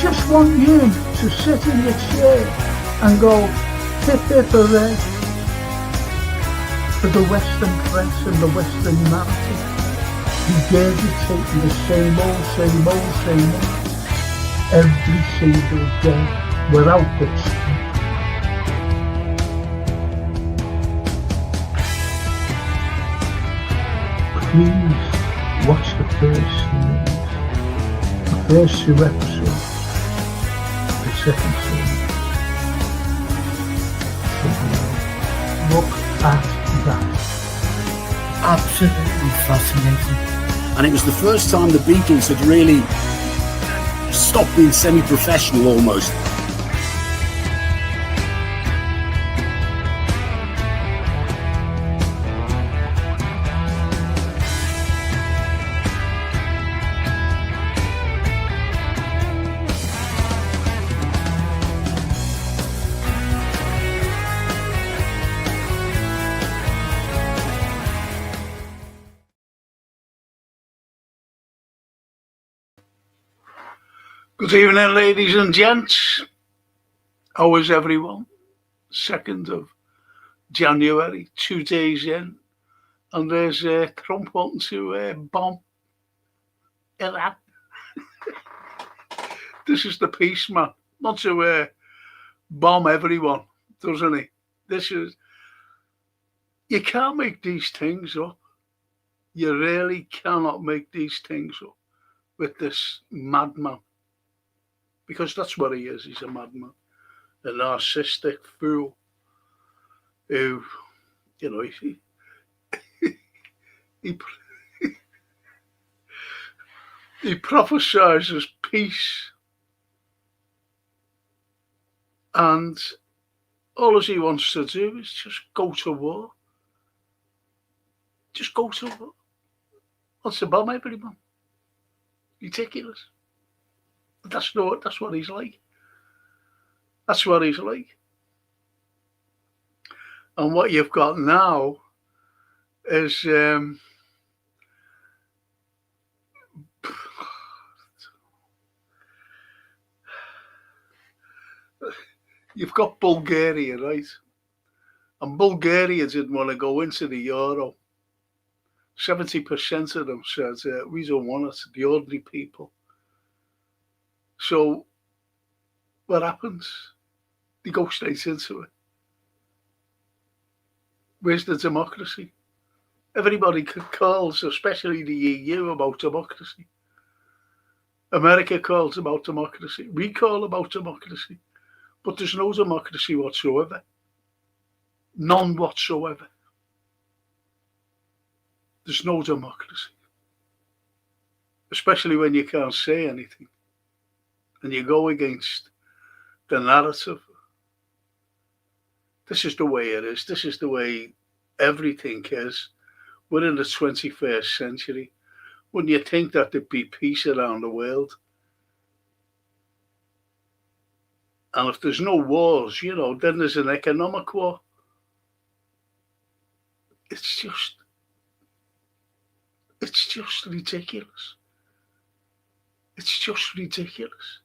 just want you to sit in your chair and go, hip hip hooray, for the Western press and the Western narrative, regurgitating the same old, every single day, without this. Please watch the first series, the first 2 episodes, the second series. Look at that. Absolutely fascinating. And it was the first time the Beatles had really stopped being semi-professional almost. Good evening, ladies and gents. How is everyone? 2nd of January, 2 days in, and there's Trump wanting to bomb Iran. This is the peace man, not to bomb everyone, doesn't he? You can't make these things up. You really cannot make these things up with this madman. Because that's what he is. He's a madman, a narcissistic fool who, he prophesies peace, and all he wants to do is just go to war. Just go to war. What's the bomb, everyone? Ridiculous. That's what he's like. That's what he's like. And what you've got now is you've got Bulgaria, right? And Bulgaria didn't want to go into the euro. 70% of them said, we don't want it, the ordinary people. So what happens? They go straight into it. Where's the democracy? Everybody calls, especially the EU, about democracy. America calls about democracy. We call about democracy. But there's no democracy whatsoever. None whatsoever. There's no democracy. Especially when you can't say anything. And you go against the narrative. This is the way it is. This is the way everything is. We're in the 21st century. Wouldn't you think that there'd be peace around the world? And if there's no wars, then there's an economic war. It's just ridiculous. It's just ridiculous.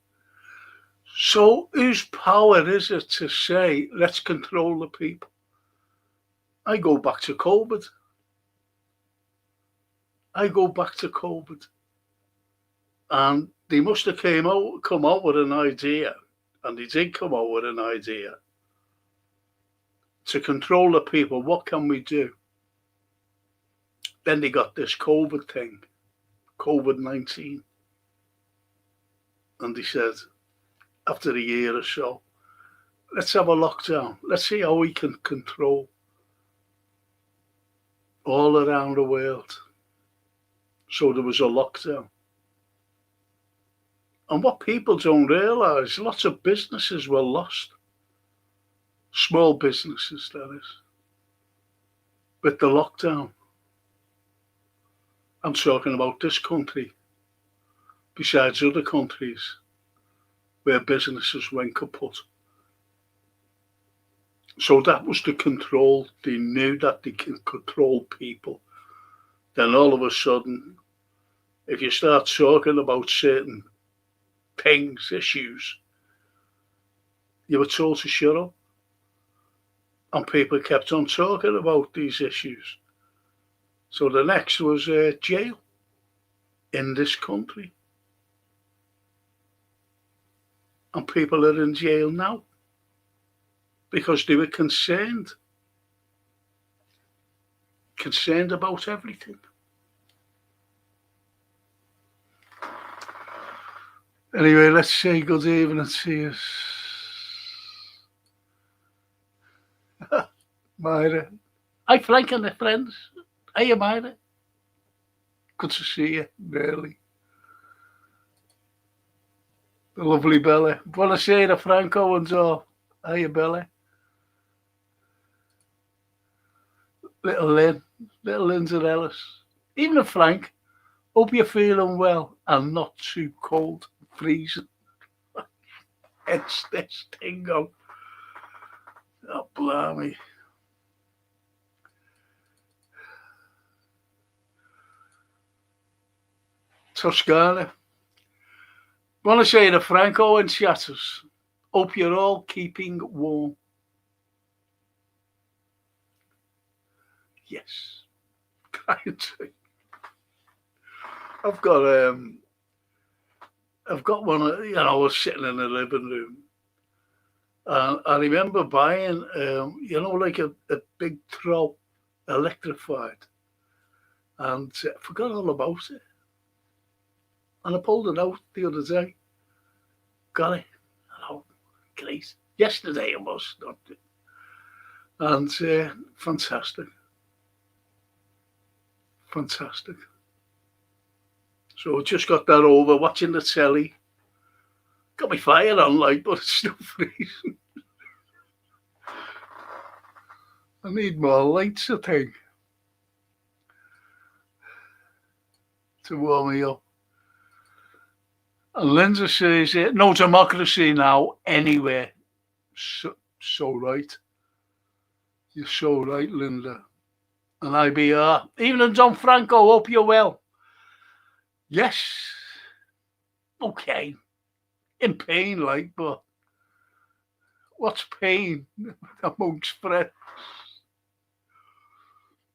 So whose power is it to say, let's control the people? I go back to COVID. And they must have come out with an idea, and they did come out with an idea to control the people. What can we do? Then they got this COVID thing, COVID-19. And they said, after a year or so, let's have a lockdown. Let's see how we can control all around the world. So there was a lockdown. And what people don't realise, lots of businesses were lost. Small businesses, that is. With the lockdown. I'm talking about this country, besides other countries where businesses went kaput. So that was the control. They knew that they can control people. Then all of a sudden, if you start talking about certain things, issues, you were told to shut up. And people kept on talking about these issues. So the next was jail in this country. And people are in jail now because they were concerned about everything. Anyway, let's say good evening to us. Myra. Hi, Frank and the friends. Hey, Myra. Good to see you, really. The lovely Bella. Buonasera, Franco and all. Hiya, Bella. Little Lynn. Little Lindsay Ellis. Even a Frank. Hope you're feeling well and not too cold, freezing. It's this thing on. Oh, blimey. Toscana. Buonasera, Franco and chatters. Hope you're all keeping warm. Yes. I've got one, I was sitting in the living room. I remember buying, like a big throw, electrified. And I forgot all about it. And I pulled it out the other day. Got it. Oh, great. Yesterday it was. And fantastic. Fantastic. So I just got that over, watching the telly. Got my fire on, but it's still freezing. I need more lights, I think, to warm me up. And Linda says, no democracy now, anywhere. So right. You're so right, Linda. And IBR. Even Don Franco, hope you're well. Yes. Okay. In pain, but what's pain amongst friends?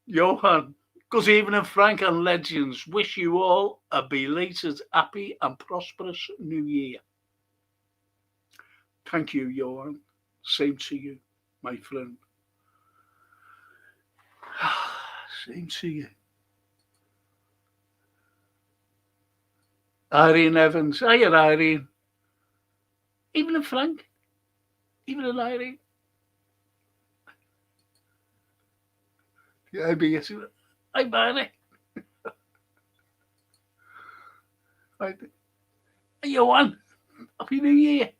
Johan. Good evening, Frank and legends. Wish you all a belated, happy and prosperous new year. Thank you, Johan. Same to you, my friend. Same to you. Irene Evans. Hiya, Irene. Evening, Frank. Evening, Irene. Yeah, hi, Barney. Hi, Johan. Happy New Year.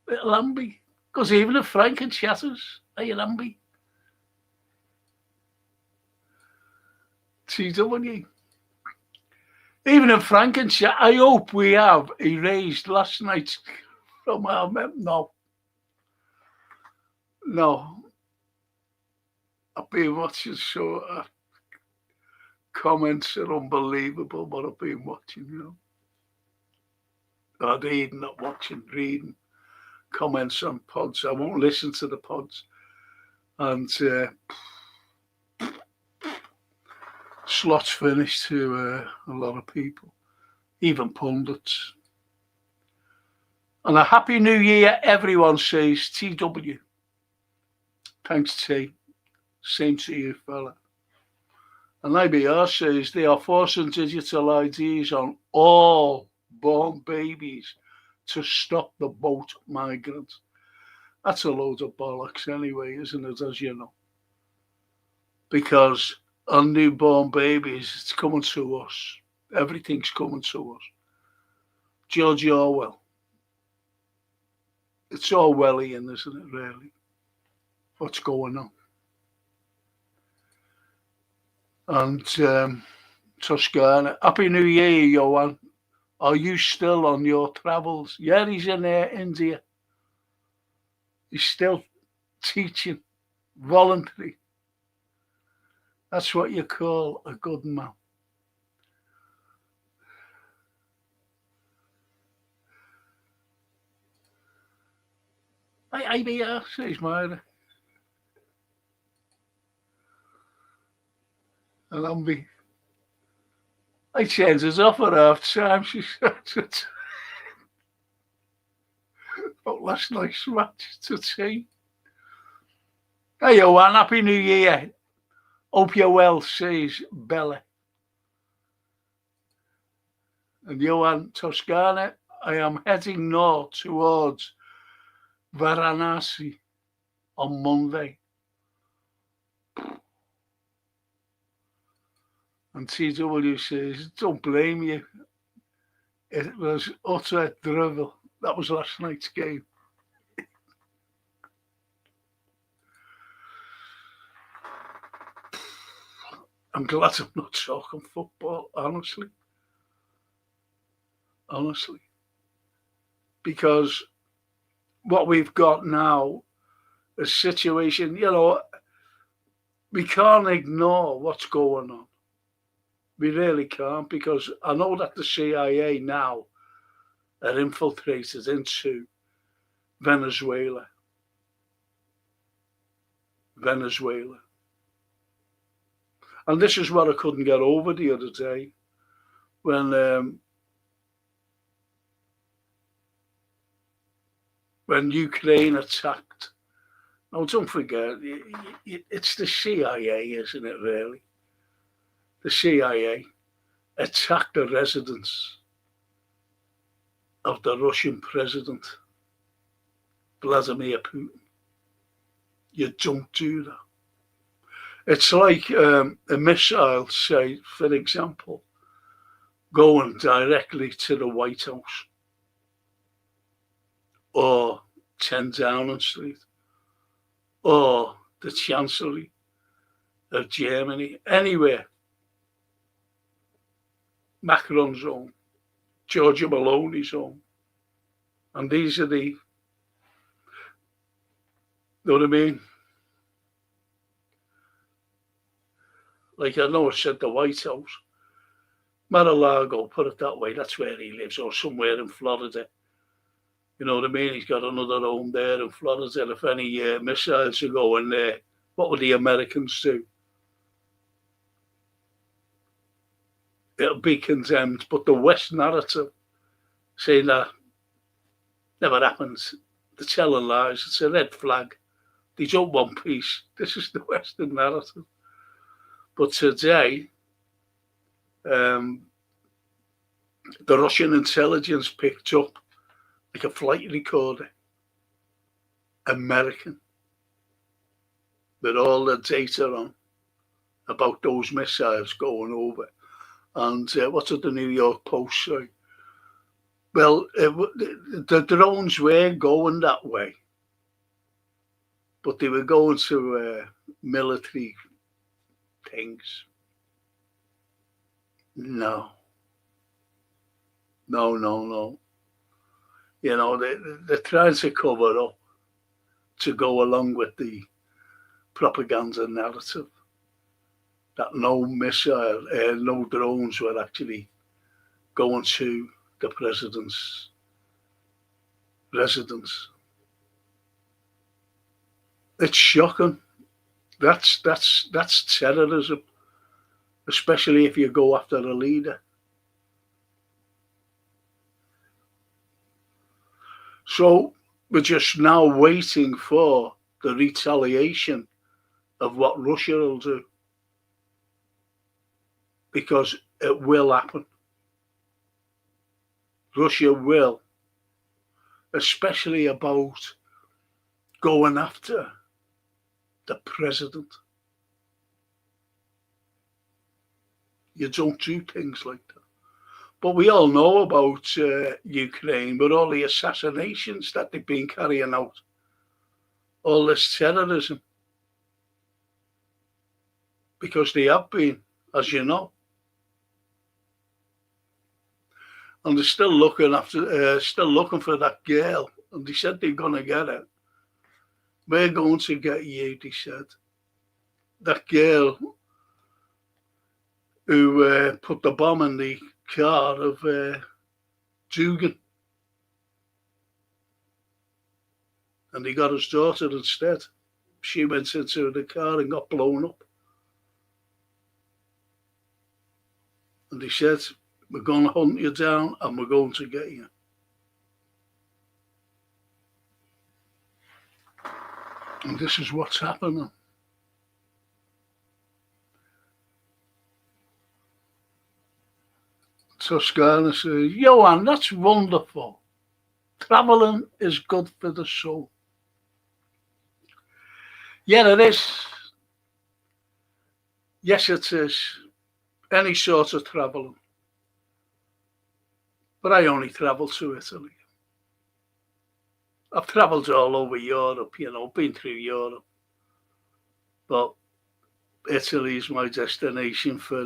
Little Lambie. Good evening, Frank and chatters. Hiya, Lambie. TW. Evening, Frank and chat. I hope we have erased last night's from our No. I've been watching, so comments are unbelievable what I've been watching, Reading, not watching, reading comments on pods. I won't listen to the pods. And slots finished to a lot of people, even pundits. And a happy new year, everyone says TW. Thanks, T. Same to you, fella. And IBR says they are forcing digital IDs on all born babies to stop the boat migrants. That's a load of bollocks anyway, isn't it, as you know? Because on newborn babies, it's coming to us. Everything's coming to us. George Orwell. It's Orwellian, isn't it, really? What's going on? And Toscana. Happy New Year, Johan. Are you still on your travels? Yeah, he's in India. He's still teaching, voluntary. That's what you call a good man. I be here, says Myra. And I'm be, I change us off at half time, she said. But last night's match to tea. Hey, Johan, Happy New Year. Hope you're well, says Bella. And Johan Toscana, I am heading north towards Varanasi on Monday. And TW says, don't blame you. It was utter drivel. That was last night's game. I'm glad I'm not talking football, honestly. Honestly. Because what we've got now, a situation, we can't ignore what's going on. We really can't, because I know that the CIA now are infiltrated into Venezuela. And this is what I couldn't get over the other day when Ukraine attacked. Now, don't forget, it's the CIA, isn't it, really? The CIA attacked the residence of the Russian president, Vladimir Putin. You don't do that. It's like a missile, say, for example, going directly to the White House or 10 Downing Street or the Chancellery of Germany, anywhere. Macron's home, Giorgia Meloni's home. And these are you know what I mean? Like I know I said the White House. Mar-a-Lago, put it that way, that's where he lives, or somewhere in Florida. You know what I mean? He's got another home there in Florida. If any missiles are going there, what would the Americans do? It'll be condemned. But the West narrative, saying that never happens, they're telling lies. It's a red flag. They don't want peace. This is the Western narrative. But today, the Russian intelligence picked up like a flight recorder, American, with all the data on about those missiles going over. And what did the New York Post say? Well, the drones were going that way, but they were going to military things. No. You know, they're trying to cover up to go along with the propaganda narrative that no missile, no drones were actually going to the president's residence. It's shocking. That's terrorism, especially if you go after a leader. So we're just now waiting for the retaliation of what Russia will do, because it will happen. Russia will, especially about going after the president. You don't do things like that. But we all know about Ukraine, with all the assassinations that they've been carrying out, all this terrorism, because they have been, as you know. And they're still looking for that girl. And they said they're going to get her. We're going to get you, they said. That girl who put the bomb in the car of Dugan. and he got his daughter instead. She went into the car and got blown up. And he said, we're going to hunt you down and we're going to get you. And this is what's happening. Toscana says, Johan, that's wonderful. Travelling is good for the soul. Yeah, it is. Yes, it is. Any sort of travelling. But I only travel to Italy. I've travelled all over Europe, been through Europe. But Italy is my destination for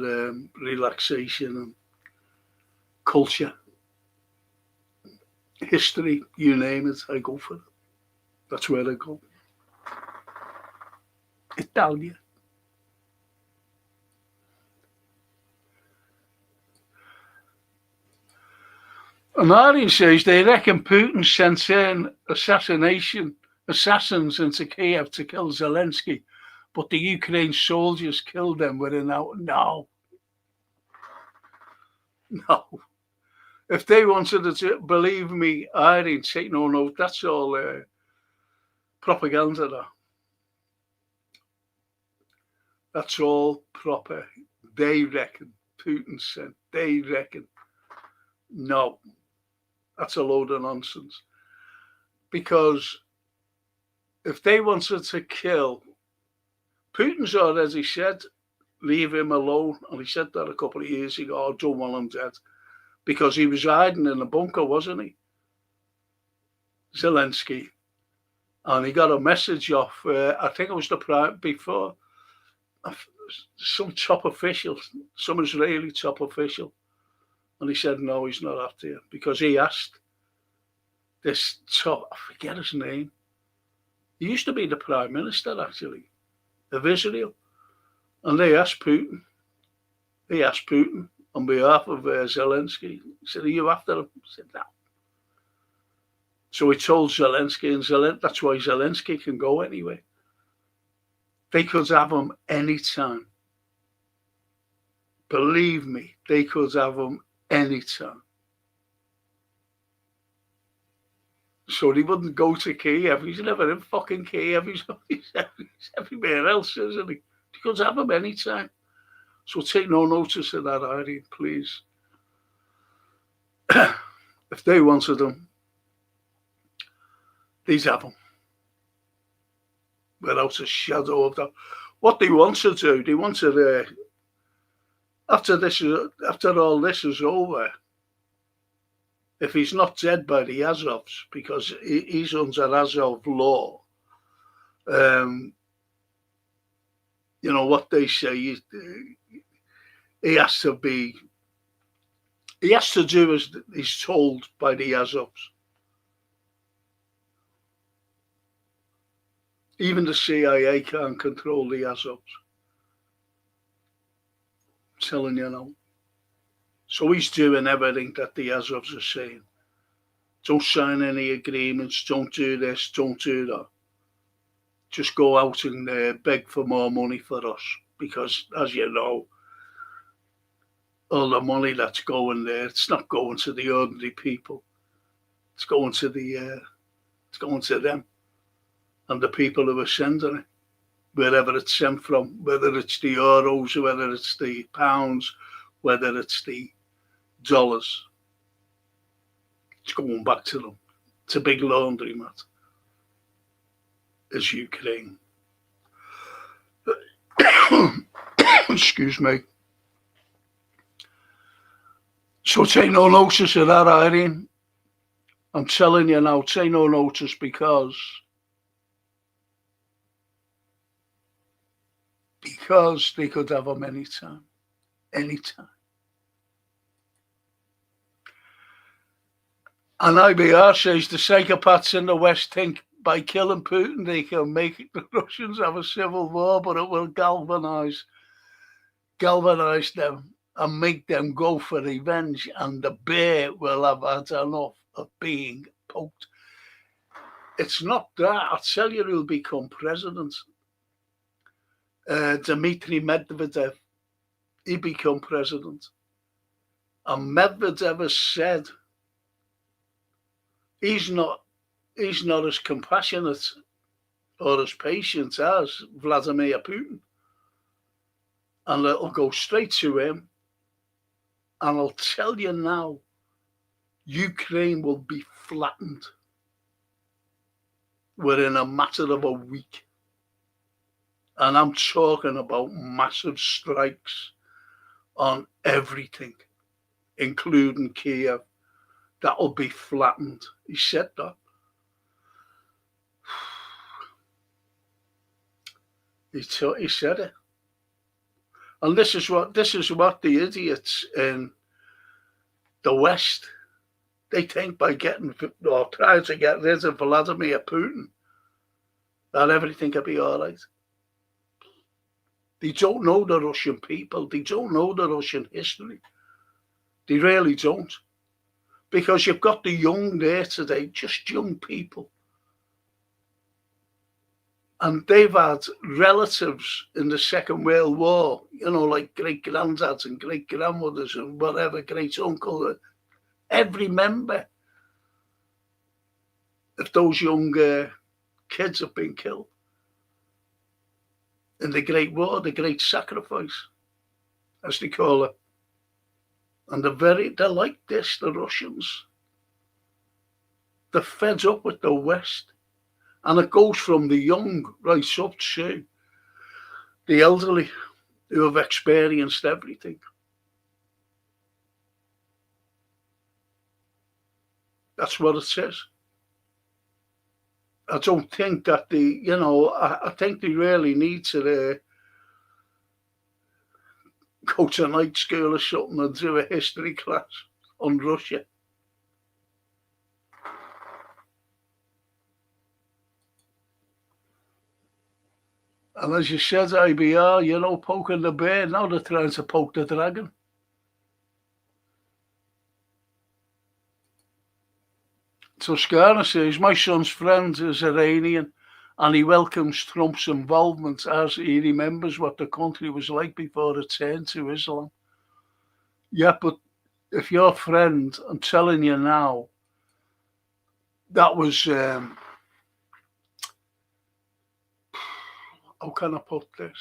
relaxation and culture, history, you name it, I go for it. That's where I go. Italia. And Arjen says they reckon Putin sent in assassins into Kiev to kill Zelensky, but the Ukraine soldiers killed them within an hour. No. If they wanted to, believe me, Arjen, take no note. That's all propaganda. That's all proper. They reckon. Putin said. They reckon. No. That's a load of nonsense. Because if they wanted to kill, Putin's already said, leave him alone. And he said that a couple of years ago. I don't want him dead. Because he was hiding in a bunker, wasn't he? Zelensky. And he got a message off, I think it was the prime before, some top official, some Israeli top official. And he said, no, he's not after you. Because he asked this top, I forget his name. He used to be the prime minister, actually, of Israel. And they asked Putin. He asked Putin on behalf of Zelensky. He said, are you after him? He said, no. So he told Zelensky, and that's why Zelensky can go anyway. They could have him anytime. Believe me, they could have him anytime. So he wouldn't go to Kiev. He's never in fucking Kiev. He's everywhere else, isn't he? He could have him anytime. So take no notice of that, Irene, please. If they wanted him, they'd have him. Without a shadow of doubt. What they want to do, they want to, after all this is over, if he's not dead by the Azovs, because he's under Azov law, what they say, he has to do as he's told by the Azovs. Even the CIA can't control the Azovs. I'm telling you now. So he's doing everything that the Azovs are saying. Don't sign any agreements, don't do this, don't do that. Just go out and beg for more money for us. Because, as you know, all the money that's going there, it's not going to the ordinary people. It's going to them. And the people who are sending it, wherever it's sent from, whether it's the euros, whether it's the pounds, whether it's the dollars, it's going back to them. It's a big laundromat. It's Ukraine. Excuse me. So take no notice of that, Irene. I'm telling you now, take no notice because they could have them anytime. Anytime. And IBR says the psychopaths in the West think by killing Putin they can make the Russians have a civil war, but it will galvanize them and make them go for revenge, and the bear will have had enough of being poked. It's not that. I'll tell you who'll become president. Dmitry Medvedev. He become president. And Medvedev has said he's not as compassionate or as patient as Vladimir Putin. And it'll go straight to him. And I'll tell you now, Ukraine will be flattened within a matter of a week. And I'm talking about massive strikes on everything, including Kiev. That'll be flattened. He said that. He said it. And this is what the idiots in the West, they think by getting or trying to get rid of Vladimir Putin that everything will be all right. They don't know the Russian people. They don't know the Russian history. They really don't. Because you've got the young there today, just young people. And they've had relatives in the Second World War, like great-granddads and great-grandmothers and whatever, great-uncle. Every member of those young kids have been killed in the Great War, the Great Sacrifice, as they call it. And they're like this, the Russians. They're fed up with the West. And it goes from the young right up to the elderly who have experienced everything. That's what it says. I don't think that I think they really need to go to night school or something and do a history class on Russia. And as you said, IBR, poking the bear, now they're trying to poke the dragon. Toscana says, my son's friend is Iranian and he welcomes Trump's involvement as he remembers what the country was like before it turned to Islam. Yeah, but if your friend, I'm telling you now, that was, how can I put this?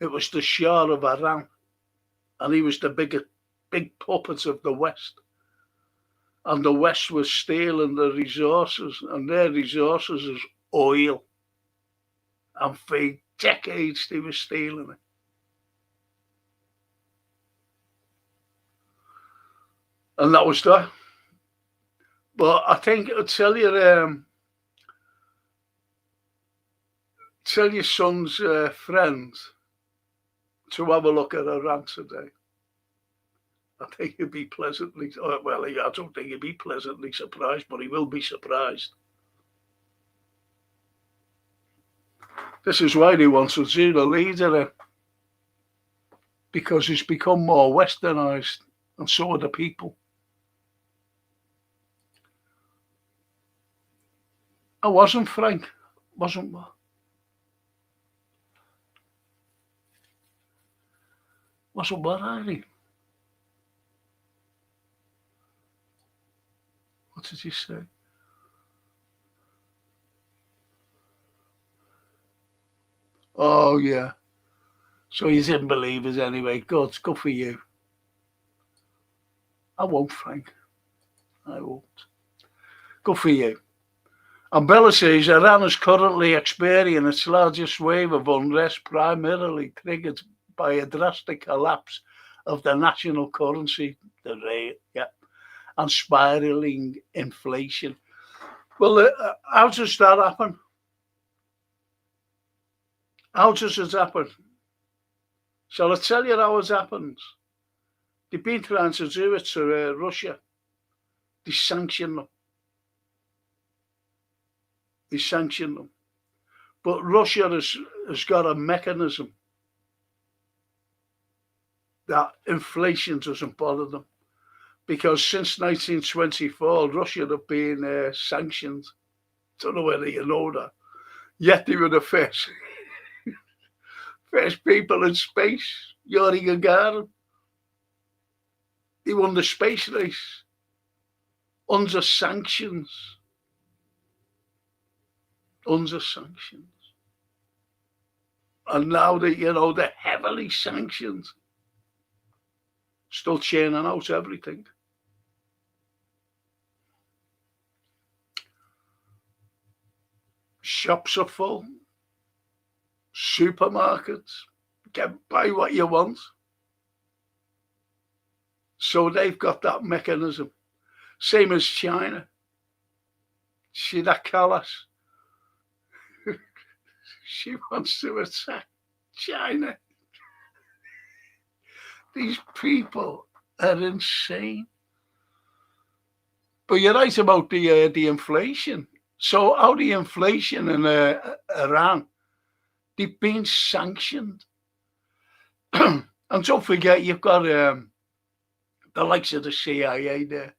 It was the Shah of Iran, and he was the big puppet of the West. And the West was stealing the resources, and their resources is oil. And for decades they were stealing it. And that was that. But I think I'll tell your son's friend to have a look at Iran today. I think he'll be pleasantly, I don't think he'll be pleasantly surprised, but he will be surprised. This is why they want to do the leader, because he's become more westernized, and so are the people. I wasn't, Frank. Wasn't what? Wasn't what, Irene? What did he say? Oh, yeah. So you didn't believe us anyway. Good for you. I won't, Frank. I won't. Good for you. And Bella says Iran is currently experiencing its largest wave of unrest, primarily triggered by a drastic collapse of the national currency, the rate, and spiraling inflation. Well, how does that happen? How does it happen? Shall I tell you how it happens? They've been trying to do it to Russia. They sanction them. But Russia has got a mechanism that inflation doesn't bother them. Because since 1924, Russia have been sanctioned Don't know whether you know that. Yet they were the first people in space. Yuri Gagarin. He won the space race under sanctions. Under sanctions. And now that, they're heavily sanctioned. Still churning out everything. Shops are full. Supermarkets. Buy what you want. So they've got that mechanism. Same as China. See that callous? She wants to attack China. These people are insane. But you're right about the inflation. So how the inflation in Iran, they've been sanctioned. And don't forget, you've got the likes of the CIA there.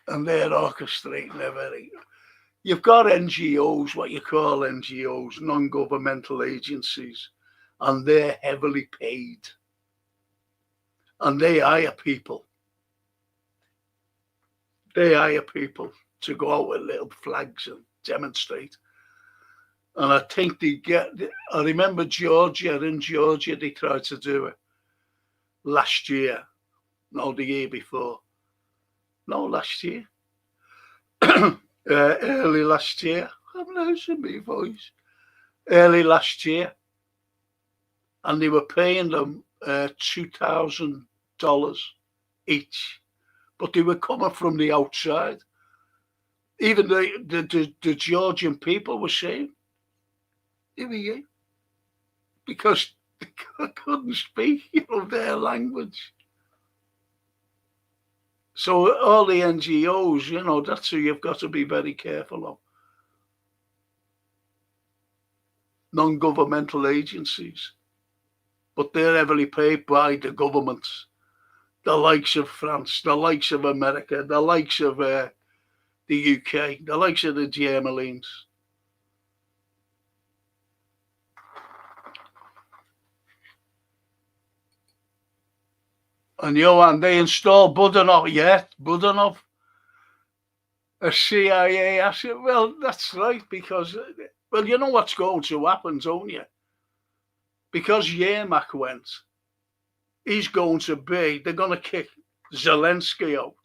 And they're orchestrating everything. You've got NGOs, what you call NGOs, non-governmental agencies, and they're heavily paid. And they hire people. They hire people to go out with little flags and demonstrate. And I think I remember Georgia, they tried to do it last year. No, the year before. No, last year. Early last year. I'm losing my voice. Early last year. And they were paying them $2,000 each. But they were coming from the outside. Even the Georgian people were saying, here we go. Because they couldn't speak, their language. So all the NGOs, that's who you've got to be very careful of. Non-governmental agencies. But they're heavily paid by the governments. The likes of France, the likes of America, the likes of the UK, the likes of the Germans. And Johan, they installed Budanov, a CIA asset. Well, that's right, because, you know what's going to happen, don't you? Because Yermak went, they're going to kick Zelensky out.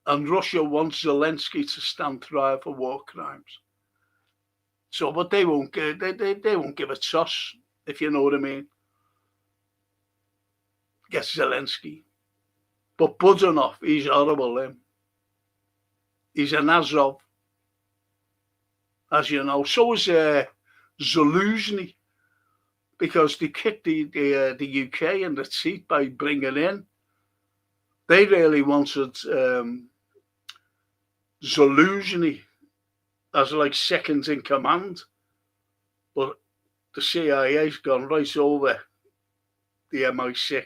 And Russia wants Zelensky to stand trial for war crimes. So, but they won't give a toss, if you know what I mean. Get Zelensky. But Budanov, he's horrible, him. He's an Azov, as you know. So is Zaluzny, because they kicked the UK in the teeth by bringing in. They really wanted Zaluzny as like second in command. But the CIA's gone right over the MI6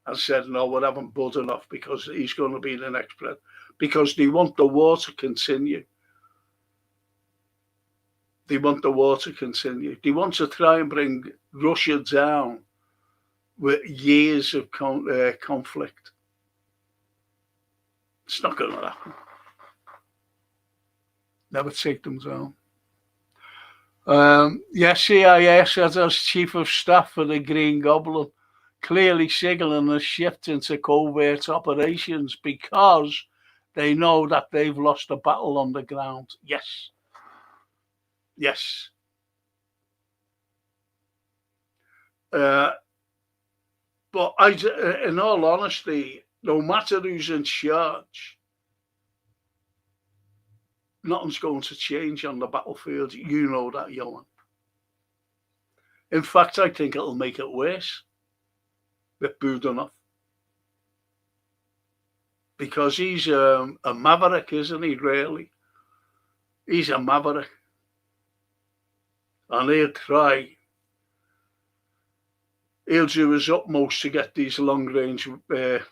and said, no, we're having Budanov because he's going to be the next president. Because they want the war to continue. They want the war to continue. They want to try and bring Russia down with years of conflict. It's not going to happen. Never take them down. CIS as chief of staff for the Green Goblin, clearly signaling a shift into covert operations because they know that they've lost a battle on the ground. Yes. But in all honesty, no matter who's in charge, nothing's going to change on the battlefield. You know that, Johan. In fact, I think it'll make it worse with Budanov. Because he's a maverick, isn't he, really? He's a maverick. And he'll try he'll do his utmost to get these long-range, let's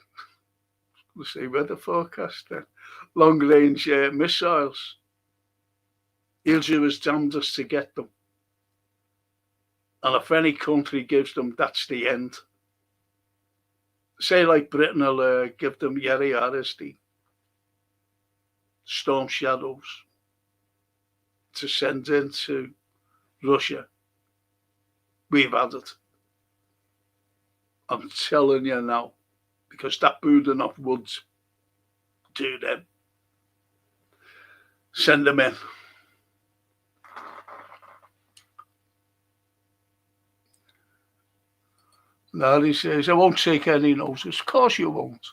see, weather forecast then, long-range missiles. He'll do his damnedest to get them. And if any country gives them, that's the end. Say like Britain will give them Yeri Aris, the Storm Shadows, to send into Russia. We've had it. I'm telling you now, because that Budanov would do them. Send them in. Now he says, I won't take any notice. Of course you won't.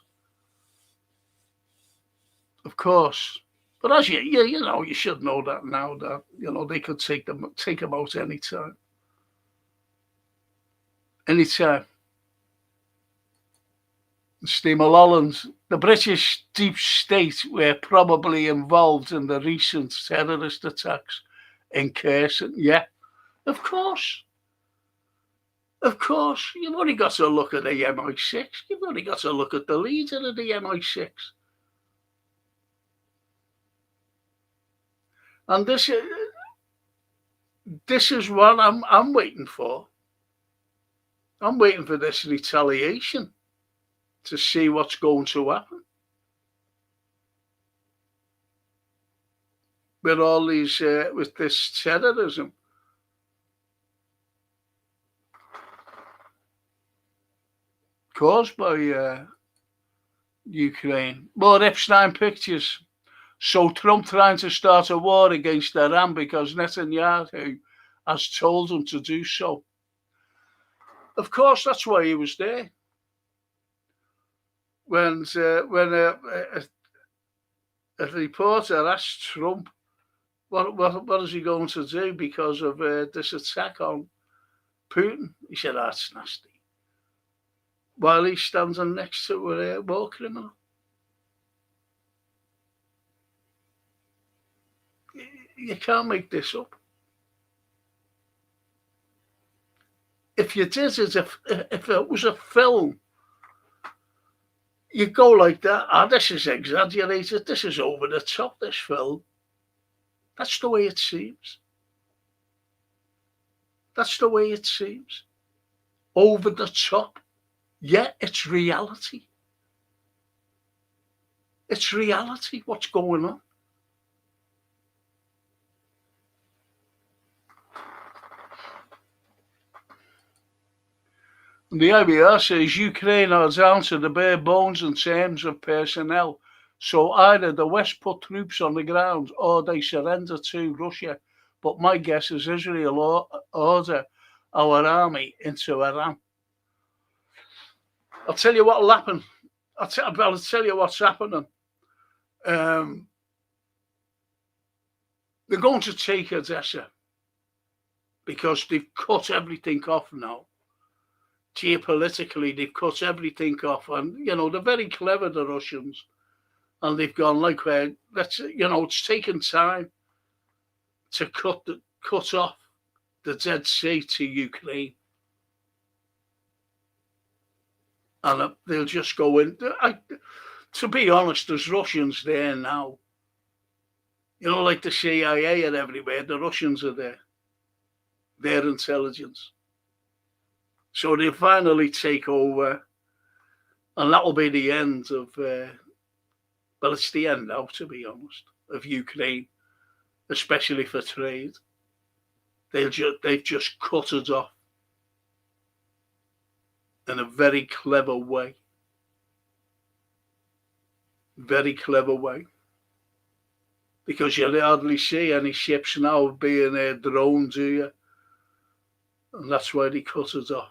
Of course. But as you know, you should know that now, that, you know, they could take them out any time. Anytime. Steve Mulholland, the British deep state were probably involved in the recent terrorist attacks in Kherson. Yeah, of course. Of course. You've only got to look at the MI6. You've only got to look at the leader of the MI6. And this is what I'm waiting for. I'm waiting for this retaliation to see what's going to happen with all these with this terrorism. Caused by Ukraine. More Epstein pictures. So Trump trying to start a war against Iran because Netanyahu has told him to do so. Of course, that's why he was there. When a reporter asked Trump, what is he going to do because of this attack on Putin? He said, that's nasty. While he's standing next to a war criminal. You can't make this up. If you did it, if it was a film, you go like that. This is exaggerated. This is over the top, this film. That's the way it seems. That's the way it seems. Over the top. Yeah, it's reality. It's reality, what's going on. The IBR says Ukraine are down to the bare bones in terms of personnel. So either the West put troops on the ground or they surrender to Russia. But my guess is Israel order our army into Iran. I'll tell you what will happen. I'll tell you what's happening. They're going to take Odessa because they've cut everything off now. Geopolitically, they've cut everything off. And, you know, they're very clever, the Russians. And they've gone like, it's taken time to cut off the Dead Sea to Ukraine. And they'll just go in. To be honest, there's Russians there now. You know, like the CIA and everywhere, the Russians are there. Their intelligence. So they'll finally take over. And that will be the end of, well, it's the end now, to be honest, of Ukraine, especially for trade. They've just cut it off. In a very clever way. Very clever way. Because you hardly see any ships now being drones, do you? And that's why they cut it off.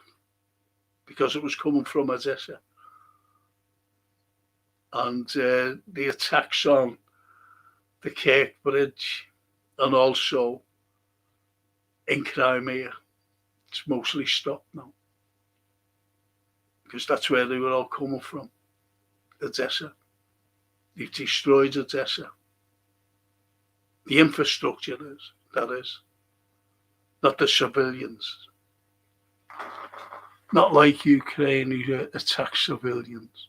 Because it was coming from Odessa. And the attacks on the Kerch Bridge and also in Crimea, it's mostly stopped now. Because that's where they were all coming from, Odessa. They've destroyed Odessa. The infrastructure that is. Not the civilians. Not like Ukraine who attack civilians.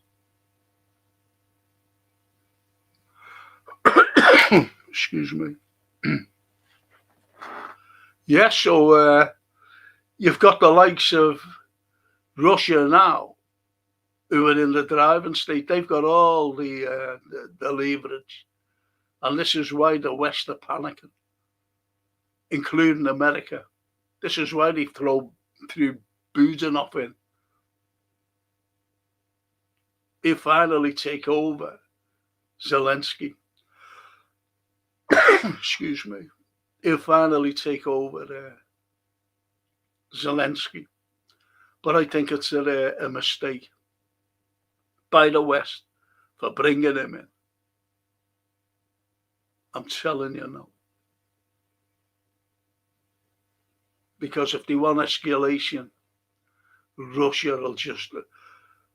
Excuse me. Yeah, so you've got the likes of Russia now, who are in the driving state. They've got all the leverage. And this is why the West are panicking, including America. This is why they threw Budanov in. He'll finally take over Zelensky. Excuse me. He'll finally take over Zelensky. But I think it's a mistake by the West for bringing him in. I'm telling you now. Because if they want escalation, Russia will just,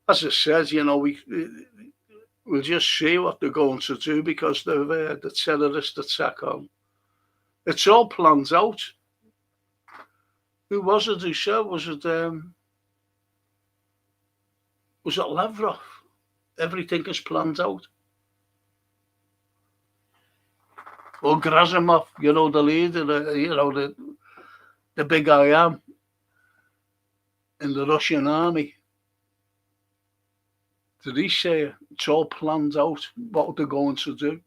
as it says, we'll just see what they're going to do because they've the terrorist attack on. It's all planned out. Who was it who said? Was it Lavrov? Everything is planned out. Or Gerasimov, the leader, the big I am in the Russian army. Did he say it's all planned out what they're going to do,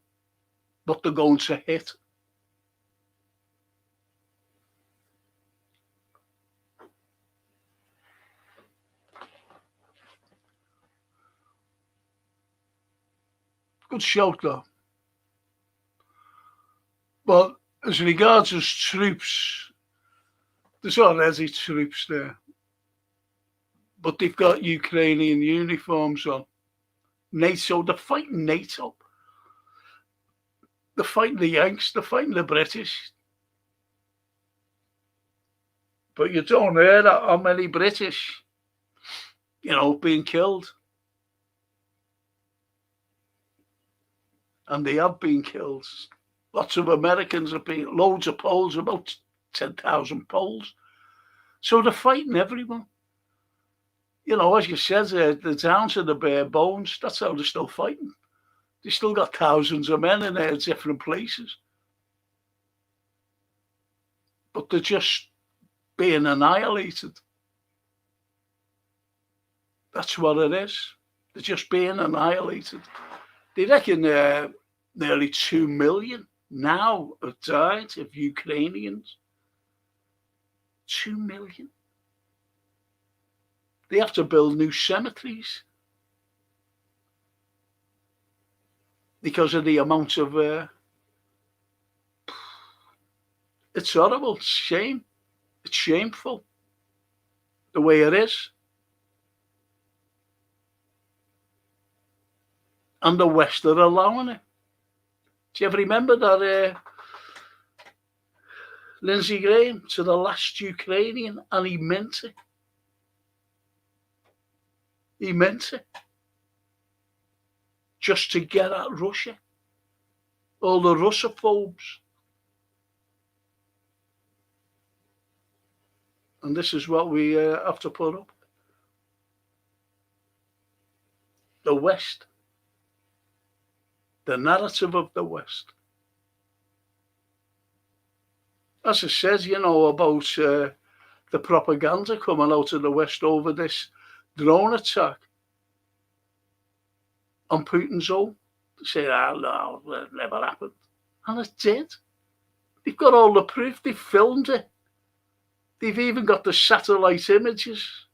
what they're going to hit? Good shout, though. But as regards as troops, there's already troops there. But they've got Ukrainian uniforms on. NATO, they're fighting NATO. They're fighting the Yanks, they're fighting the British. But you don't hear that how many British, being killed. And they have been killed. Lots of Americans have been, loads of Poles, about 10,000 Poles. So they're fighting everyone. As you said, they're down to the bare bones. That's how they're still fighting. They still got thousands of men in their different places. But they're just being annihilated. That's what it is. They're just being annihilated. They reckon nearly 2 million now have died of Ukrainians. 2 million. They have to build new cemeteries because of the amount of. It's horrible. It's shame. It's shameful the way it is. And the West are allowing it. Do you ever remember that Lindsey Graham to the last Ukrainian, and he meant it. He meant it. Just to get at Russia. All the Russophobes. And this is what we have to put up. The West. The narrative of the West. As it says, about the propaganda coming out of the West over this drone attack on Putin's home. They say, no, it never happened. And it did. They've got all the proof. They filmed it. They've even got the satellite images.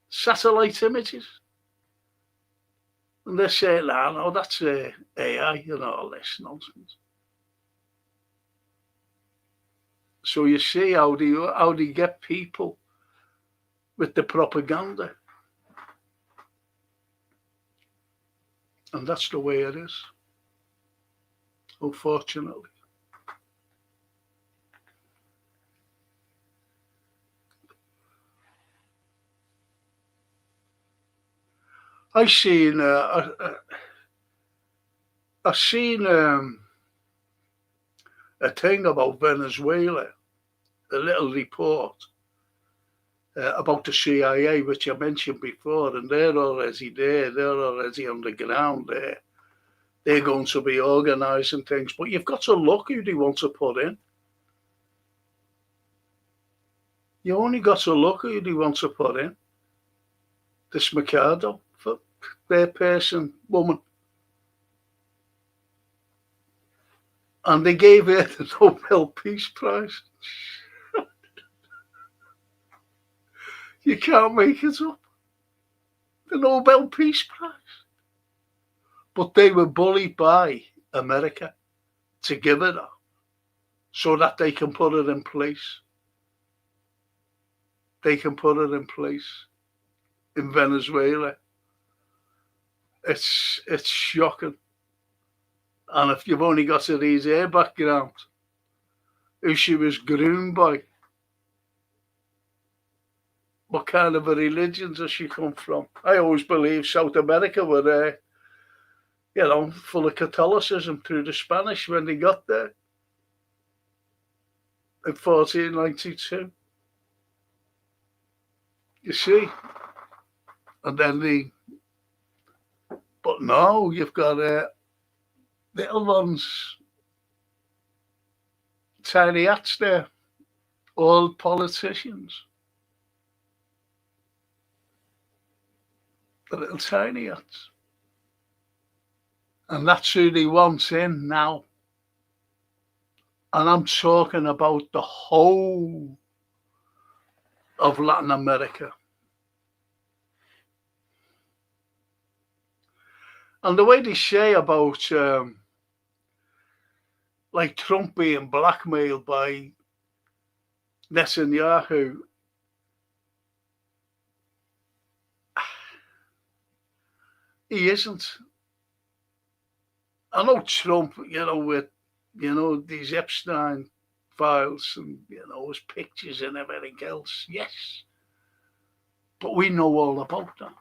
Satellite images. And they're saying, no, that's AI, all this nonsense. So you see how they get people with the propaganda. And that's the way it is, unfortunately. I seen a thing about Venezuela, a little report, about the CIA, which I mentioned before, and they're already there. They're already on the ground there. They're going to be organising things, but you've got to look who they want to put in. You only got to look who they want to put in. This Mercado, for their person, woman. And they gave her the Nobel Peace Prize. You can't make it up. The Nobel Peace Prize. But they were bullied by America to give it up so that they can put it in place. They can put it in place in Venezuela. It's shocking. And if you've only got to read her background, who she was groomed by, what kind of a religion does she come from? I always believed South America were, full of Catholicism through the Spanish when they got there in 1492. You see? And then but now you've got little ones, tiny hats there, all politicians. The little tiny hats. And that's who they want in now. And I'm talking about the whole of Latin America. And the way they say about like Trump being blackmailed by Netanyahu, he isn't. I know Trump, with, these Epstein files and, his pictures and everything else. Yes. But we know all about that.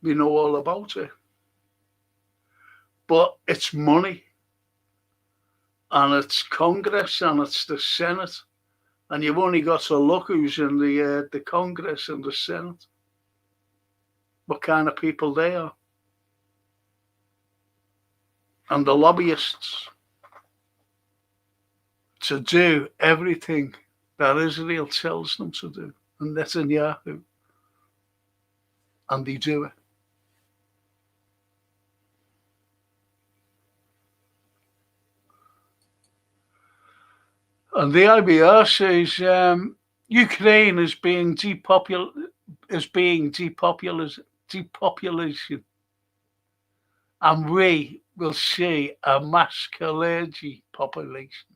We know all about it. But it's money. And it's Congress and it's the Senate. And you've only got to look who's in the Congress and the Senate. What kind of people they are. And the lobbyists to do everything that Israel tells them to do. And Netanyahu. And they do it. And the IBR says Ukraine is being depopulation, and we will see a mass Kalergi population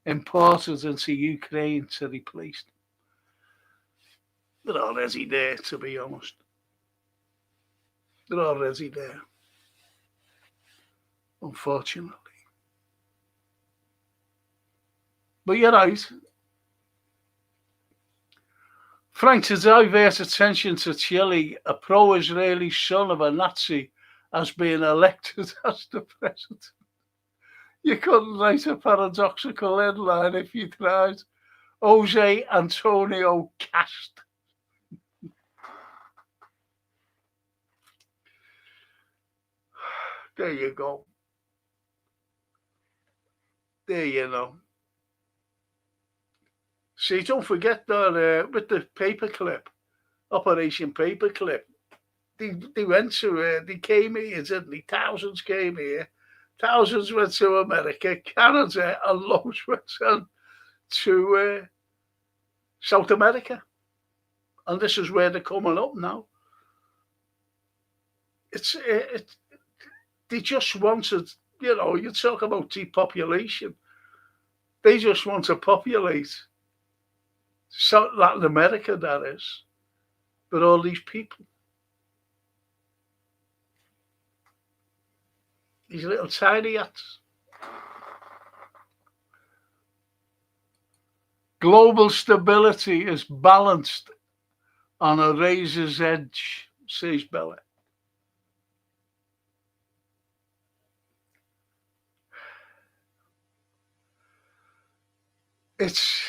imported into Ukraine to replace them. They're already there, to be honest. They're already there, unfortunately. But you're right. Frank, to divert attention to Chile, a pro-Israeli son of a Nazi has been elected as the president. You couldn't write a paradoxical headline if you tried. Jose Antonio Cast. There you go. There you know. See, don't forget that with the paperclip, Operation Paperclip, they went to, they came here, didn't they? Thousands came here. Thousands went to America, Canada, and loads went to South America. And this is where they're coming up now. They just wanted, you talk about depopulation. They just want to populate Latin America, that is, with all these people. These little tiny hats. Global stability is balanced on a razor's edge, says Bella. it's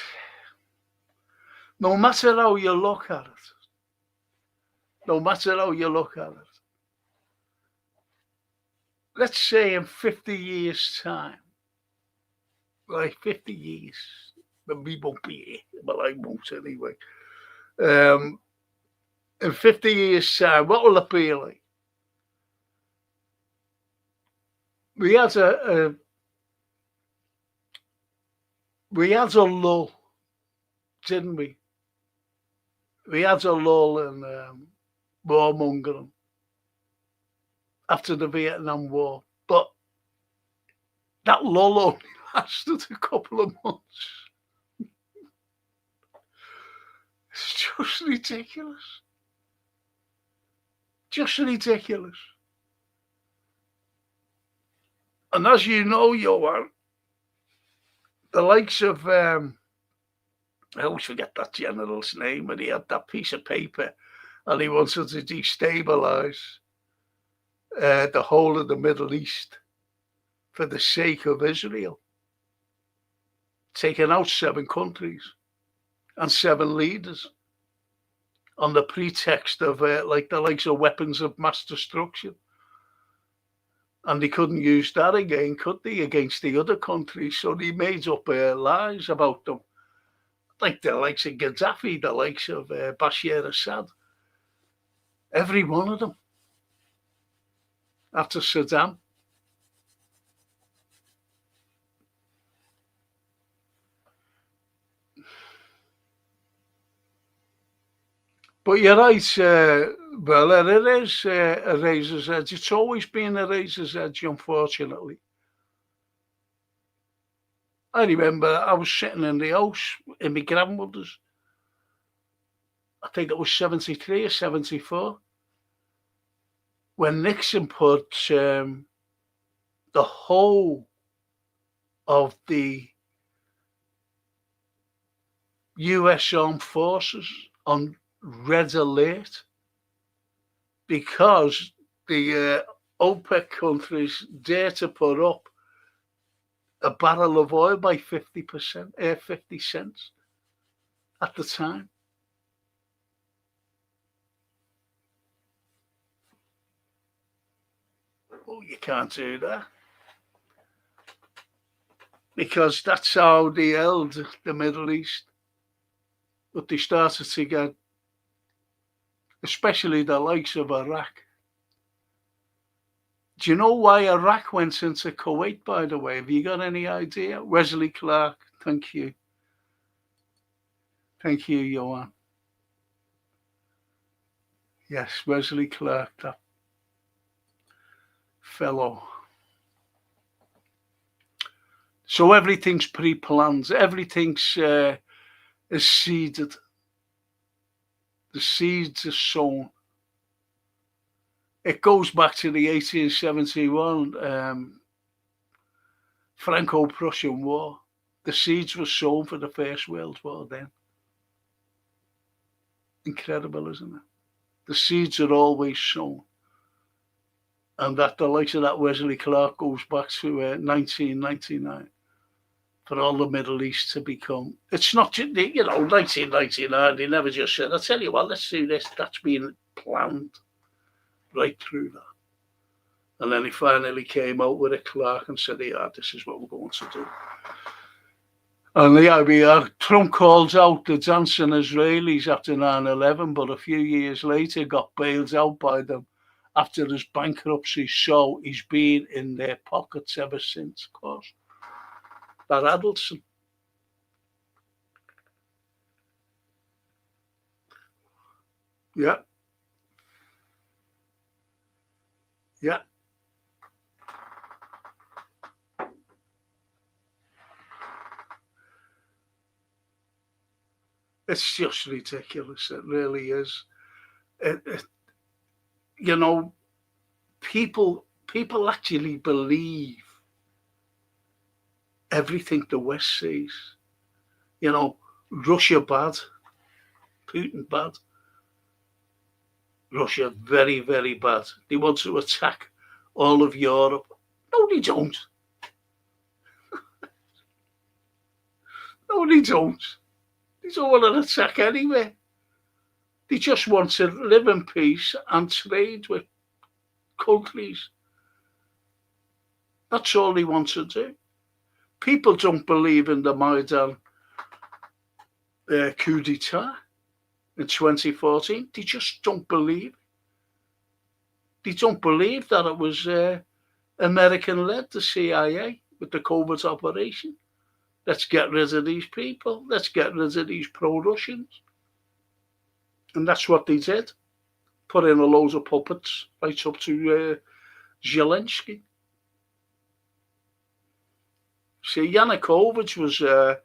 no matter how you look at it, no matter how you look at it, let's say in 50 years' time, like 50 years, but we won't be here, but I won't anyway. In 50 years' time, what will it be like? We had a lull, didn't we? We had a lull in warmongering after the Vietnam War, but that lull only lasted a couple of months. It's just ridiculous. Just ridiculous. And as you know, Johan, the likes of, I always forget that general's name, and he had that piece of paper and he wanted to destabilise the whole of the Middle East for the sake of Israel, taking out 7 countries and 7 leaders on the pretext of like the likes of weapons of mass destruction. And they couldn't use that again, could they, against the other countries? So they made up lies about them, like the likes of Gaddafi, the likes of Bashar Assad. Every one of them. After Saddam. But you're right, well, it is a razor's edge. It's always been a razor's edge, unfortunately. I remember I was sitting in the house in my grandmother's. I think it was 73 or 74, when Nixon put the whole of the US Armed Forces on red alert because the OPEC countries dare to put up a barrel of oil by 50%, 50 cents at the time. Well, you can't do that because that's how they held the Middle East. But they started to get, especially the likes of Iraq. Do you know why Iraq went into Kuwait, by the way? Have you got any idea? Wesley Clark, thank you. Thank you, Johan. Yes, Wesley Clark, that fellow. So everything's pre-planned. Everything's is seeded. The seeds are sown. It goes back to the 1871 Franco-Prussian War. The seeds were sown for the First World War then. Incredible, isn't it? The seeds are always sown. And that the likes of that Wesley Clark goes back to 1999 for all the Middle East to become. It's not, 1999, they never just said, I'll tell you what, let's do this. That's been planned right through that. And then he finally came out with a Clark and said, yeah, this is what we're going to do. And yeah, Trump calls out the dancing Israelis after 9/11, but a few years later got bailed out by them after his bankruptcy. So he's been in their pockets ever since, of course. That Adelson. Yeah. Yeah. It's just ridiculous. It really is. People actually believe everything the West says. Russia bad, Putin bad, Russia very, very bad. They want to attack all of Europe. No, they don't. No, they don't. They don't want to attack anywhere. They just want to live in peace and trade with countries. That's all they want to do. People don't believe in the Maidan coup d'etat in 2014. They just don't believe. They don't believe that it was American-led, the CIA, with the covert operation. Let's get rid of these people. Let's get rid of these pro-Russians. And that's what they did. Put in a load of puppets right up to Zelensky. See, Yanukovych was a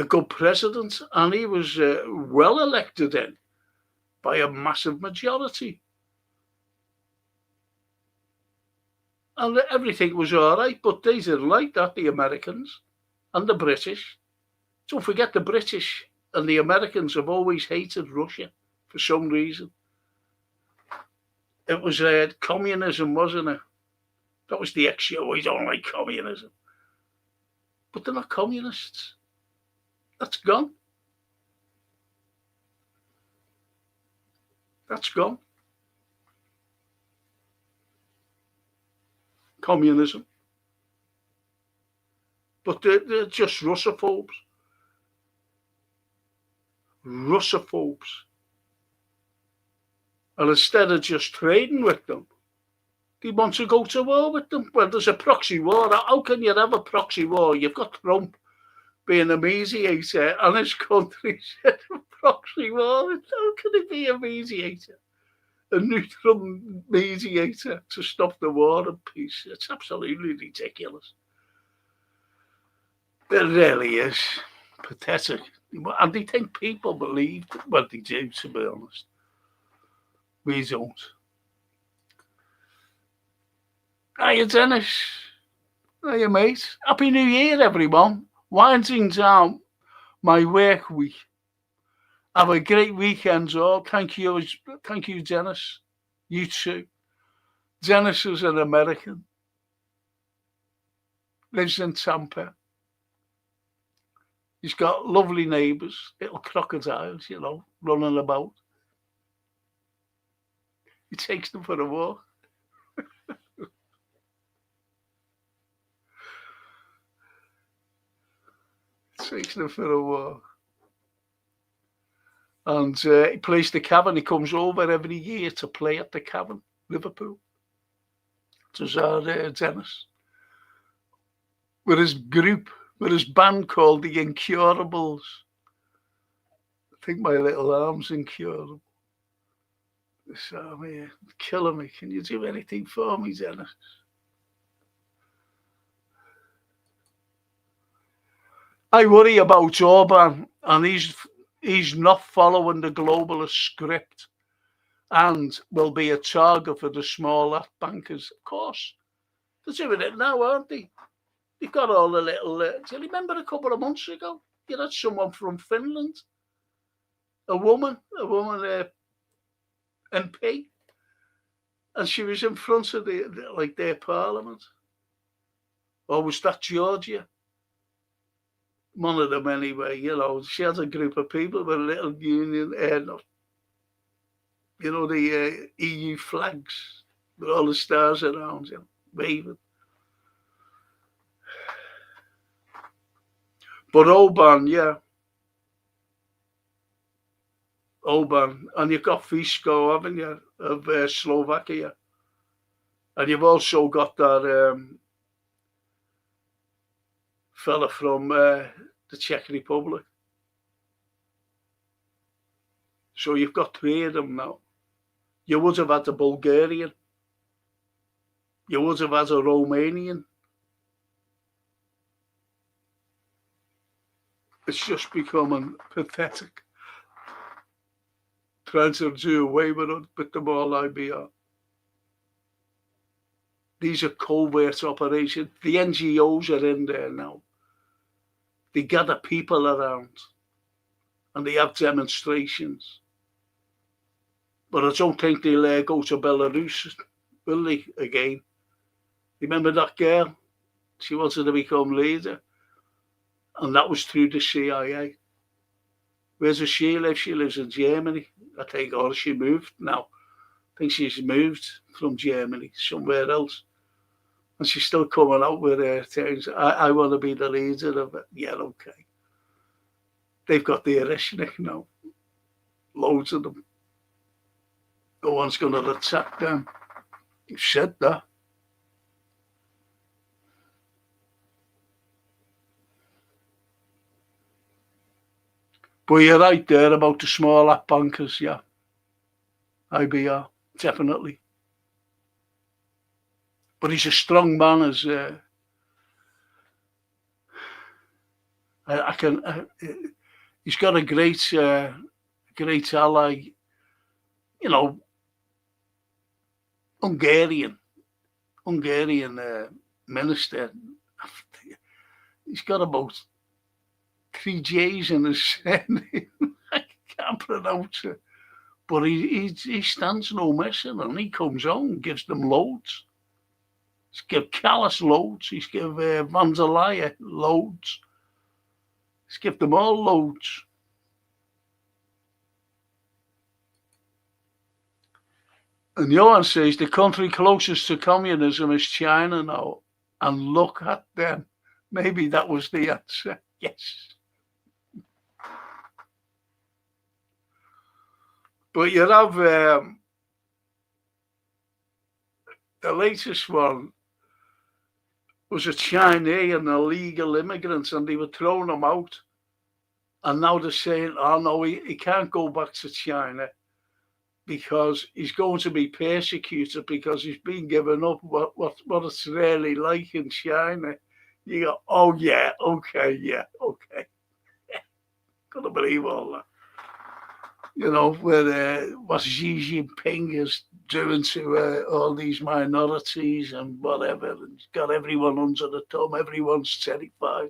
good president, and he was well elected in by a massive majority. And everything was all right, but they didn't like that, the Americans and the British. Don't forget, the British and the Americans have always hated Russia for some reason. It was communism, wasn't it? That was the issue. We don't like communism. But they're not communists. That's gone. That's gone. Communism. But they're just Russophobes. Russophobes. And instead of just trading with them, they want to go to war with them. Well, there's a proxy war. How can you have a proxy war? You've got Trump being a mediator and his country said a proxy war. How can he be a mediator? A neutral mediator to stop the war and peace. It's absolutely ridiculous. It really is pathetic. And they think people believe what they do, to be honest. We don't. Hiya, Dennis. Hiya, mate. Happy New Year, everyone. Winding down my work week. Have a great weekend, all. Thank you, Dennis. You too. Dennis is an American. Lives in Tampa. He's got lovely neighbours, little crocodiles, running about. He takes them for a walk. Takes them for a walk. And he plays the Cavern. He comes over every year to play at the Cavern, Liverpool. Does our Dennis. With his group, with his band called the Incurables. I think my little arm's incurable. So I'm here, killing me. Can you do anything for me, Dennis? I worry about Orban, and he's not following the globalist script and will be a target for the smaller bankers. Of course, they're doing it now, aren't they? They've got all the little... do you remember a couple of months ago? You had someone from Finland, a woman MP, and she was in front of their parliament. Or was that Georgia? One of them anyway, she had a group of people with a little union, the EU flags with all the stars around, waving. But Orban, Orban, and you've got Fico, haven't you, of Slovakia. And you've also got that fella from the Czech Republic. So you've got three of them now. You would have had a Bulgarian. You would have had a Romanian. It's just becoming pathetic. Trying to do away with them all IBR. These are covert operations. The NGOs are in there now. They gather people around and they have demonstrations. But I don't think they'll go to Belarus, will they, again? Remember that girl? She wanted to become leader. and that was through the CIA. Where does she live? She lives in Germany. I think, or she moved now. I think she's moved from Germany somewhere else. And she's still coming out with her things. I want to be the leader of it. Yeah, okay. They've got the Ereshnik now. Loads of them. No one's going to attack them. You've said that. But you're right there about the small app bankers, yeah. IBR, definitely. But he's a strong man, as he's got a great ally, you know, Hungarian minister. He's got about 3 J's in his surname. I can't pronounce it. But he stands no messing, and he comes on and gives them loads. He's give Callas loads. He's give Van der Leyen loads. He's give them all loads. And Johan says the country closest to communism is China now. And look at them. Maybe that was the answer. Yes. But you have the latest one was a Chinese and illegal immigrants, and they were throwing them out. And now they're saying, oh no, he can't go back to China because he's going to be persecuted because he's been given up what it's really like in China. You go, oh yeah, okay. Couldn't believe all that. You know, where what Xi Jinping is doing to all these minorities and whatever. And he's got everyone under the thumb. Everyone's terrified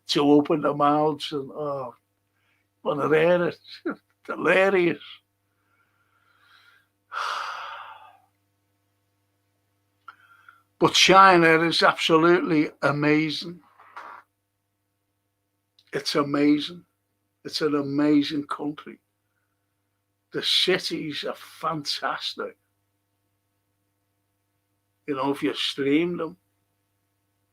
to open their mouths. And, oh, want to hear it. Hilarious. But China is absolutely amazing. It's amazing. It's an amazing country. The cities are fantastic. You know, if you stream them.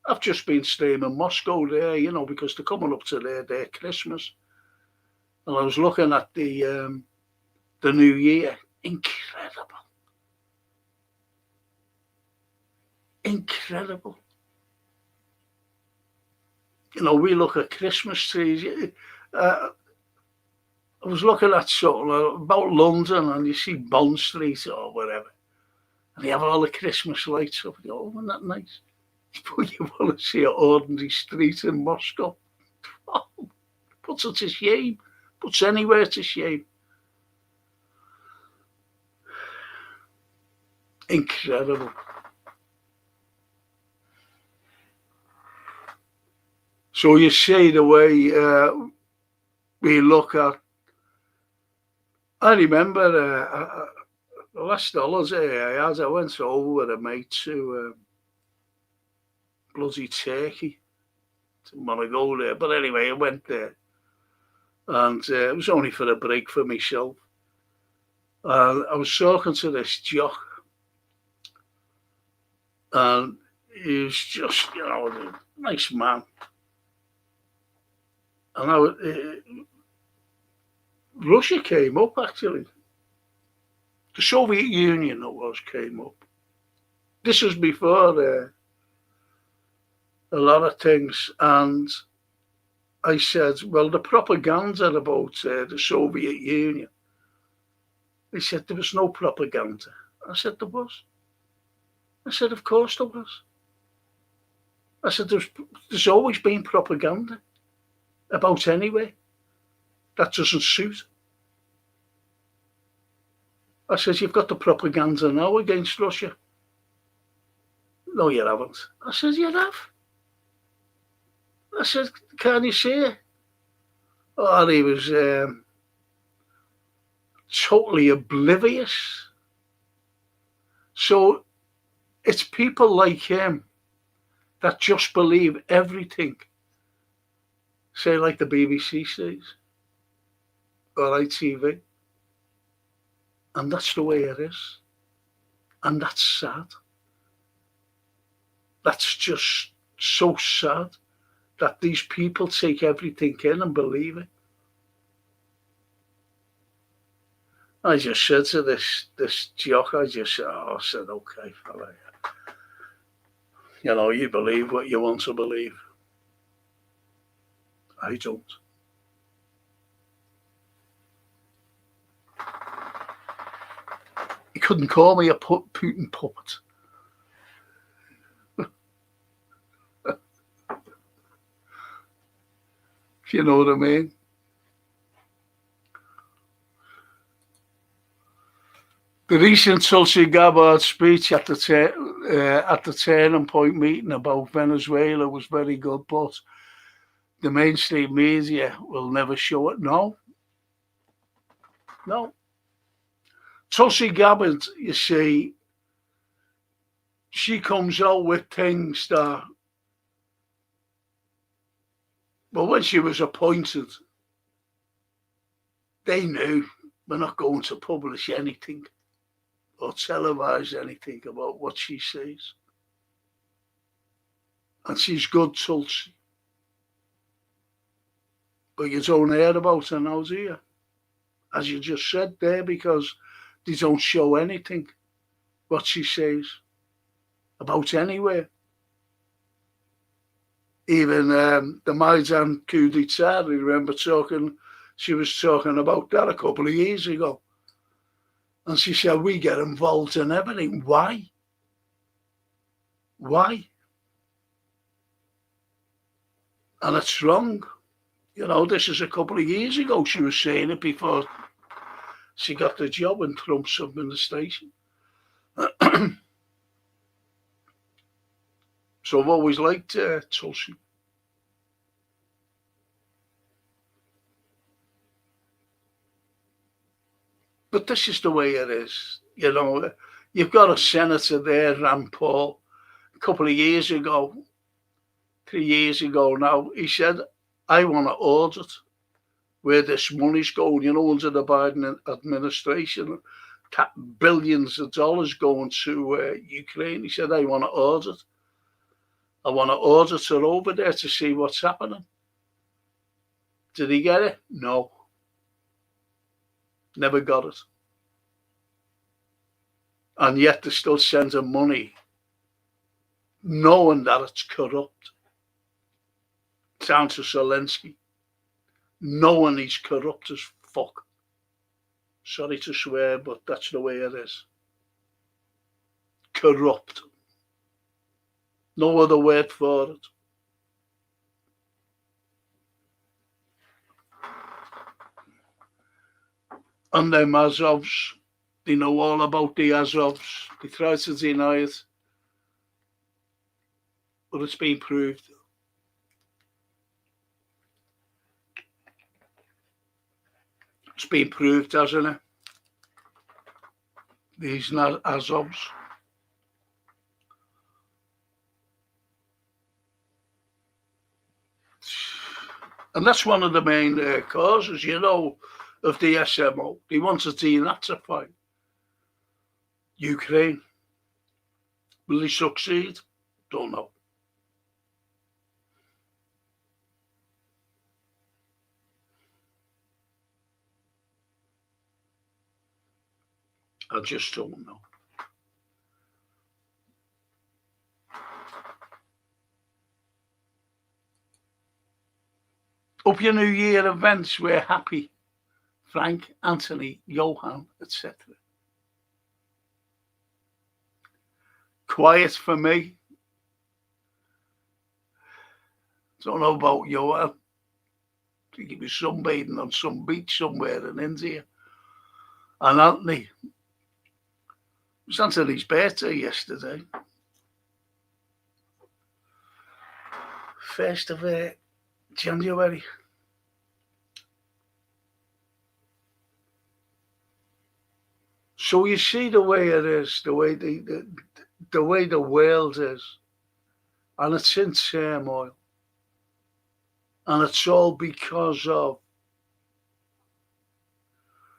I've just been streaming Moscow there, you know, because they're coming up to their Christmas. And I was looking at the New Year. Incredible. You know, we look at Christmas trees. I was looking at something about London, and you see Bond Street or whatever, and you have all the Christmas lights up. You go, oh, isn't that nice? But you want to see an ordinary street in Moscow. Oh, puts it to shame. Puts anywhere to shame. Incredible. So you see the way we look at. I remember the last holiday I went over with a mate to bloody Turkey. Didn't want to go there, but anyway, I went there. And it was only for a break for myself. And I was talking to this jock. And he was just, you know, a nice man. And Russia came up, actually. The Soviet Union, came up. This was before a lot of things. And I said, well, the propaganda about the Soviet Union. He said, there was no propaganda. I said, there was. I said, of course there was. I said, there's always been propaganda about anyway. That doesn't suit. I said, you've got the propaganda now against Russia. No, you haven't. I said, you have. I said, can you see it? Oh, he was totally oblivious. So it's people like him that just believe everything say like the BBC says, or ITV. And that's the way it is. And that's sad. That's just so sad that these people take everything in and believe it. I just said to this jock, I said, okay, fella, you believe what you want to believe. I don't. He couldn't call me a Putin puppet. If you know what I mean. The recent Tulsi Gabbard speech at the Turning Point meeting about Venezuela was very good, but the mainstream media will never show it. No. Tulsi Gabbard, you see, she comes out with things that, well, when she was appointed, they knew we're not going to publish anything or televise anything about what she says. And she's good, Tulsi. But you don't hear about her now, do you? As you just said there, because they don't show anything what she says about anywhere. Even the Maidan coup d'etat, I remember she was talking about that a couple of years ago. And she said, we get involved in everything. Why? And it's wrong. This is a couple of years ago. She was saying it before she got the job in Trump's administration. So I've always liked Tulsi. But this is the way it is. You've got a senator there, Rand Paul, a couple of years ago, 3 years ago now, he said, I want to audit where this money's going, under the Biden administration, billions of dollars going to Ukraine. He said, I want to audit. I want to audit her over there to see what's happening. Did he get it? No. Never got it. And yet they're still sending money, knowing that it's corrupt, down to Zelensky, knowing he's corrupt as fuck. Sorry to swear, but that's the way it is. Corrupt. No other word for it. And them Azovs, they know all about the Azovs. They try to deny it, but it's been proved. It's been proved, hasn't it? These Azovs. And that's one of the main causes, of the SMO. They want to denazify Ukraine. Will they succeed? Don't know. I just don't know. Hope your New Year events were happy. Frank, Anthony, Johan, etc. Quiet for me. Don't know about Johan. I think he was sunbathing on some beach somewhere in India. And Anthony, it was Anthony's birthday yesterday. 1st of January. So you see the way it is, the way the world is, and it's in turmoil. And it's all because of,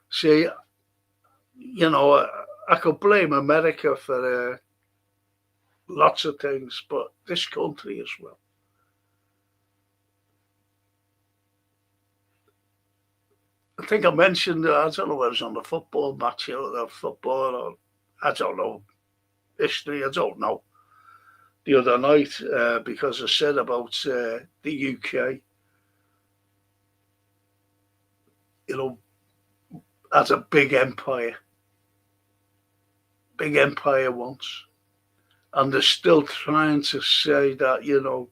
see, I could blame America for lots of things, but this country as well. I think I mentioned, I don't know whether it was on the football match or the football, or I don't know, history, I don't know, the other night, because I said about the UK, as a big empire once. And they're still trying to say that,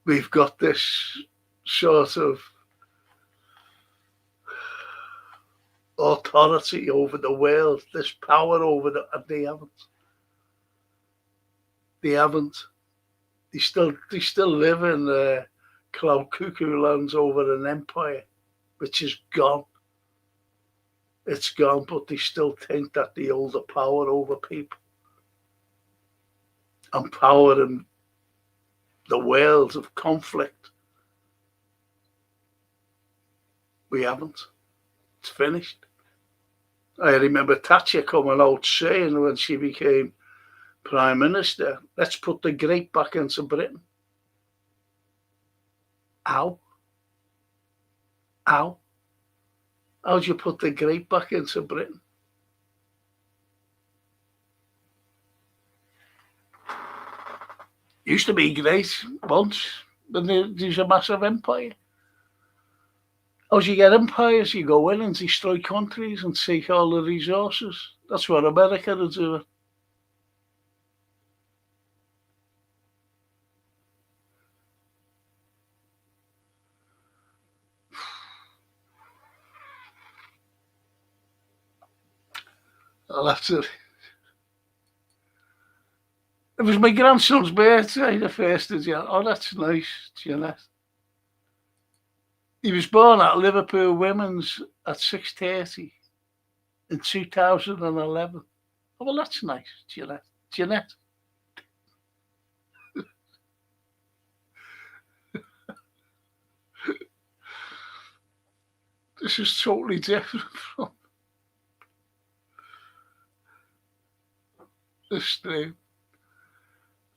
we've got this sort of authority over the world, this power over and they haven't. They haven't. They still live in cloud cuckoo lands over an empire, which is gone. It's gone, but they still think that they hold the power over people and power in the world of conflict. We haven't. It's finished. I remember Thatcher coming out saying when she became Prime Minister, let's put the grape back into Britain. How? How? How do you put the grape back into Britain? Used to be great once, but there's a massive empire. As you get empires, you go in and destroy countries and take all the resources. That's what America is doing. I'll have to. It was my grandson's birthday, the 1st of January. Oh, that's nice, Jeanette. He was born at Liverpool Women's at 6:30 in 2011. Oh, well, that's nice, Jeanette. Jeanette. This is totally different from this stream.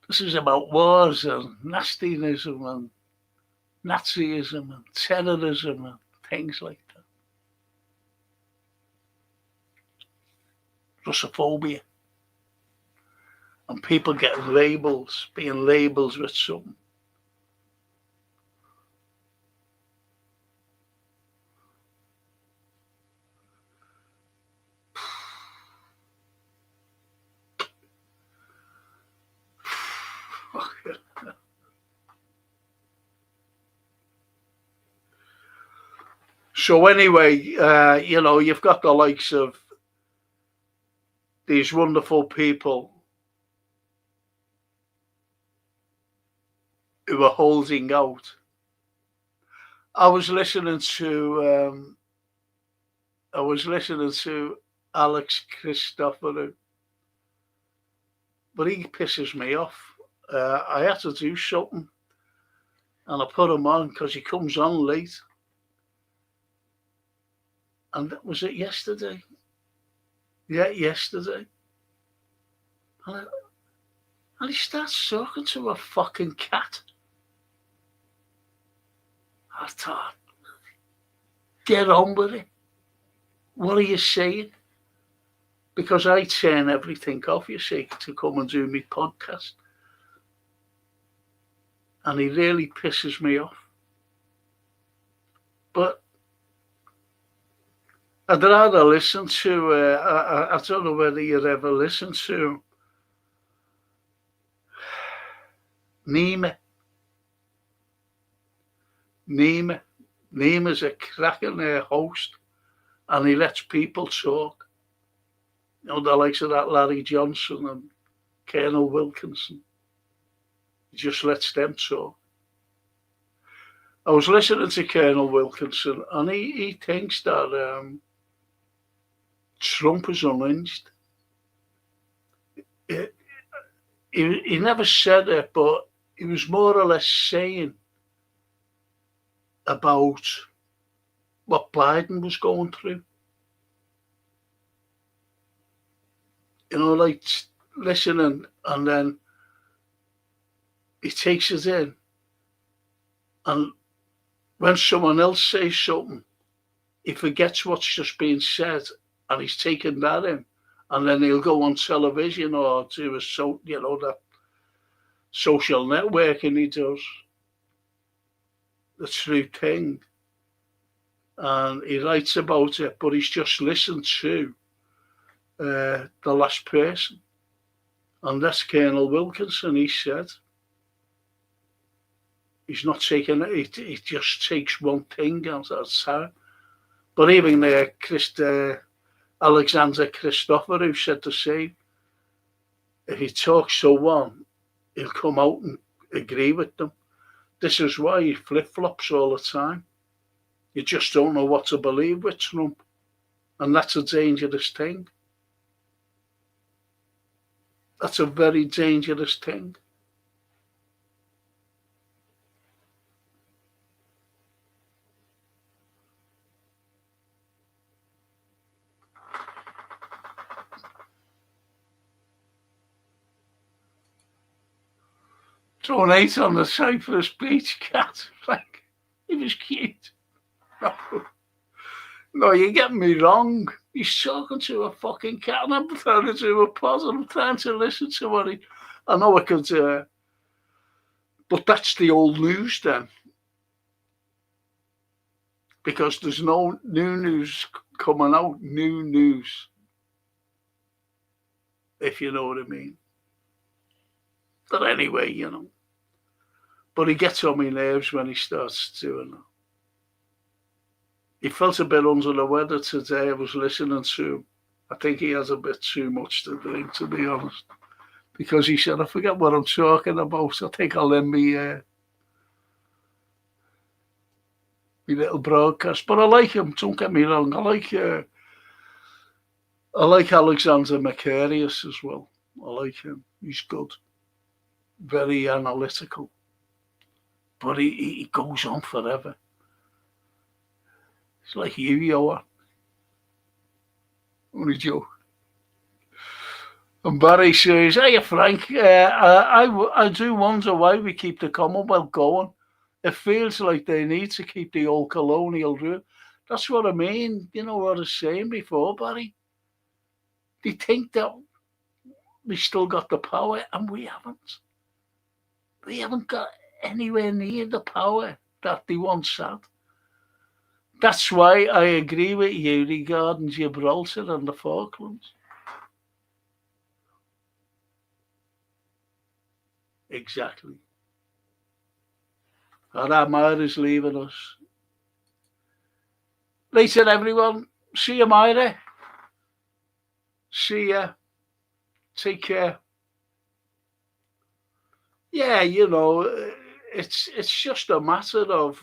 This is about wars and nastiness and Nazism and terrorism and things like that. Russophobia. And people getting labels, being labels with something. So anyway, you've got the likes of these wonderful people who are holding out. I was listening to Alex Christoforou, but he pisses me off. I had to do something, and I put him on because he comes on late. And that was it yesterday. Yeah, yesterday. And he starts talking to a fucking cat. I thought, get on with it. What are you saying? Because I turn everything off, you see, to come and do my podcast. And he really pisses me off. But I'd rather listen to, I don't know whether you've ever listened to Nima. Nima's a cracking host, and he lets people talk. The likes of that Larry Johnson and Colonel Wilkinson. He just lets them talk. I was listening to Colonel Wilkinson, and he thinks that Trump is unhinged. He never said it, but he was more or less saying about what Biden was going through. Like listening, and then he takes it in. And when someone else says something, he forgets what's just been said, and he's taken that in. And then he'll go on television or do that social networking he does, the true thing. And he writes about it, but he's just listened to the last person. And that's Colonel Wilkinson. He said he's not taking it, he just takes one thing at a time. But even Alexander Christopherou said the same. If he talks to one, he'll come out and agree with them. This is why he flip-flops all the time. You just don't know what to believe with Trump. And that's a dangerous thing. That's a very dangerous thing. Thrown 8 on the Cyprus beach cat. Like, he was cute. No, you're getting me wrong. He's talking to a fucking cat, and I'm trying to do a pause. I'm trying to listen to what he. I know I could, but that's the old news then, because there's no new news coming out. New news, if you know what I mean. But anyway, But he gets on my nerves when he starts doing that. He felt a bit under the weather today. I was listening to him. I think he has a bit too much to drink, to be honest. Because he said, I forget what I'm talking about. I think I'll end my little broadcast. But I like him, don't get me wrong. I like Alexander Mercurius as well. I like him. He's good. Very analytical. But he goes on forever. It's like you are. Only joke. And Barry says, hey, Frank, I do wonder why we keep the Commonwealth going. It feels like they need to keep the old colonial rule. That's what I mean. You know what I was saying before, Barry? They think that we still got the power, and we haven't. We haven't got anywhere near the power that they once had. That's why I agree with you regarding Gibraltar and the Falklands. Exactly. And Myra's leaving us. Later, everyone. See you, Myra. See ya. Take care. Yeah, it's just a matter of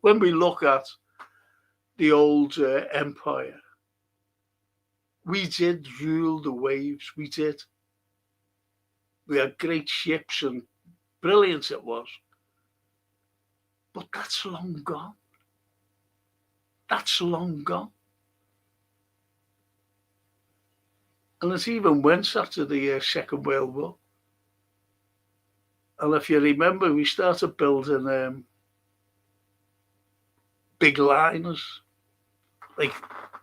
when we look at the old empire, we did rule the waves. We did. We had great ships and brilliant it was. But that's long gone. That's long gone. And it even went after the Second World War. And if you remember, we started building big liners, like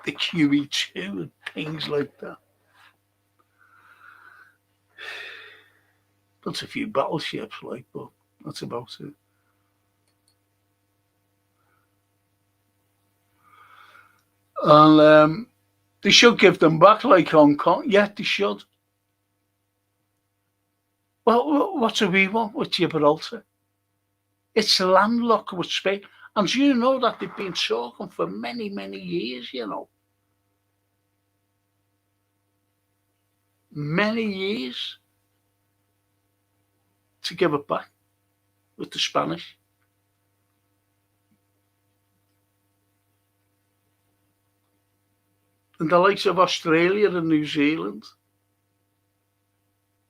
the QE2 and things like that. Built a few battleships, but that's about it. And they should give them back like Hong Kong. Yeah, they should. Well, what do we want with Gibraltar? It's landlocked with Spain. And you know that they've been talking for many, many years, Many years to give it back with the Spanish. And the likes of Australia and New Zealand.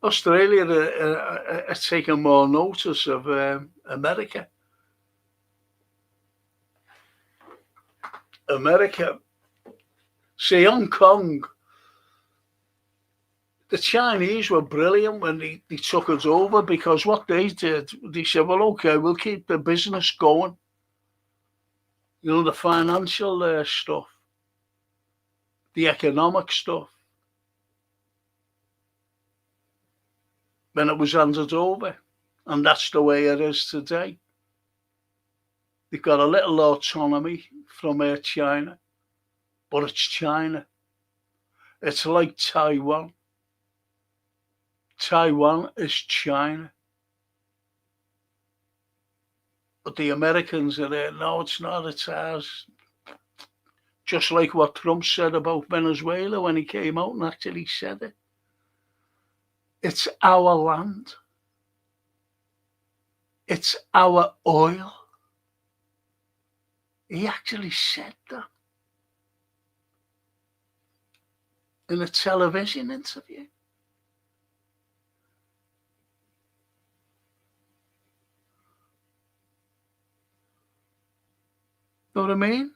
Australia are taking more notice of America. America. See, Hong Kong, the Chinese were brilliant when they took it over, because what they did, they said, well, okay, we'll keep the business going, the financial stuff, the economic stuff. When it was handed over, and that's the way it is today. They've got a little autonomy from China, but it's China. It's like Taiwan. Taiwan is China. But the Americans are there, no, it's not, it's ours. Just like what Trump said about Venezuela when he came out and actually said it. It's our land. It's our oil. He actually said that in a television interview. Know what I mean?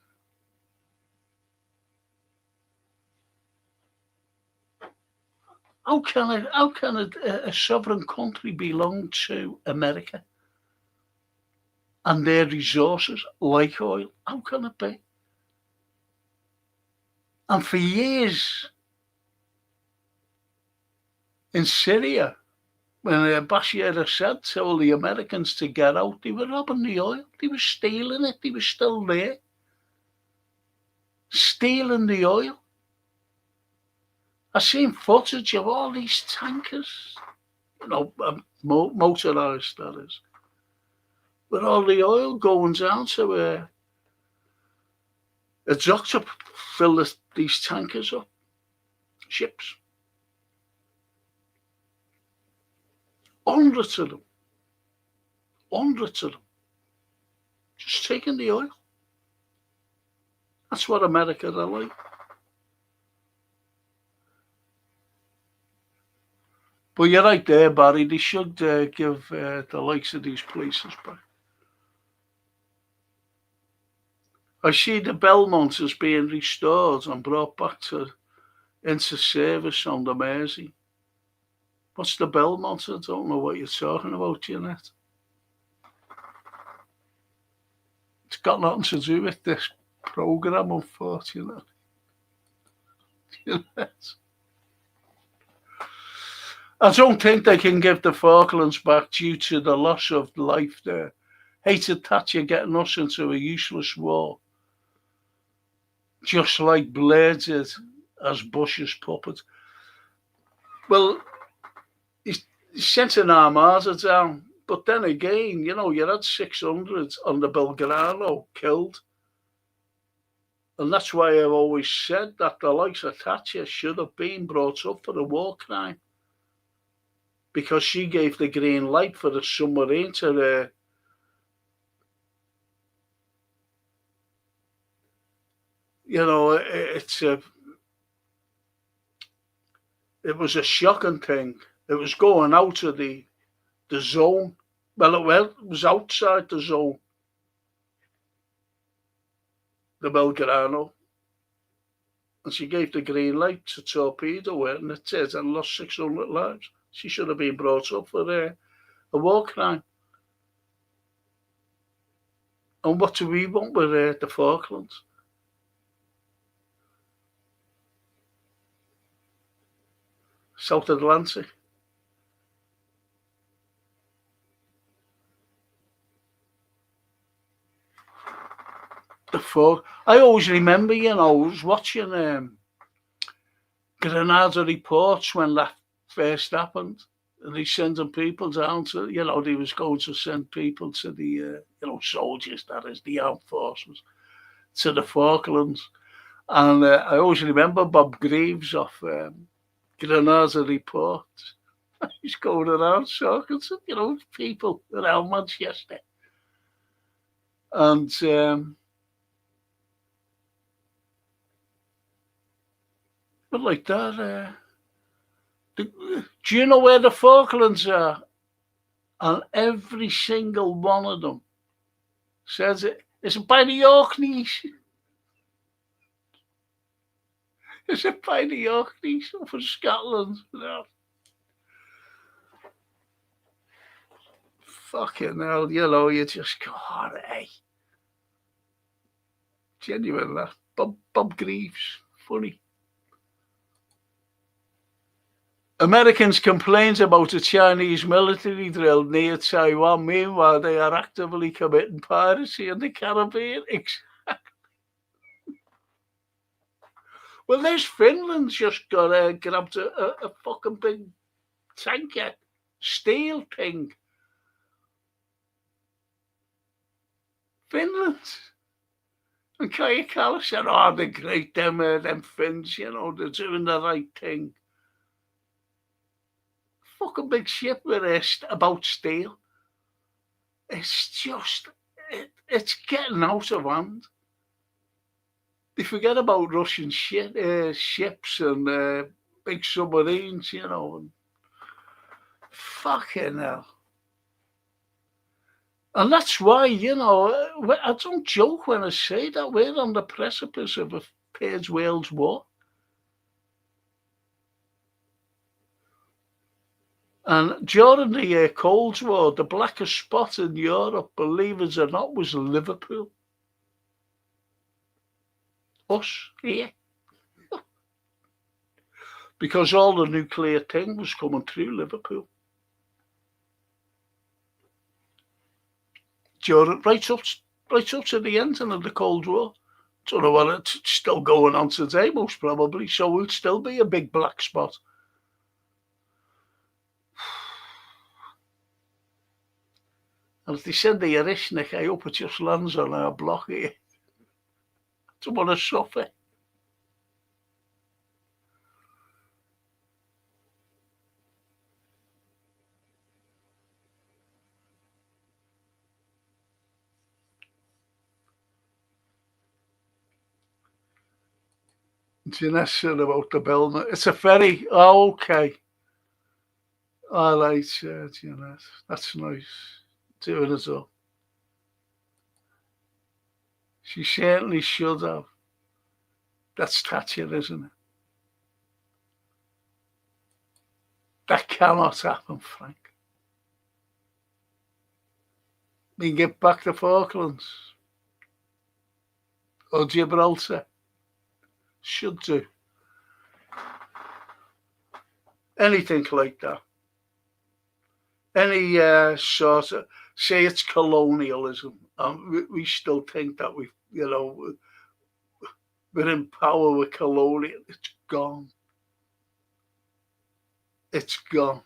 How can a sovereign country belong to America and their resources like oil? How can it be? And for years in Syria, when Bashar al-Assad told the Americans to get out, they were robbing the oil. They were stealing it. They were still there. Stealing the oil. I've seen footage of all these tankers, motorised, that is, with all the oil going down to a dock to fill these tankers up, ships. Hundreds of them. Just taking the oil. That's what America are like. But you're right there, Barry. They should give the likes of these places back. I see the Belmont is being restored and brought back into service on the Mersey. What's the Belmont? I don't know what you're talking about, Jeanette. It's got nothing to do with this programme, unfortunately. I don't think they can give the Falklands back due to the loss of life there. Hated Thatcher getting us into a useless war, just like Blair did as Bush's puppet. Well, he sent an armada down, but then again, you had 600 on the Belgrano killed. And that's why I've always said that the likes of Thatcher should have been brought up for a war crime, because she gave the green light for the submarine to it was a shocking thing. It was going out of the zone. Well, it was outside the zone, the Belgrano. And she gave the green light to torpedo it, and it did, and lost 600 lives. She should have been brought up for a war crime. And what do we want with the Falklands? South Atlantic. I always remember, I was watching Grenada reports when that first happened, and he's sending people down to, he was going to send people to the, soldiers, that is, the armed forces, to the Falklands. And I always remember Bob Greaves of Grenada reports. He's going around talking to, people around Manchester. And but like that, do you know where the Falklands are? And every single one of them says it's by the Orkneys. Is it by the Orkneys or from Scotland? No. Fucking hell, you just go, oh, hey. Genuine, that. Bob Greaves, funny. Americans complains about a Chinese military drill near Taiwan. Meanwhile, they are actively committing piracy in the Caribbean. Well, there's Finland's just grabbed a fucking big tanker, steel thing. Finland. And Kaya Kallas said, oh, they're great, them Finns, they're doing the right thing. Fucking big ship with about steel. It's just, it's getting out of hand. They forget about Russian ships and big submarines, and fucking hell. And that's why, I don't joke when I say that we're on the precipice of a Third World War. And during the Cold War, the blackest spot in Europe, believe it or not, was Liverpool. Us, here. Because all the nuclear thing was coming through Liverpool. Right up to the ending of the Cold War. Don't know what it's still going on today, most probably. So it will still be a big black spot. And if they send the Erishnik, I hope it just lands on our block here. I don't want to suffer. Jeanette said about the Belma. It's a ferry. Oh, okay. All right, Jeanette. That's nice. Doing it up. She certainly should have. That's Thatcher, isn't it? That cannot happen, Frank. We get back to Falklands. Or Gibraltar. Should do. Anything like that. Any sort of, say it's colonialism. We still think that we're in power with colonial. It's gone. It's gone.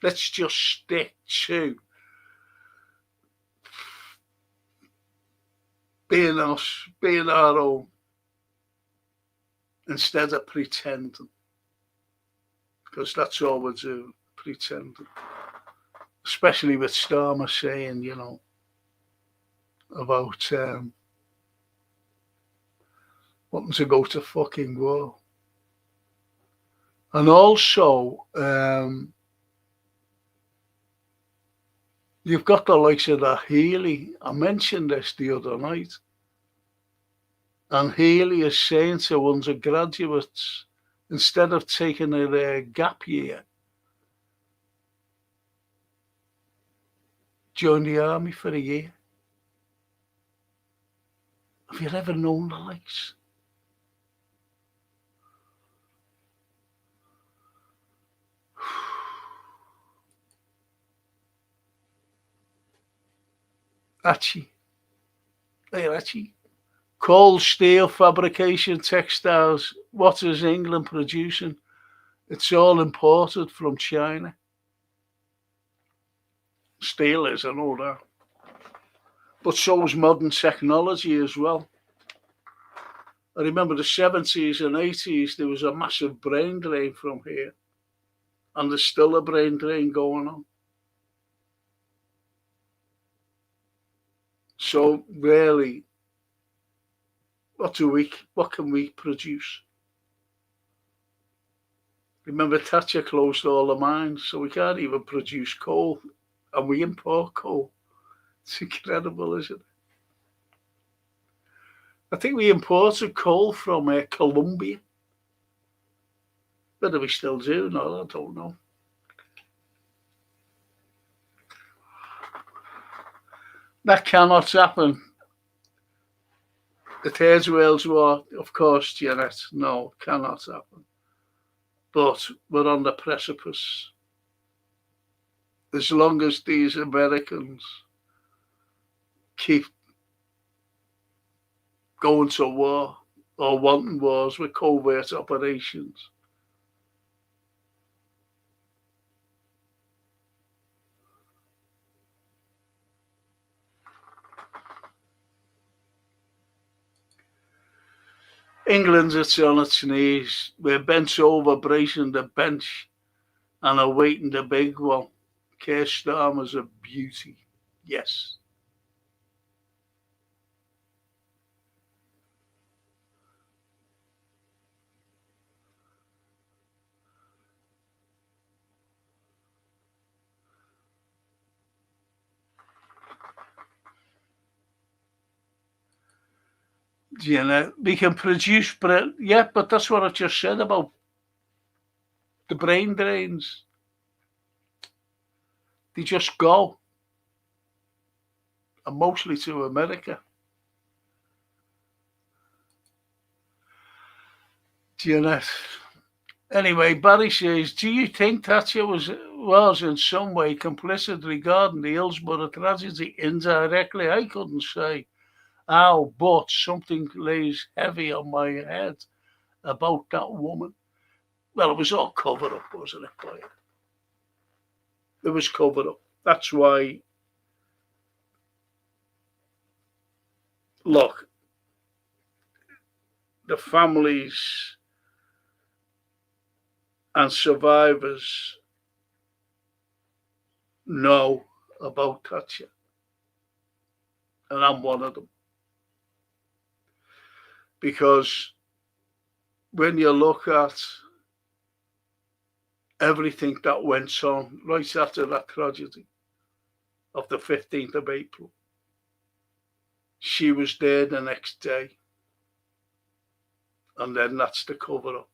Let's just stick to being us, being our own, instead of pretending. Because that's all we're doing, pretending. Especially with Starmer saying, about wanting to go to fucking war. And also, you've got the likes of that Healy. I mentioned this the other night. And Healy is saying to undergraduates, instead of taking a gap year, join the army for a year. Have you ever known the likes? Archie. Hey, Archie. Coal, steel, fabrication, textiles. What is England producing? It's all imported from China. Steel is, I know that. But so is modern technology as well. I remember the 70s and 80s, there was a massive brain drain from here. And there's still a brain drain going on. So really, what can we produce? Remember, Thatcher closed all the mines, so we can't even produce coal, and we import coal. It's incredible, isn't it? I think we imported coal from Colombia. Whether we still do, no, I don't know. That cannot happen. The Third World War, of course, Janet, no, cannot happen. But we're on the precipice. As long as these Americans keep going to war or wanting wars with covert operations, England's on its knees. We're bent over, bracing the bench and awaiting the big one. Keir Starmer's a beauty. Yes. You know, we can produce bread. Yeah, but that's what I just said about the brain drains. They just go, and mostly to America. You know. Anyway, Barry says, do you think Thatcher was in some way complicit regarding the Hillsborough tragedy? Indirectly, I couldn't say how, but something lays heavy on my head about that woman. Well, it was all covered up, wasn't it, boy? It was covered up. That's why, look, the families and survivors know about Thatcher, and I'm one of them. Because when you look at everything that went on right after that tragedy of the 15th of April, she was there the next day. And then that's the cover up.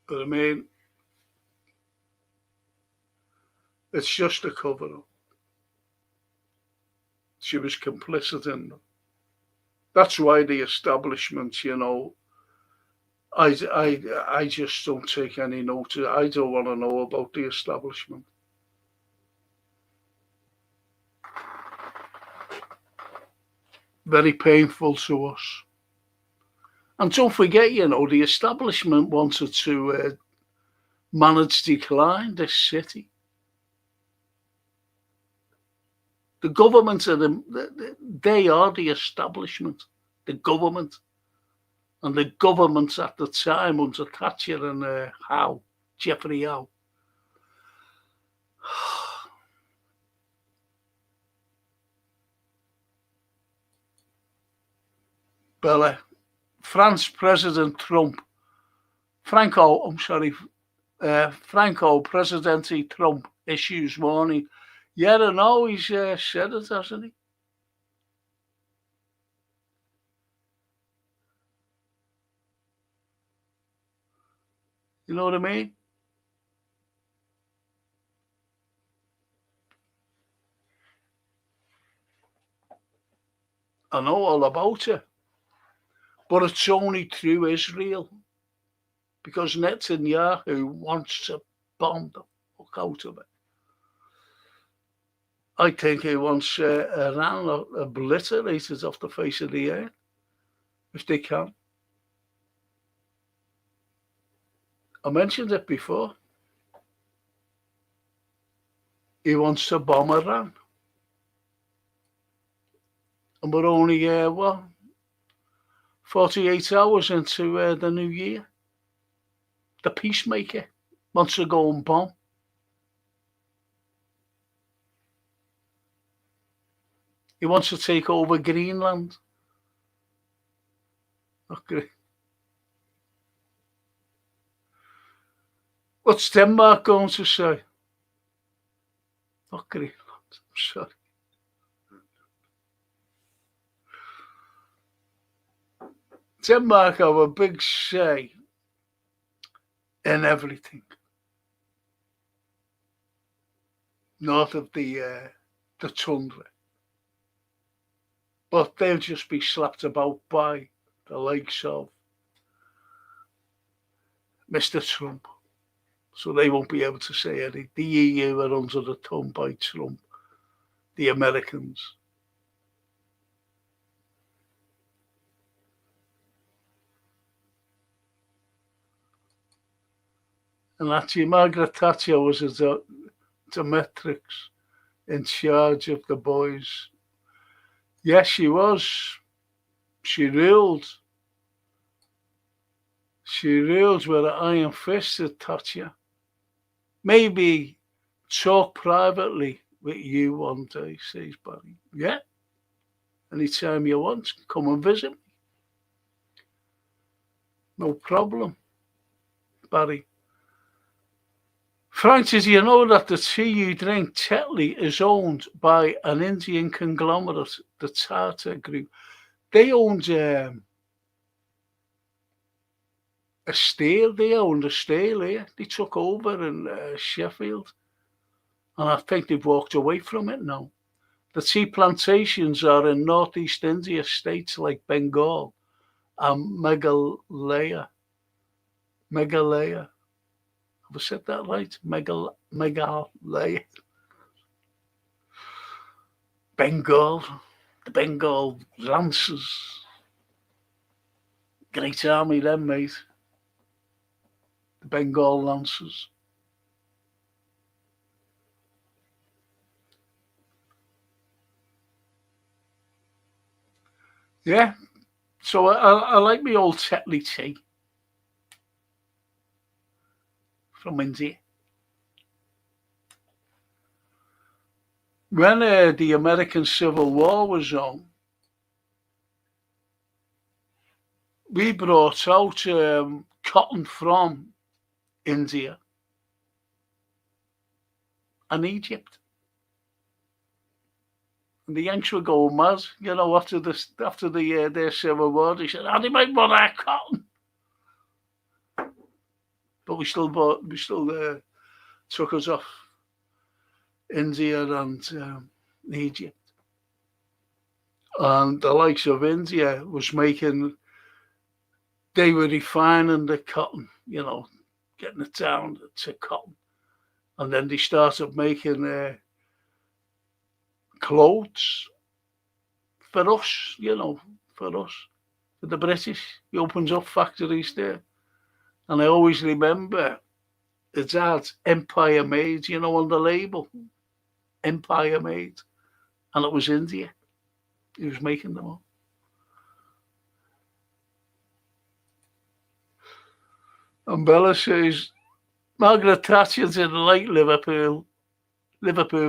But I mean, it's just a cover up. She was complicit in them. That's why the establishment, you know, I just don't take any notice. I don't want to know about the establishment. Very painful to us. And don't forget, you know, the establishment wanted to manage decline this city. The government they are the establishment, the government. And the governments at the time under Thatcher and Geoffrey Howe. Well, France President Franco Presidente Trump issues warning. Yeah, I know he's said it, hasn't he? You know what I mean? I know all about it. But it's only through Israel. Because Netanyahu wants to bomb the fuck out of it. I think he wants Iran obliterated off the face of the earth, if they can. I mentioned it before. He wants to bomb Iran. And we're only, 48 hours into the new year. The peacemaker wants to go and bomb. He wants to take over Greenland. Okay. What's Denmark going to say? Not Greenland. I'm sorry. Denmark have a big say in everything north of the tundra, but they'll just be slapped about by the likes of Mr. Trump, so they won't be able to say anything. The EU are under the thumb by Trump, the Americans. And actually, Margaret Thatcher was a dominatrix in charge of the boys. Yes, she was. She ruled. She ruled with an iron fist, Thatcher. Maybe talk privately with you one day, says Barry. Yeah. Anytime you want, come and visit me. No problem, Barry. Francis, you know that the tea you drink, Tetley, is owned by an Indian conglomerate, the Tata Group. They owned a steel. They owned a steel here. They took over in Sheffield. And I think they've walked away from it now. The tea plantations are in northeast India, states like Bengal and Meghalaya. Meghalaya. Have I said that right? Meghalaya. Bengal. The Bengal Lancers. Great army then, mate. The Bengal Lancers. Yeah. So I like my old Tetley tea from India. When the American Civil War was on, we brought out cotton from India and Egypt. And the Yanks were going mad, you know, after their Civil War. They said, "How do you make more our cotton?" But we still took us off India and Egypt. And the likes of India was they were refining the cotton, you know, getting it down to cotton. And then they started making clothes for us, you know, for the British. He opens up factories there. And I always remember it's had Empire Made, you know, on the label. Empire Made. And it was India. He was making them all. And Bella says, Margaret Thatcher didn't like Liverpool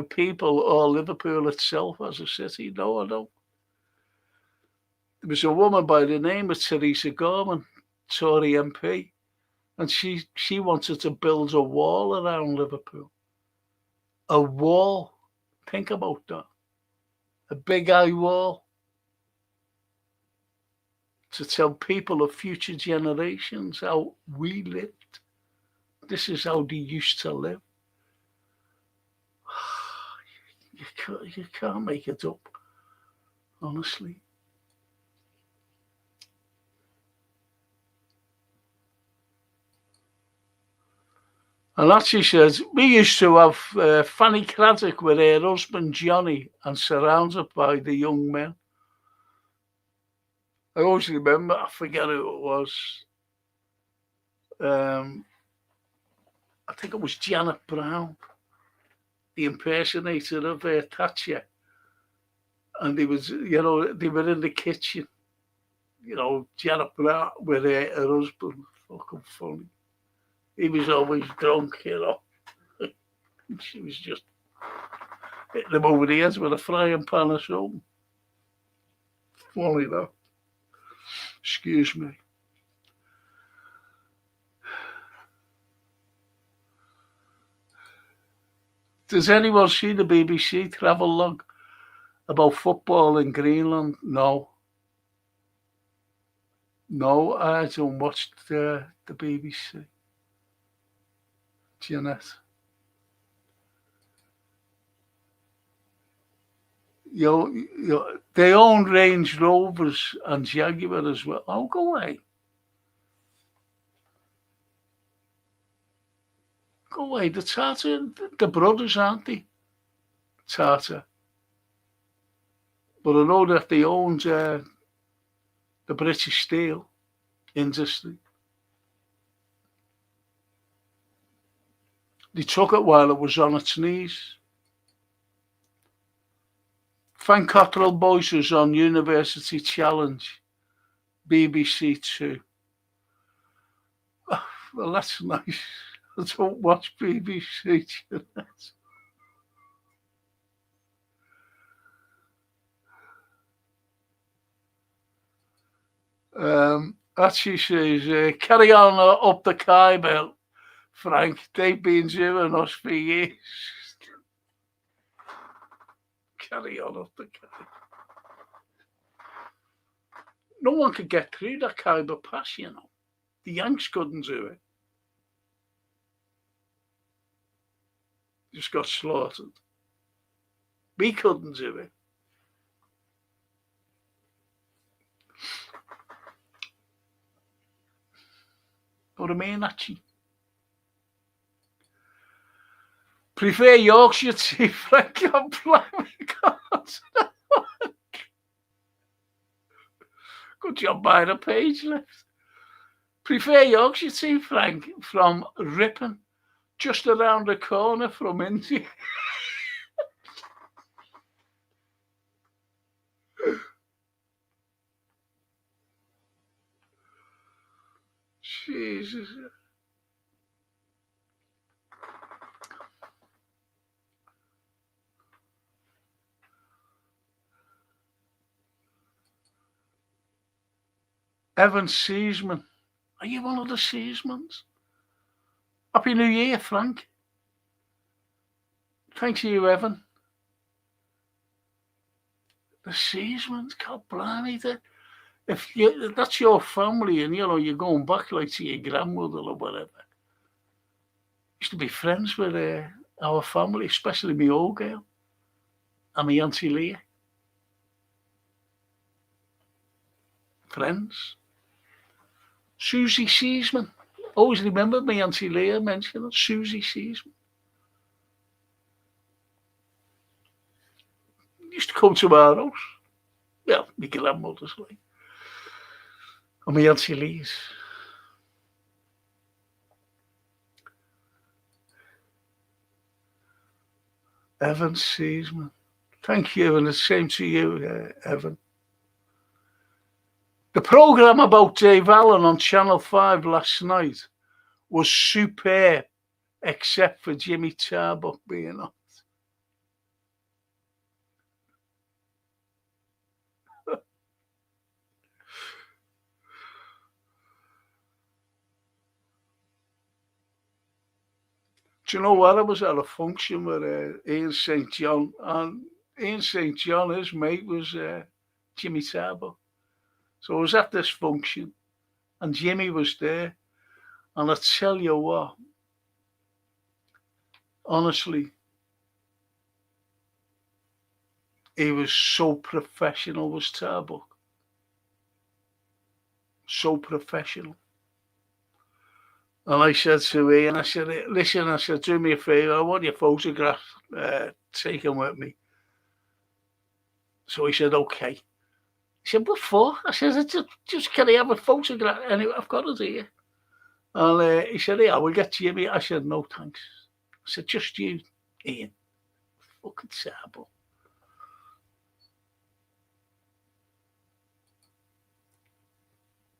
people or Liverpool itself as a city. No, I don't. There was a woman by the name of Theresa Gorman, Tory MP, and she wanted to build a wall around Liverpool. A wall. Think about that. A big high wall to tell people of future generations how we lived. This is how they used to live. You can't make it up, honestly. And as she says, we used to have Fanny Craddock with her husband Johnny and surrounded by the young men. I always remember, I forget who it was. I think it was Janet Brown, the impersonator of Thatcher. And they were in the kitchen, you know, Janet Brown with her husband. Fucking funny. He was always drunk, you know. She was just hitting him over the head with a frying pan or something. Funny though. Excuse me. Does anyone see the BBC travel log about football in Greenland? No. No, I don't watch the BBC. Jeanette. They own Range Rovers and Jaguar as well. Oh, go away. Go away. The Tata, the brothers, aren't they? Tata. But I know that they owned the British steel industry. They took it while it was on its knees. Frank Cottrell Boyce was on University Challenge, BBC Two. Oh, well, that's nice. I don't watch BBC. Actually says, carry on up the Kybel, Frank. They've been doing us for years. Carry on up the Kybel. No one could get through that Kybel pass, you know. The Yanks couldn't do it. Just got slaughtered. We couldn't do it. But I mean, actually. Prefer Yorkshire to Frank on God. Good job by the page left. Prefer Yorkshire to Frank from Ripon, just around the corner from India. Jesus. Evan Seasman. Are you one of the Seasmans? Happy New Year, Frank. Thanks to you, Evan. The Seasmans, God blimey. If that's your family and, you know, you're going back like to your grandmother or whatever. Used to be friends with our family, especially my old girl and my Auntie Leah. Friends. Susie Seasman. Always remember my Auntie Leah mentioning it. Susie Seasman. Used to come to our house. Well, my grandmother's like. And my Auntie Leah's. Evan Seasman. Thank you, and the same to you, Evan. The programme about Dave Allen on Channel 5 last night was superb, except for Jimmy Tarbuck being on. Do you know what? I was at a function with Ian St. John, and Ian St. John, his mate, was Jimmy Tarbuck. So I was at this function, and Jimmy was there. And I tell you what, honestly, he was so professional, was Tarbuck. So professional. And I said to Ian, I said, listen, I said, do me a favour, I want your photograph taken with me. So he said, okay. He said, what for? I said, just can I have a photograph? Anyway, I've got it here. And he said, yeah, we'll get Jimmy. I said, no, thanks. I said, just you, Ian. Fucking terrible.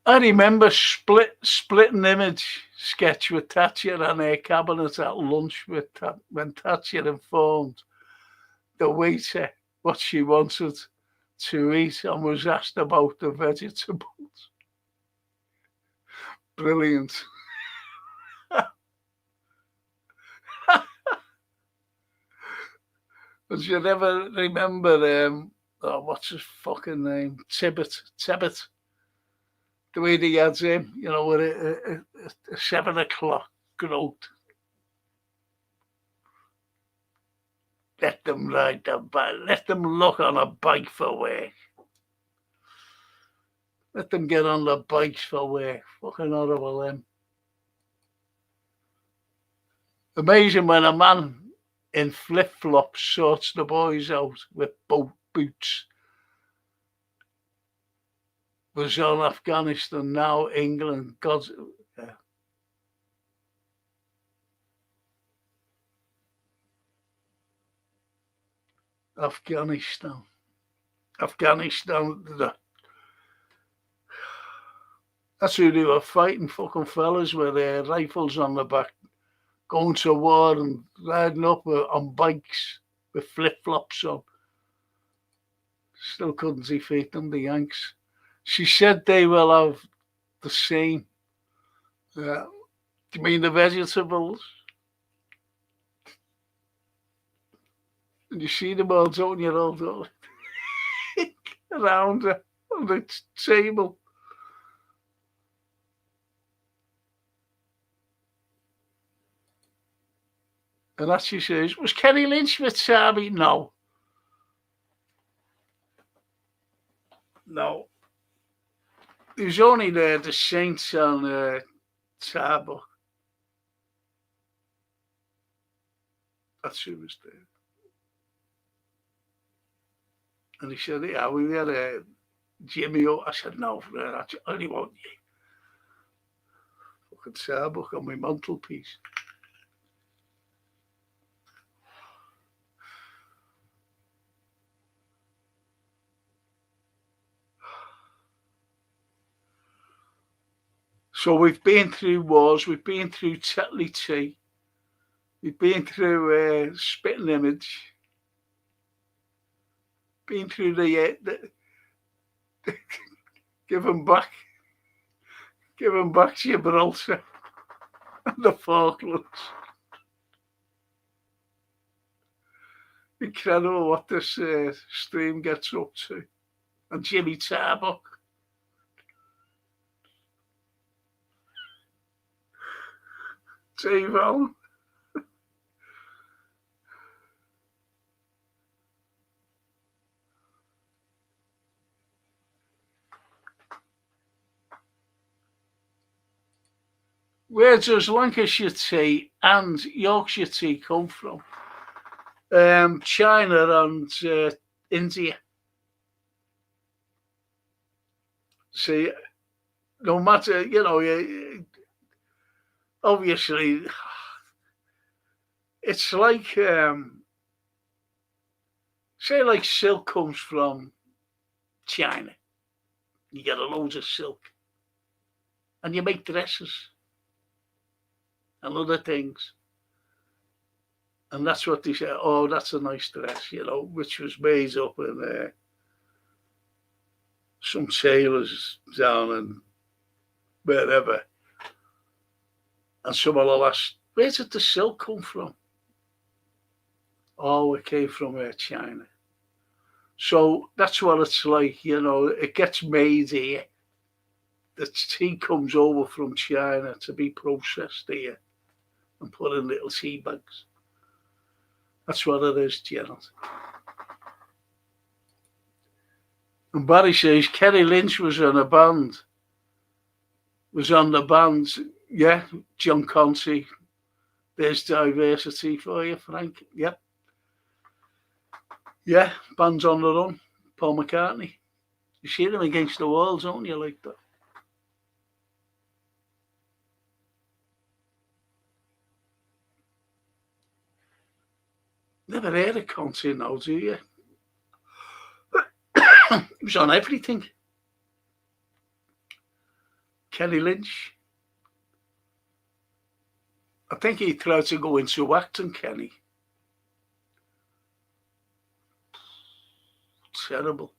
I remember splitting image sketch with Thatcher and her cabinet at lunch when Thatcher informed the waiter what she wanted to eat and was asked about the vegetables. Brilliant. Does you ever remember, what's his fucking name? Tibbet. The way they had him, with a 7 o'clock growth. Let them ride the bike. Let them look on a bike for work. Let them get on the bikes for work. Fucking horrible, them. Amazing when a man in flip-flops sorts the boys out with boots. Was on Afghanistan, now England. Yeah. Afghanistan. That's who they were fighting, fucking fellas with their rifles on the back, going to war and riding up on bikes with flip-flops on. Still couldn't defeat them, the Yanks. She said they will have the same. Do you mean the vegetables? And you see them all, don't you, all around on the table. And as she says, was Kenny Lynch with Sabi? No. He was only there, the Saints on Tabo. That's who was there. And he said, yeah, we had Jimmy. I said, no, I only want you. Fucking Starbuck on my mantelpiece. So we've been through wars, we've been through Tetley Tea, we've been through Spitting Image, been through the giving back Gibraltar and the Falklands. Incredible what this stream gets up to. And Jimmy Tarbuck. T-Bone. Where does Lancashire tea and Yorkshire tea come from? China and India. See, no matter, obviously, it's like, say like silk comes from China. You get a load of silk. And you make dresses and other things. And that's what they say, oh, that's a nice dress, which was made up in some tailors down in wherever. And someone will ask, where did the silk come from? Oh, it came from China. So that's what it's like, it gets made here. The tea comes over from China to be processed here and put in little tea bags. That's what it is, Gerald. And Barry says Kenny Lynch was on the band. Yeah, John Conte. There's diversity for you, Frank. Yep. Yeah, band's on the run. Paul McCartney. You see them against the walls, don't you, like that? Never heard of Conte now, do you? It was on everything. Kenny Lynch. I think he tried to go into acting, Kenny. Terrible.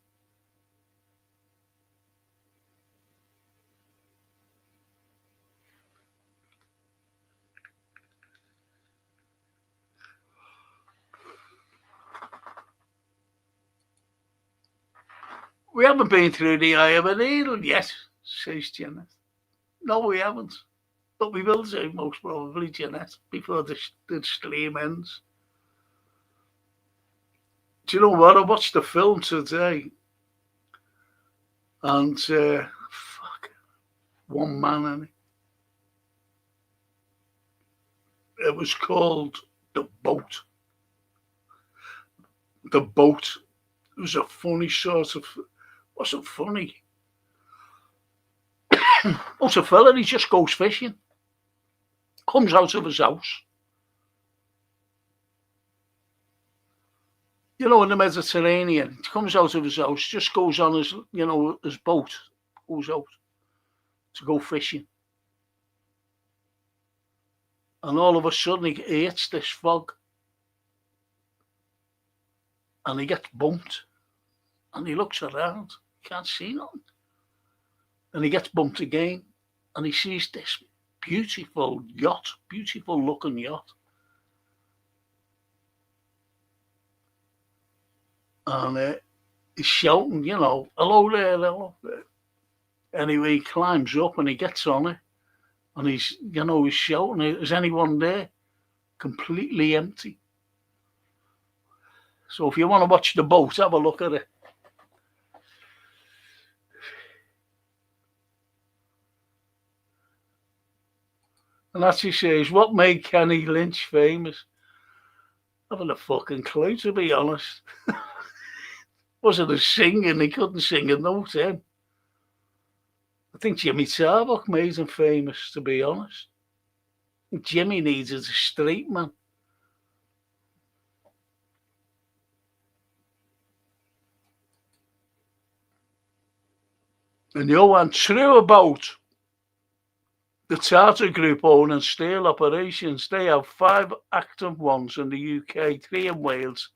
We haven't been through the eye of a needle yet, says Janet. No, we haven't. But we will do, most probably, Janet, before the stream ends. Do you know what? I watched the film today, and fuck, one man in it. It was called The Boat. The Boat. It was a funny sort of, wasn't funny. What's a fella, he just goes fishing. Comes out of his house. You know, in the Mediterranean, he comes out of his house, just goes on his, his boat, goes out to go fishing. And all of a sudden he hits this fog. And he gets bumped. And he looks around, can't see nothing. And he gets bumped again. And he sees this beautiful yacht, beautiful looking yacht. And he's shouting, hello there, hello there. Anyway, he climbs up and he gets on it. And he's shouting, is anyone there? Completely empty. So if you want to watch The Boat, have a look at it. And as he says, what made Kenny Lynch famous? I haven't a fucking clue, to be honest. Wasn't a singing, he couldn't sing a note then. I think Jimmy Tarbuck made him famous, to be honest. Jimmy needed a straight man. And Johan, true about the Tata Group owning steel operations. They have 5 active ones in the UK, 3 in Wales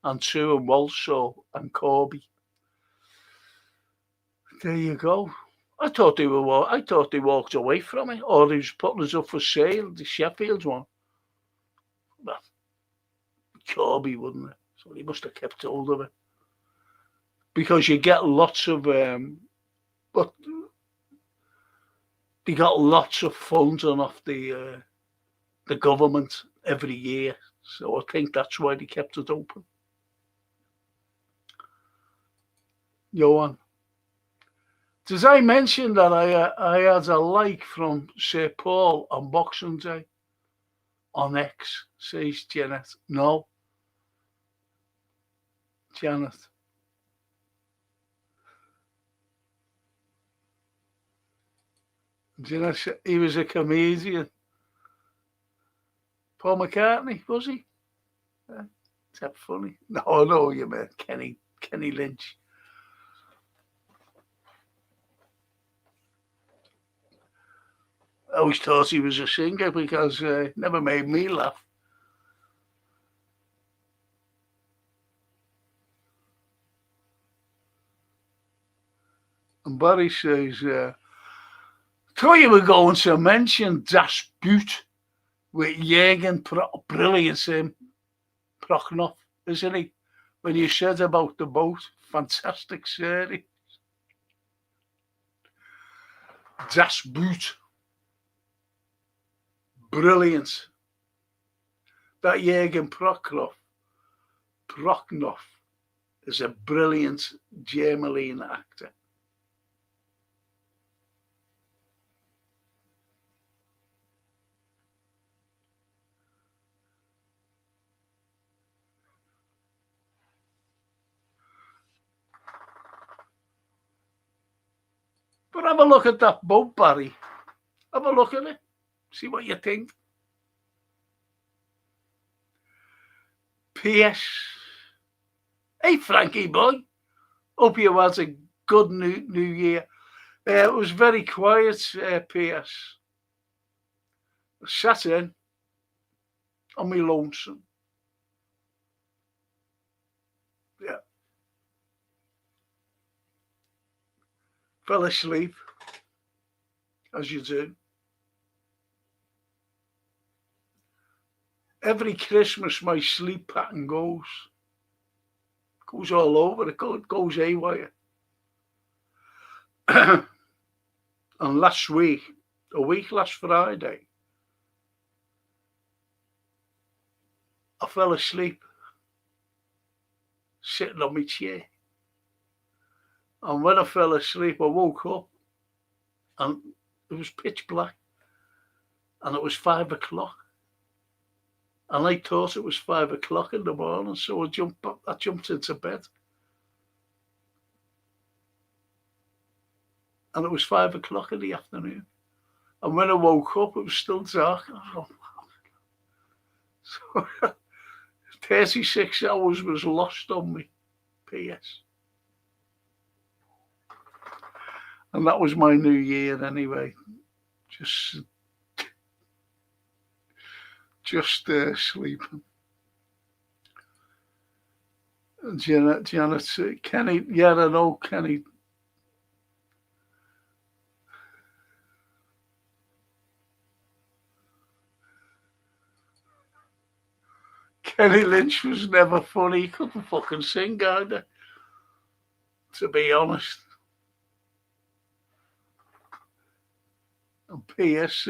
and 2 in Walsall and Corby. There you go. I thought they walked away from it, or they was putting us up for sale, the Sheffield one. But Corby, wouldn't it? So he must have kept hold of it. Because you get lots of but they got lots of funding off the government every year. So I think that's why they kept it open. Johan. Did I mention that I had a like from Sir Paul on Boxing Day? On X, says Janet. No. Janet. Janet, he was a comedian. Paul McCartney, was he? Is that funny? No, you meant Kenny Lynch. I always thought he was a singer because it never made me laugh. And Barry says, thought you were going to mention Das Boot with Jürgen Brilliance in Prochnow, isn't he? When you said about The Boat, fantastic series. Das Boot. Brilliant. That Jürgen Prochnow is a brilliant German actor. But have a look at that boat, Barry. Have a look at it. See what you think. P.S. Hey, Frankie boy. Hope you had a good new year. It was very quiet, P.S. I sat in on my lonesome. Yeah. Fell asleep, as you do. Every Christmas, my sleep pattern goes all over. It goes haywire. And last week, last Friday, I fell asleep sitting on my chair. And when I fell asleep, I woke up and it was pitch black and it was 5 o'clock. And I thought it was 5 o'clock in the morning, so I jumped into bed. And it was 5 o'clock in the afternoon. And when I woke up, it was still dark. So 36 hours was lost on me, PS. And that was my new year anyway. Just sleeping. And Janet said, Kenny, yeah, I know, Kenny. Kenny Lynch was never funny. He couldn't fucking sing either, to be honest. And P.S.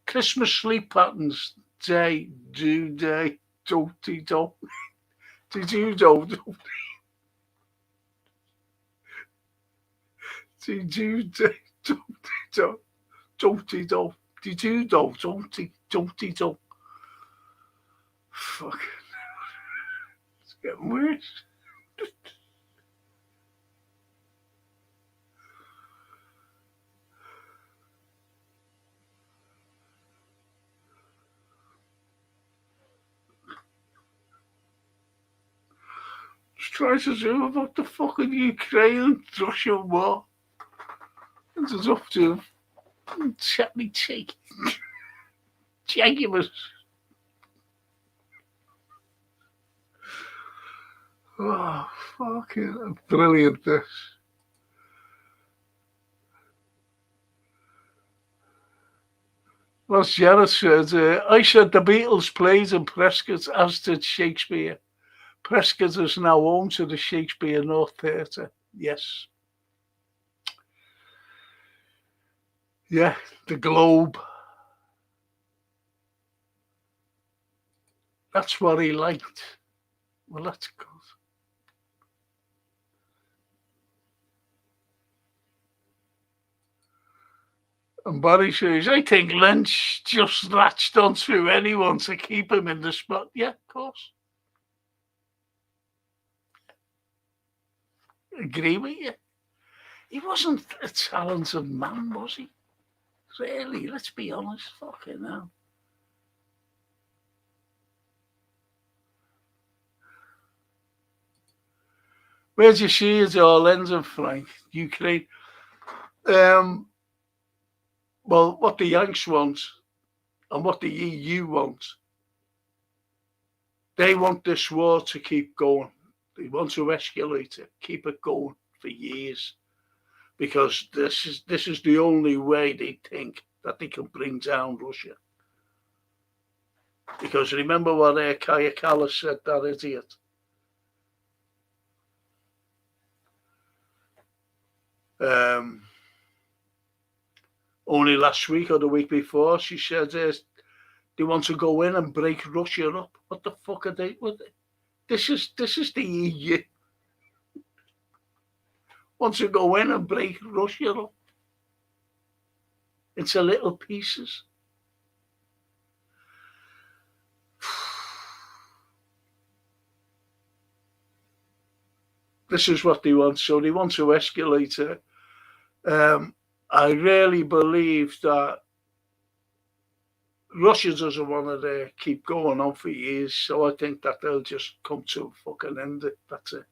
Christmas sleep patterns, day, do, day, do-ty, do. Did you do? Did you do? Do-ty, do. Did you do? Do-ty, do. Fuck. It's getting worse. Just trying to do about the fucking Ukraine and Russia war. And it's up to set me cheek. Jaguars. Oh, fucking brilliant this. Well, Janet said, I said the Beatles played in Prescott, as did Shakespeare. Prescott is now home to the Shakespeare North Theatre. Yes. Yeah, the Globe. That's what he liked. Well, that's good. And Barry says, I think Lynch just latched onto anyone to keep him in the spot. Yeah, of course. Agree with you. He wasn't a talented man, was he? Really, let's be honest. Fucking hell. Where do you see it all ending, Frank? Ukraine. Well, what the Yanks want and what the EU want, they want this war to keep going. They want to escalate it, keep it going for years, because this is the only way they think that they can bring down Russia. Because remember what Kaya Kallas said, that idiot. Only last week or the week before, she said they want to go in and break Russia up. What the fuck are they? This is the EU. Want to go in and break Russia up into little pieces. This is what they want. So they want to escalate it. I really believe that Russia doesn't want to keep going on for years, so I think that they'll just come to a fucking end it. That's it.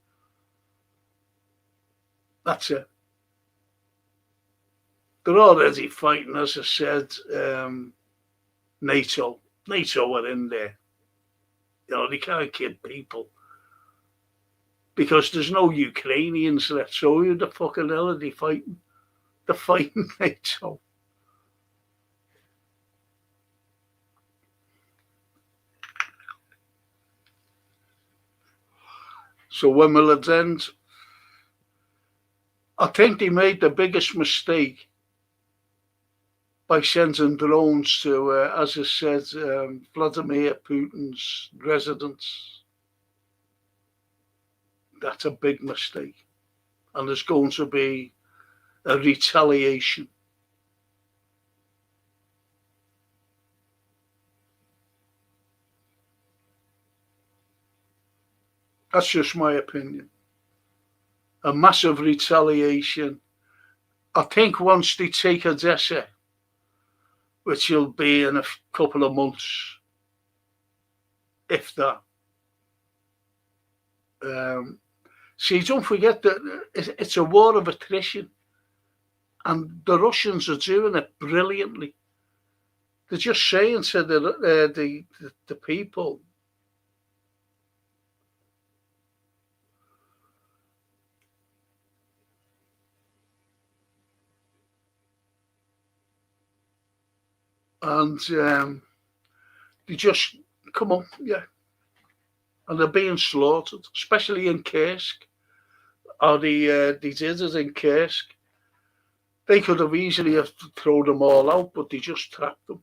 That's it. They're already fighting, as I said, NATO. NATO are in there. You know, they can't kid people. Because there's no Ukrainians left, so who the fucking hell are they fighting? They're fighting NATO. So when will it end? I think they made the biggest mistake by sending drones to, as I said, Vladimir Putin's residence. That's a big mistake. And there's going to be a retaliation. That's just my opinion. A massive retaliation. I think once they take Odessa, which will be in a couple of months, if that. See, don't forget that it's a war of attrition, and the Russians are doing it brilliantly. They're just saying to the people, and they just come on, yeah, and they're being slaughtered, especially in Kursk. Or they did it in Kursk. They could have easily have thrown them all out, but they just trapped them.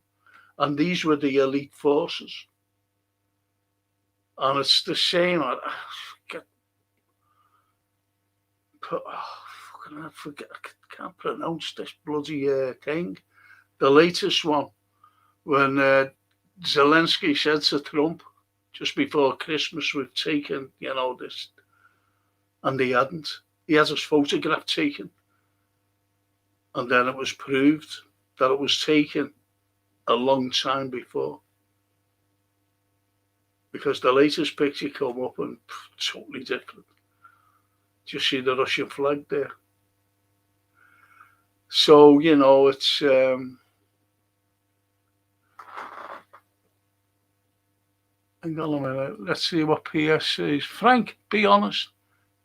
And these were the elite forces. And it's the same. I can't pronounce this bloody thing. The latest one, when Zelensky said to Trump just before Christmas, we've taken, this, and they hadn't. He had his photograph taken, and then it was proved that it was taken a long time before, because the latest picture come up and totally different. Just see the Russian flag there. So, it's hang on a minute. Let's see what PS says. Frank, be honest.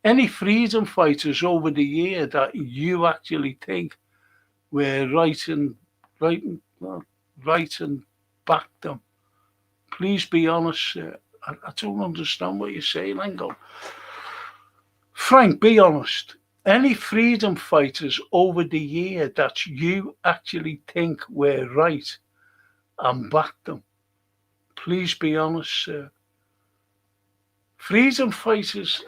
Any freedom fighters over the year that you actually think were right and back them? Please be honest. I don't understand what you're saying. Hang on. Frank, be honest. Any freedom fighters over the year that you actually think were right and back them? Please be honest, sir. Freedom fighters,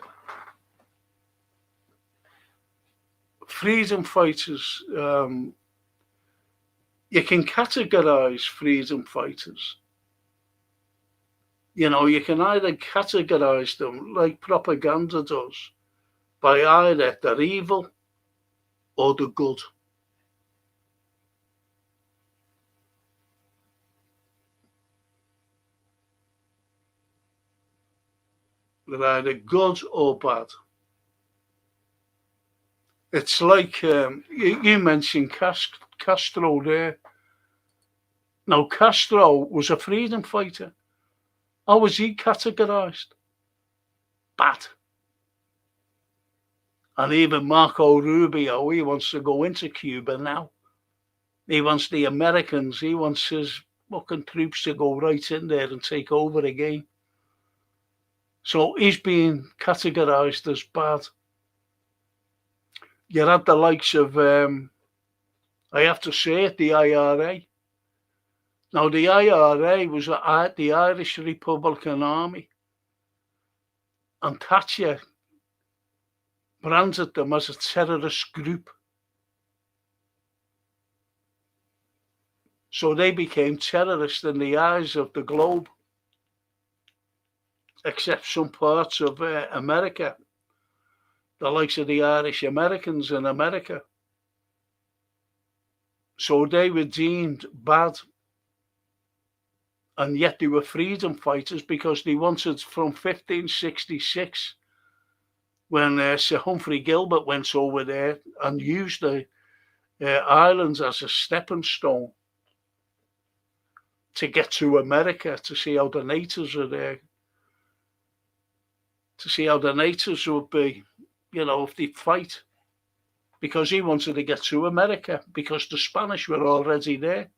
you can categorize freedom fighters. You can either categorize them like propaganda does, by either they're evil or the good. They're either good or bad. It's like you mentioned Castro there. Now, Castro was a freedom fighter. How was he categorized? Bad. And even Marco Rubio, he wants to go into Cuba now. He wants the Americans, he wants his fucking troops to go right in there and take over again. So he's being categorized as bad. You had the likes of, I have to say it, the IRA. Now, the IRA was the Irish Republican Army, and Thatcher branded them as a terrorist group. So they became terrorists in the eyes of the globe, except some parts of America, the likes of the Irish Americans in America. So they were deemed bad. And yet they were freedom fighters, because they wanted, from 1566, when Sir Humphrey Gilbert went over there and used the islands as a stepping stone to get to America, to see how the natives are there, to see how the natives would be, if they'd fight. Because he wanted to get to America, because the Spanish were already there.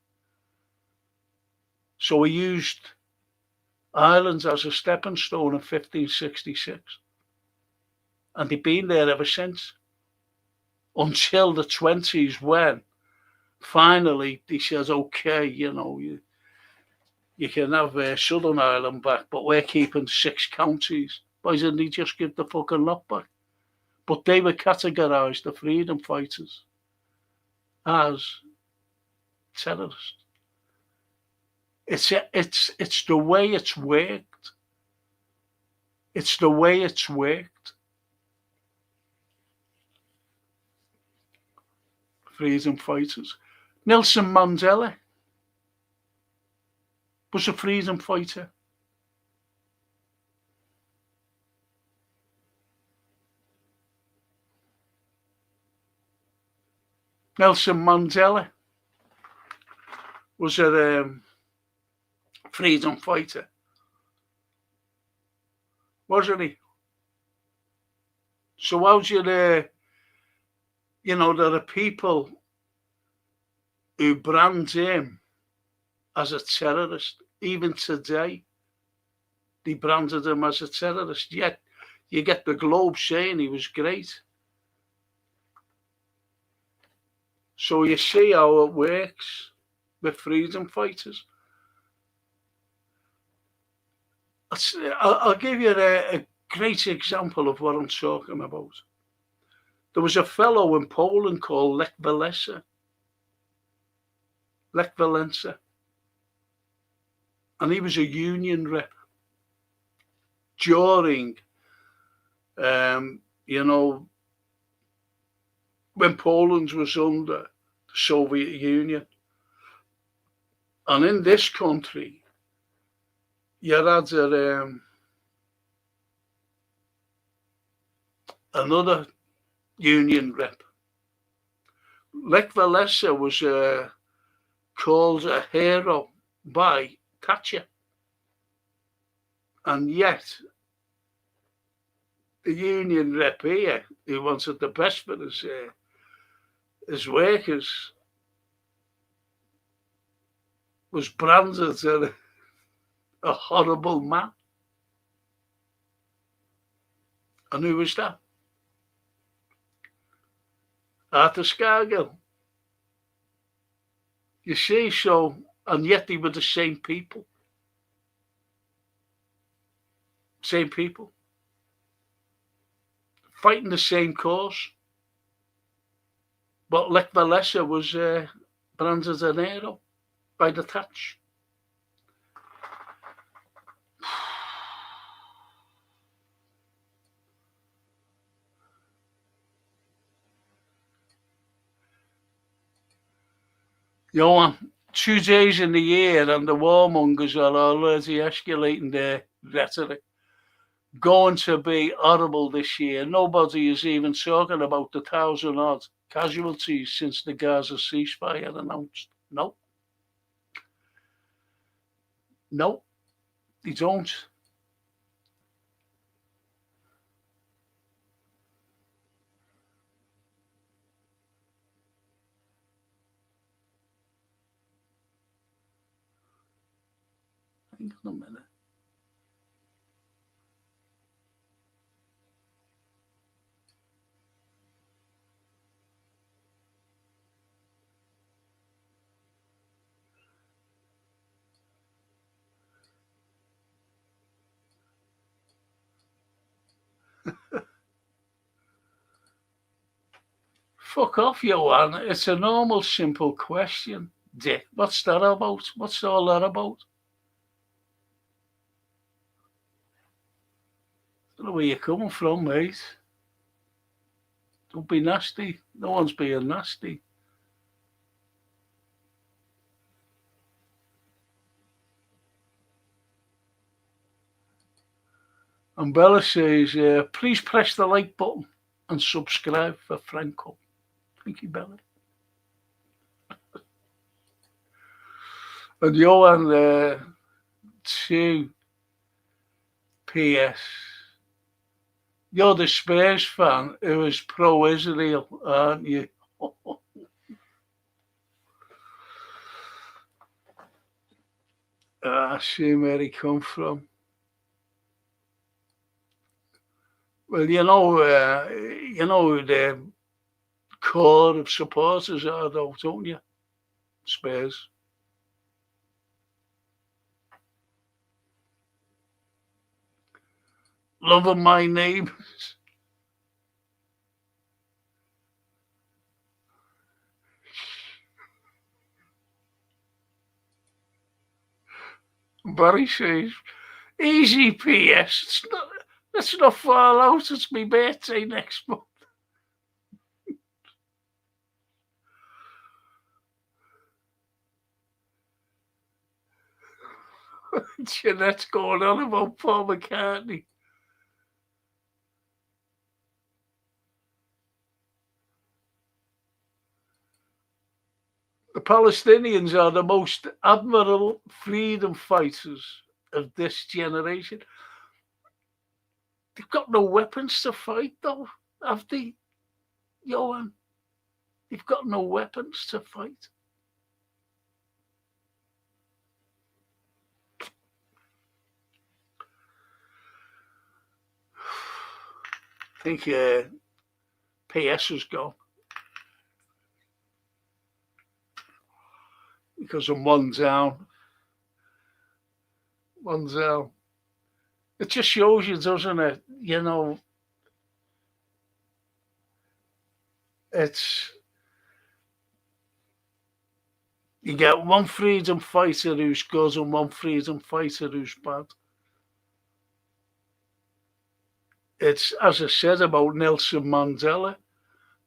So he used islands as a stepping stone in 1566. And they've been there ever since. until the 20s when finally he says, okay, you can have Southern Ireland back, but we're keeping 6 counties. Why didn't he just give the fucking lot back? But they were categorised, the freedom fighters, as terrorists. It's the way it's worked. It's the way it's worked. Freedom fighters. Nelson Mandela was a freedom fighter. Nelson Mandela was a freedom fighter, wasn't he? So how's there are people who brand him as a terrorist. Even today, they branded him as a terrorist. Yet you get the Globe saying he was great. So you see how it works with freedom fighters. I'll give you a great example of what I'm talking about. There was a fellow in Poland called Lech Walesa. And he was a union rep during, when Poland was under the Soviet Union. And in this country, you had another union rep. Lech Walesa was called a hero by Thatcher. And yet, the union rep here, who wanted the best for his workers, was branded as a horrible man. And who was that? Arthur Scargill. You see, so, and yet they were the same people. Same people. Fighting the same cause. But Lech Walesa was branded as an hero by the Thatch. Johan, 2 days in the year and the warmongers are already escalating their rhetoric. Going to be horrible this year. Nobody is even talking about the 1,000-odd casualties since the Gaza ceasefire announced. No, they don't. Hang on a minute. Fuck off, Johan. It's a normal, simple question, Dick. What's that about? What's all that about? I don't know where you're coming from, mate. Don't be nasty. No one's being nasty. And Bella says, please press the like button and subscribe for Franco. Thank you, Bella. And Johan, 2 PS. You're the Spurs fan who is pro-Israel, aren't you? I see where he come from. Well, the core of supporters are, though, don't you? Spurs. Loving my neighbours. Barry says, easy PS. Let's not fall out. It's my birthday next month. Jeanette's going on about Paul McCartney. The Palestinians are the most admirable freedom fighters of this generation. They've got no weapons to fight, though, have they, Johan? They've got no weapons to fight. I think PS has gone. Because I'm one down. One down. It just shows you, doesn't it? You know, it's... You get one freedom fighter who's good and one freedom fighter who's bad. It's, as I said about Nelson Mandela,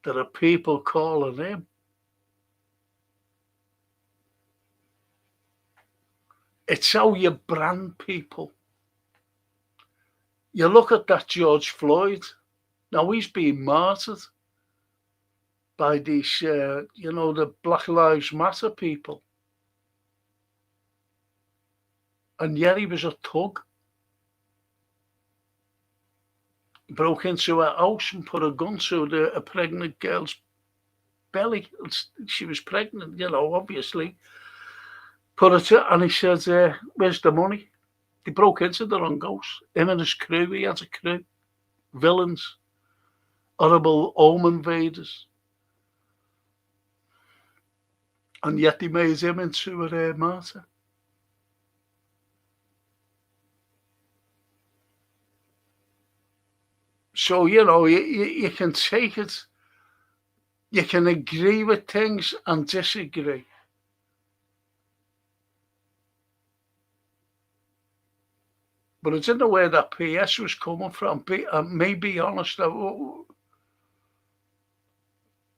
there are people calling him. It's how you brand people. You look at that George Floyd. Now he's being martyred by these, the Black Lives Matter people. And yet he was a thug. He broke into her house and put a gun to a pregnant girl's belly. She was pregnant, obviously. Put it to, and he said, where's the money? They broke into the wrong house. Him and his crew, he had a crew. Villains. Horrible home invaders. And yet they made him into a martyr. So, you can take it. You can agree with things and disagree. But I didn't know where that PS was coming from. May be honest.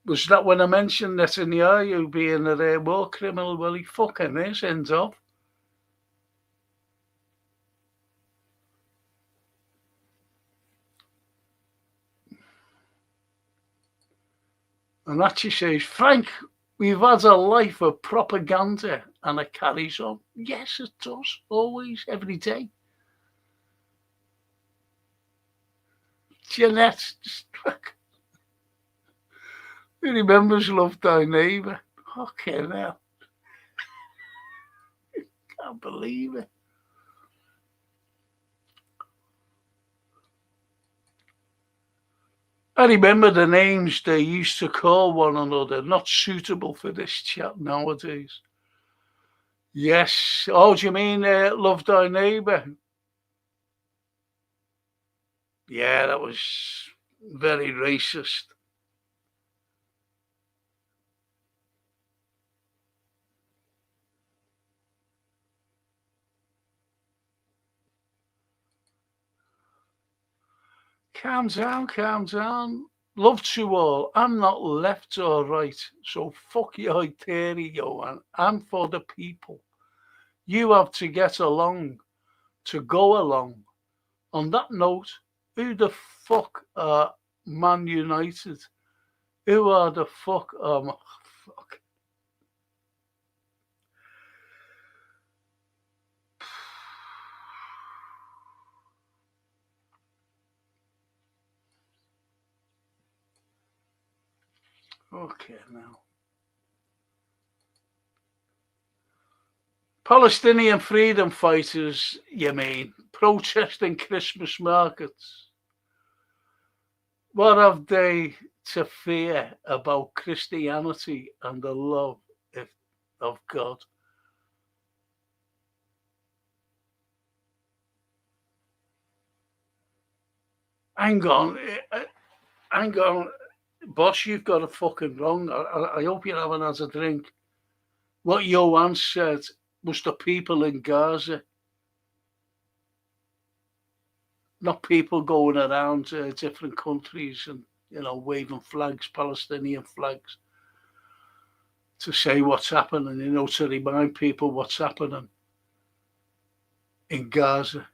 Was that when I mentioned Netanyahu being a war criminal? Well, he fucking is, ends up. And that she says, Frank, we've had a life of propaganda and it carries on. Yes, it does. Always, every day. Jeanette, who remembers Love Thy Neighbour? Fucking hell. Can't believe it. I remember the names they used to call one another, not suitable for this chat nowadays. Yes. Oh, do you mean Love Thy Neighbour? Yeah, that was very racist. Calm down, calm down. Love to all. I'm not left or right. So fuck your theory, Johan. I'm for the people. You have to get along to go along. On that note, who the fuck are Man United? Who are the fuck? Fuck. Okay, now. Palestinian freedom fighters, you mean, protesting Christmas markets. What have they to fear about Christianity and the love of God. Hang on, hang on, boss, you've got it fucking wrong. I hope you haven't had a drink. What Johan said was the people in Gaza, not people going around different countries and, waving flags, Palestinian flags, to say what's happening, to remind people what's happening in Gaza.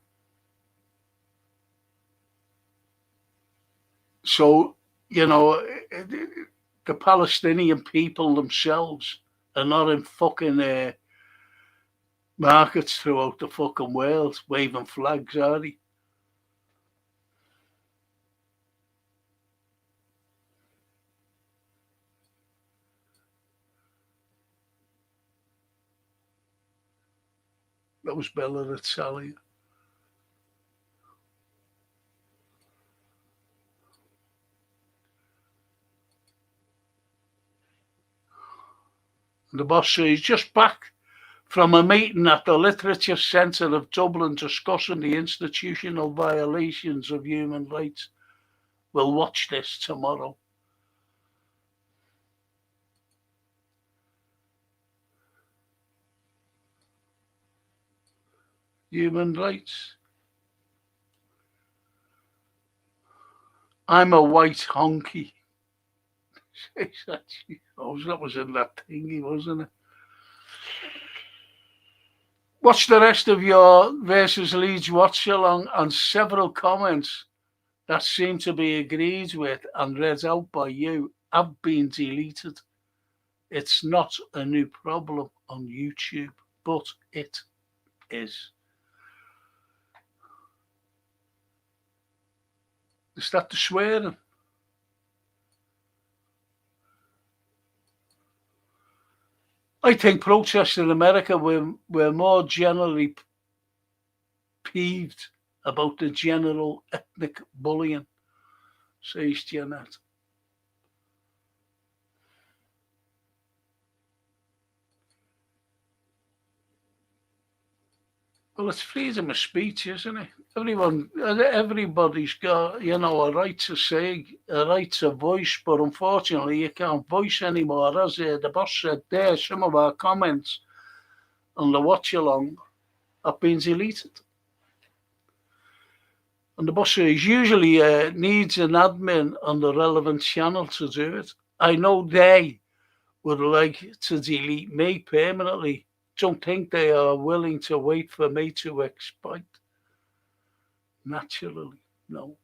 So, the Palestinian people themselves are not in fucking markets throughout the fucking world waving flags, are they? That was Bella at Sally. The boss says he's just back from a meeting at the Literature Centre of Dublin discussing the institutional violations of human rights. We'll watch this tomorrow. Human rights. I'm a white honky. That was in that thingy, wasn't it? Watch the rest of your versus Leeds watch along and several comments that seem to be agreed with and read out by you have been deleted. It's not a new problem on YouTube, but it is. Is that the swearing? I think protests in America were more generally peeved about the general ethnic bullying, says Janet. Well, it's freedom of speech, isn't it? Everybody's got, a right to say, a right to voice, but unfortunately you can't voice anymore. As the boss said there, some of our comments on the watch along have been deleted. And the boss says usually needs an admin on the relevant channel to do it. I know they would like to delete me permanently. Don't think they are willing to wait for me to exploit. Naturally, no.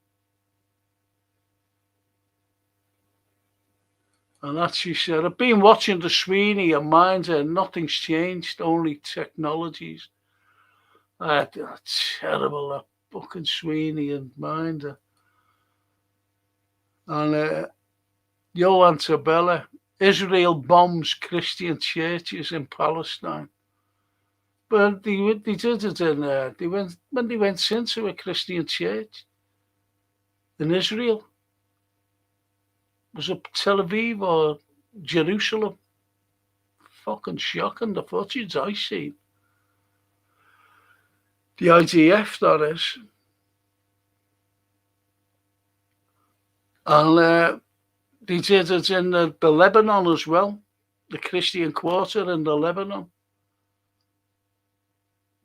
And that she said, I've been watching the Sweeney and Minder and nothing's changed, only technologies. That's terrible, that fucking Sweeney and Minder. And Johan Tabella, Israel bombs Christian churches in Palestine. But they did it when they went into a Christian church in Israel. Was it Tel Aviv or Jerusalem? Fucking shocking, the footage I see. The IDF, that is. And they did it in the Lebanon as well, the Christian quarter in the Lebanon.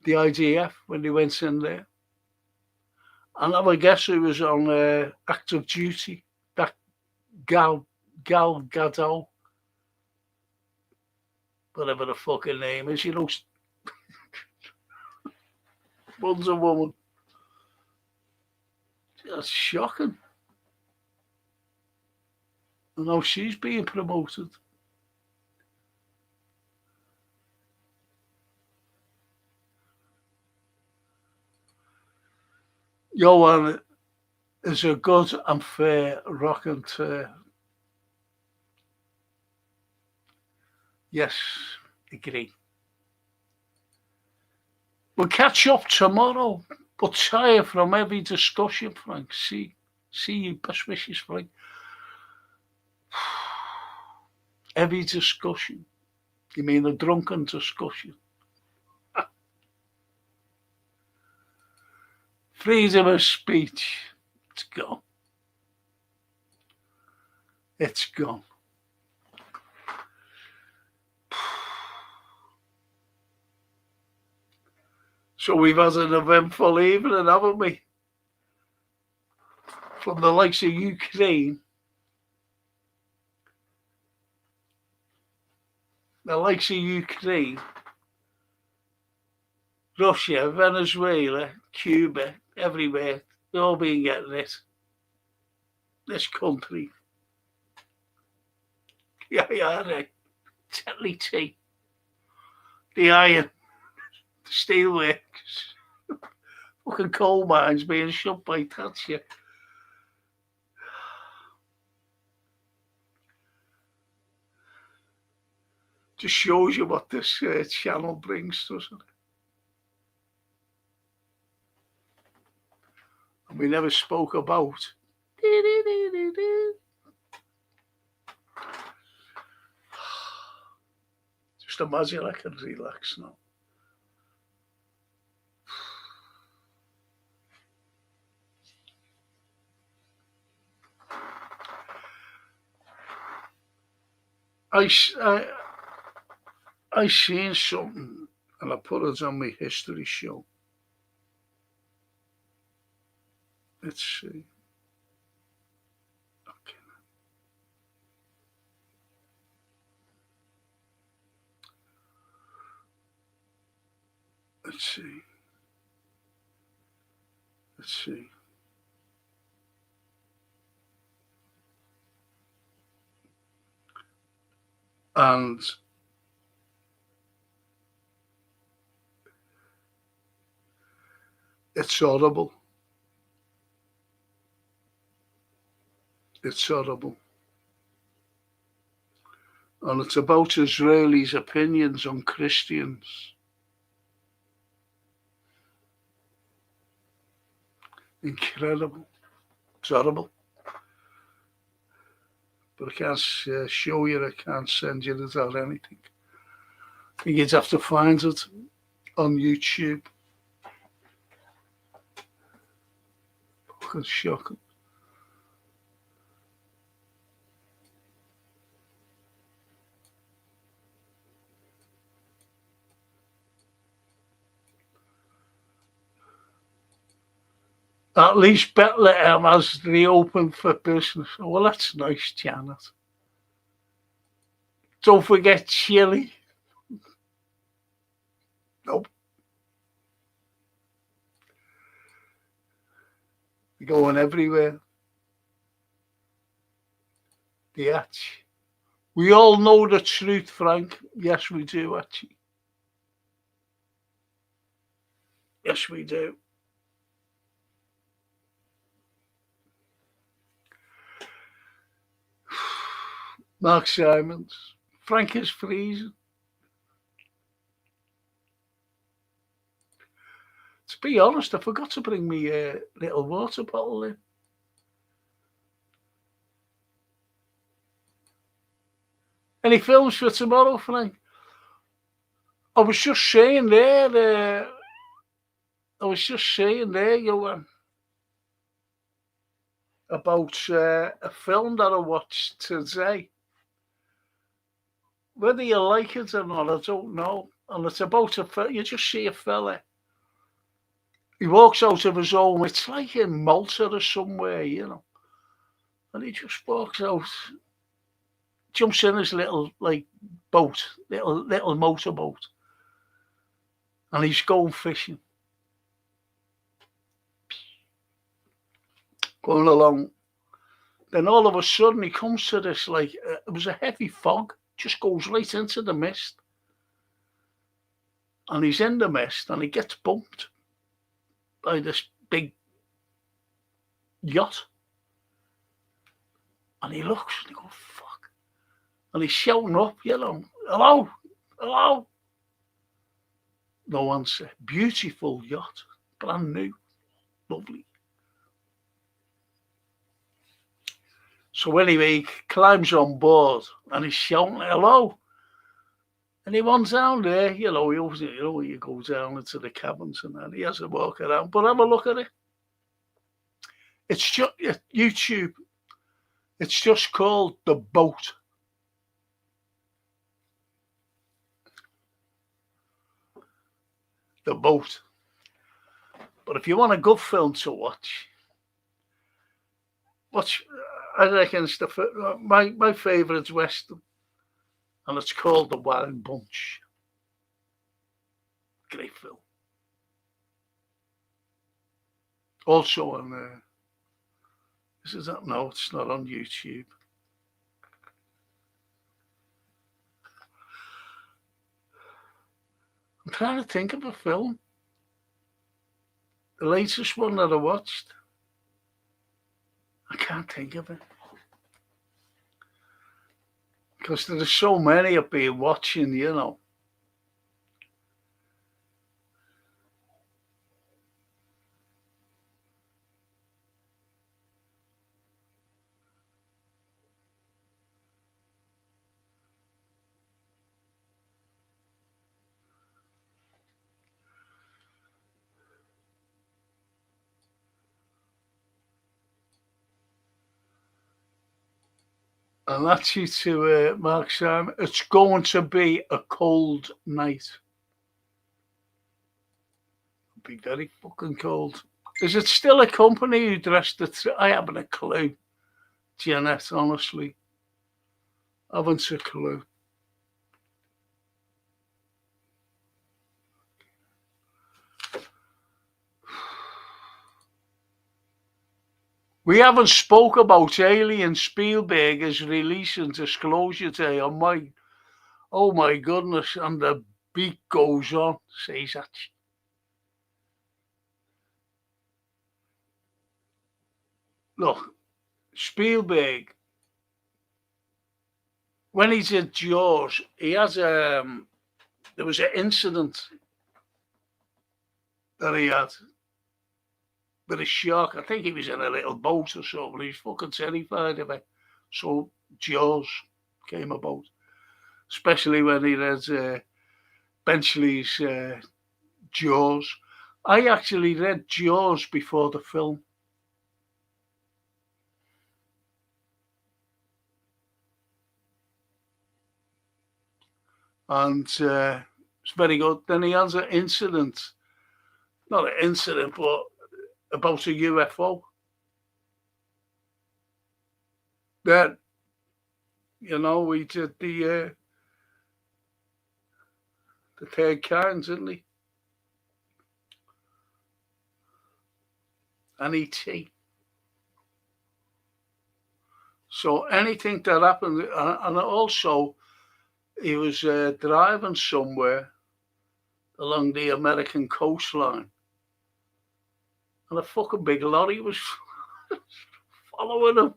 The IDF, when they went in there. And I would guess who was on active duty, that Gal Gadot, whatever the fucking name is, Wonder Woman. That's shocking. And now she's being promoted. Johan is a good and fair raconteur. Yes, agree. We'll catch up tomorrow, but tired from every discussion, Frank. See you. Best wishes, Frank. Heavy discussion. You mean a drunken discussion? Freedom of speech. It's gone. It's gone. So we've had an eventful evening, haven't we? From the likes of Ukraine, Russia, Venezuela, Cuba, everywhere. They've all been getting it. This country. Yeah, Tetley tea. The iron, the steelworks, fucking coal mines being shut by Thatcher. Just shows you what this channel brings, doesn't it? And we never spoke about. Just imagine I can relax now. I seen something and I put it on my history show. Let's see. Okay. Let's see. And it's horrible. It's horrible. And it's about Israelis' opinions on Christians. Incredible. It's horrible. But I can't show you, I can't send you it or anything. I think you'd have to find it on YouTube. Fucking shocking. At least Bethlehem has reopened for business. Well, that's nice, Janet. Don't forget Chile. Nope. You're going everywhere. The hatch. We all know the truth, Frank. Yes, we do, actually. Yes, we do. Mark Simons. Frank is freezing. To be honest, I forgot to bring me a little water bottle in. Any films for tomorrow, Frank? I was just saying there, Johan, about a film that I watched today. Whether you like it or not, I don't know. And it's about you just see a fella. He walks out of his home. It's like in Malta or somewhere, you know. And he just walks out, jumps in his little boat, little motorboat, and he's going fishing. Going along. Then all of a sudden he comes to this, it was a heavy fog, just goes right into the mist. And he's in the mist and he gets bumped by this big yacht. And he looks and he goes, fuck. And he's shouting up, hello. No answer. Beautiful yacht, brand new, lovely. So anyway, he climbs on board and he's shouting hello. And he runs down there, he always, you go down into the cabins and that. He has a walk around, but have a look at it. It's just YouTube. It's just called The Boat. The Boat. But if you want a good film to watch, I reckon it's my favourite's Western, and it's called The Wild Bunch. Great film. Also on no, it's not on YouTube. I'm trying to think of a film. The latest one that I watched. I can't think of it. Because there's so many I've been watching, And that's you to Mark Simon. It's going to be a cold night. It'll be very fucking cold. Is it still a company who dressed it? I haven't a clue, Janet, honestly. I haven't a clue. We haven't spoke about Alien. Spielberg is releasing Disclosure Day on oh my goodness, and the beat goes on, says that. Look, Spielberg, when he did Jaws, he has there was an incident that he had with a shark. I think he was in a little boat or something. He was fucking terrified of it. So Jaws came about, especially when he read Benchley's Jaws. I actually read Jaws before the film. And it's very good. Then he has an incident, not an incident, but about a UFO. That, we did the third kind, didn't he? And E.T. So anything that happened, and also he was driving somewhere along the American coastline, and a fucking big lorry was following him.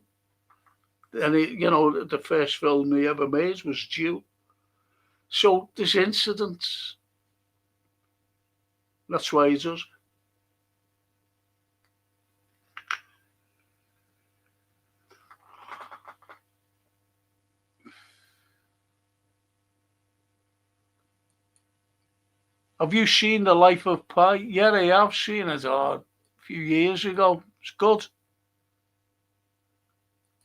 And the first film he ever made was Due. So there's incidents. That's why he does. Have you seen The Life of Pi? Yeah, I have seen it a few years ago. It's good.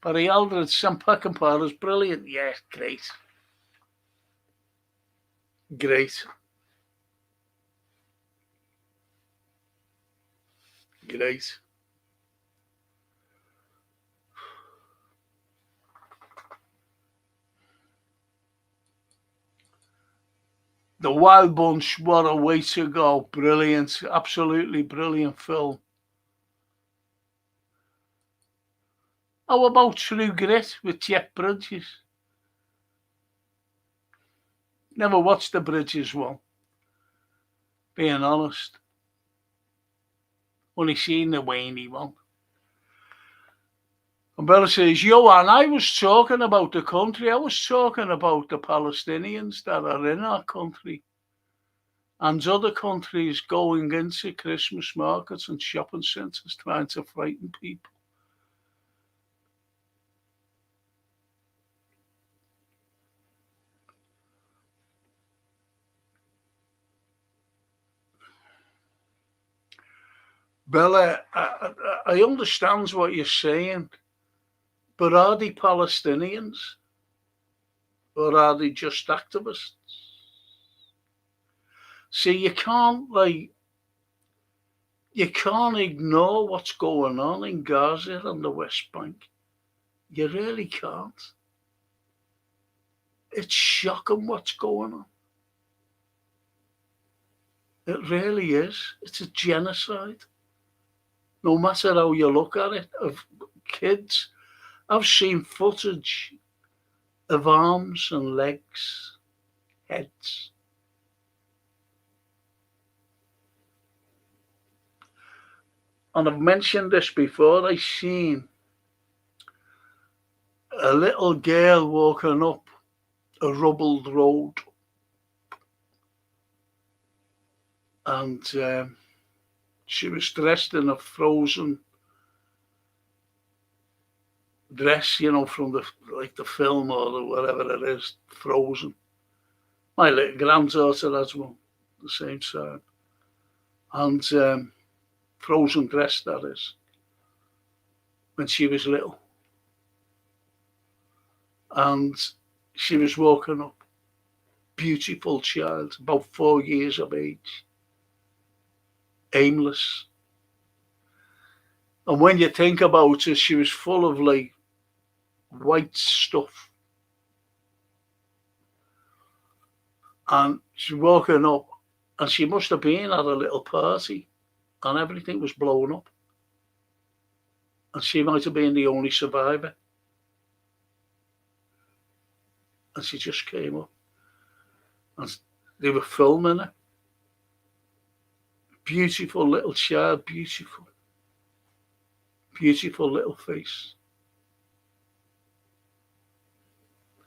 Barry Aldridge, Sam Peckinpah is brilliant. Yeah, great. Great. Great. The Wild Bunch, what a way to go. Brilliant. Absolutely brilliant film. How about True Grit with Jeff Bridges? Never watched the Bridges one. Being honest. Only seen the Wayne one. And Bella says, Johan, I was talking about the country. I was talking about the Palestinians that are in our country and other countries going into Christmas markets and shopping centres trying to frighten people. Bella, I understand what you're saying, but are they Palestinians or are they just activists? See, you can't ignore what's going on in Gaza and the West Bank. You really can't. It's shocking what's going on. It really is. It's a genocide. No matter how you look at it, of kids. I've seen footage of arms and legs, heads. And I've mentioned this before. I seen a little girl walking up a rubbled road, and she was dressed in a frozen dress, from the film or whatever it is, Frozen. My little granddaughter has one, the same time, and frozen dress that is, when she was little, and she was walking up, beautiful child, about 4 years of age, aimless. And when you think about it, she was full of like white stuff. And she's walking up, and she must have been at a little party, and everything was blown up. And she might have been the only survivor. And she just came up, and they were filming her. Beautiful little child, beautiful little face.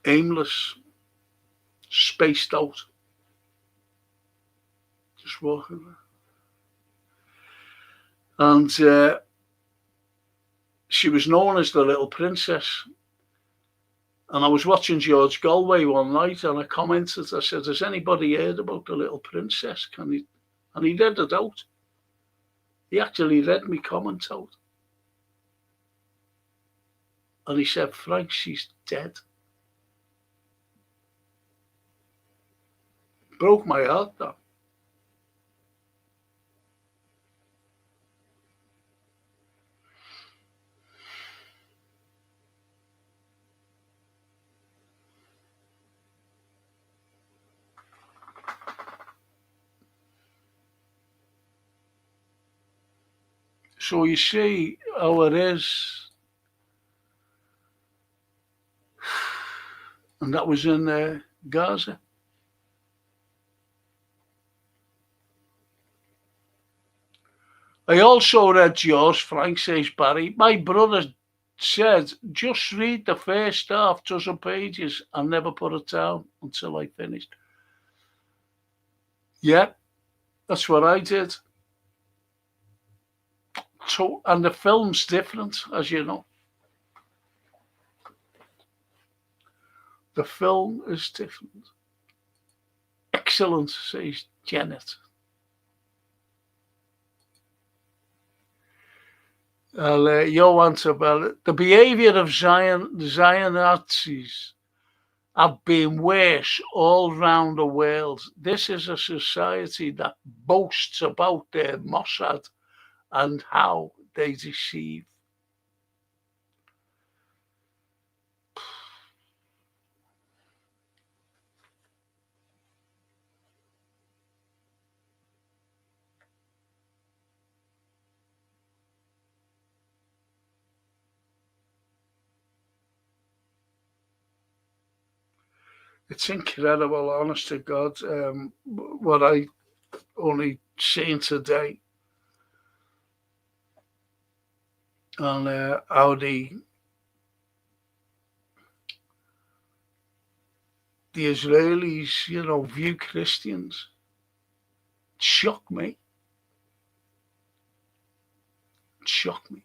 Aimless, spaced out, just walking there. And she was known as the Little Princess. And I was watching George Galway one night, and I commented, I said, has anybody heard about the Little Princess? And he read it out. He actually read me comment out. And he said, Frank, she's dead. Broke my heart, that. So you see how it is. And that was in Gaza. I also read George, Frank says, Barry, my brother said, just read the first half dozen pages and never put it down until I finished. Yeah, that's what I did. So, and the film's different, as you know. The film is different. Excellent, says Janet. Johan Tabella, the behaviour of Zion Nazis have been worse all round the world. This is a society that boasts about their Mossad and how they deceive. It's incredible, honest to God, what I only seen today. And how the Israelis, view Christians. It shocked me. It shocked me.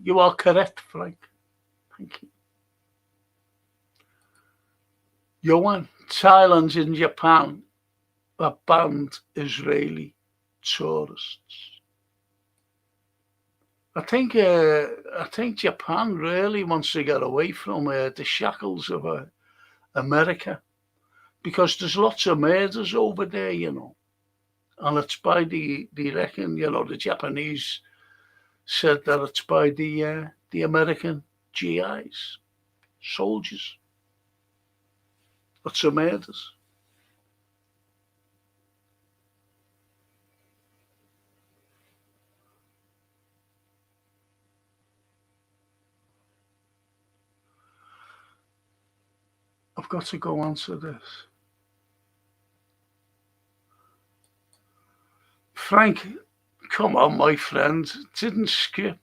You are correct, Frank. Thank you. Johan, Thailand and Japan have banned Israeli tourists. I think Japan really wants to get away from the shackles of America, because there's lots of murders over there, and it's by they reckon, the Japanese said that it's by the American GIs, soldiers. Lots of murders. I've got to go answer this. Frank, come on, my friend. Didn't skip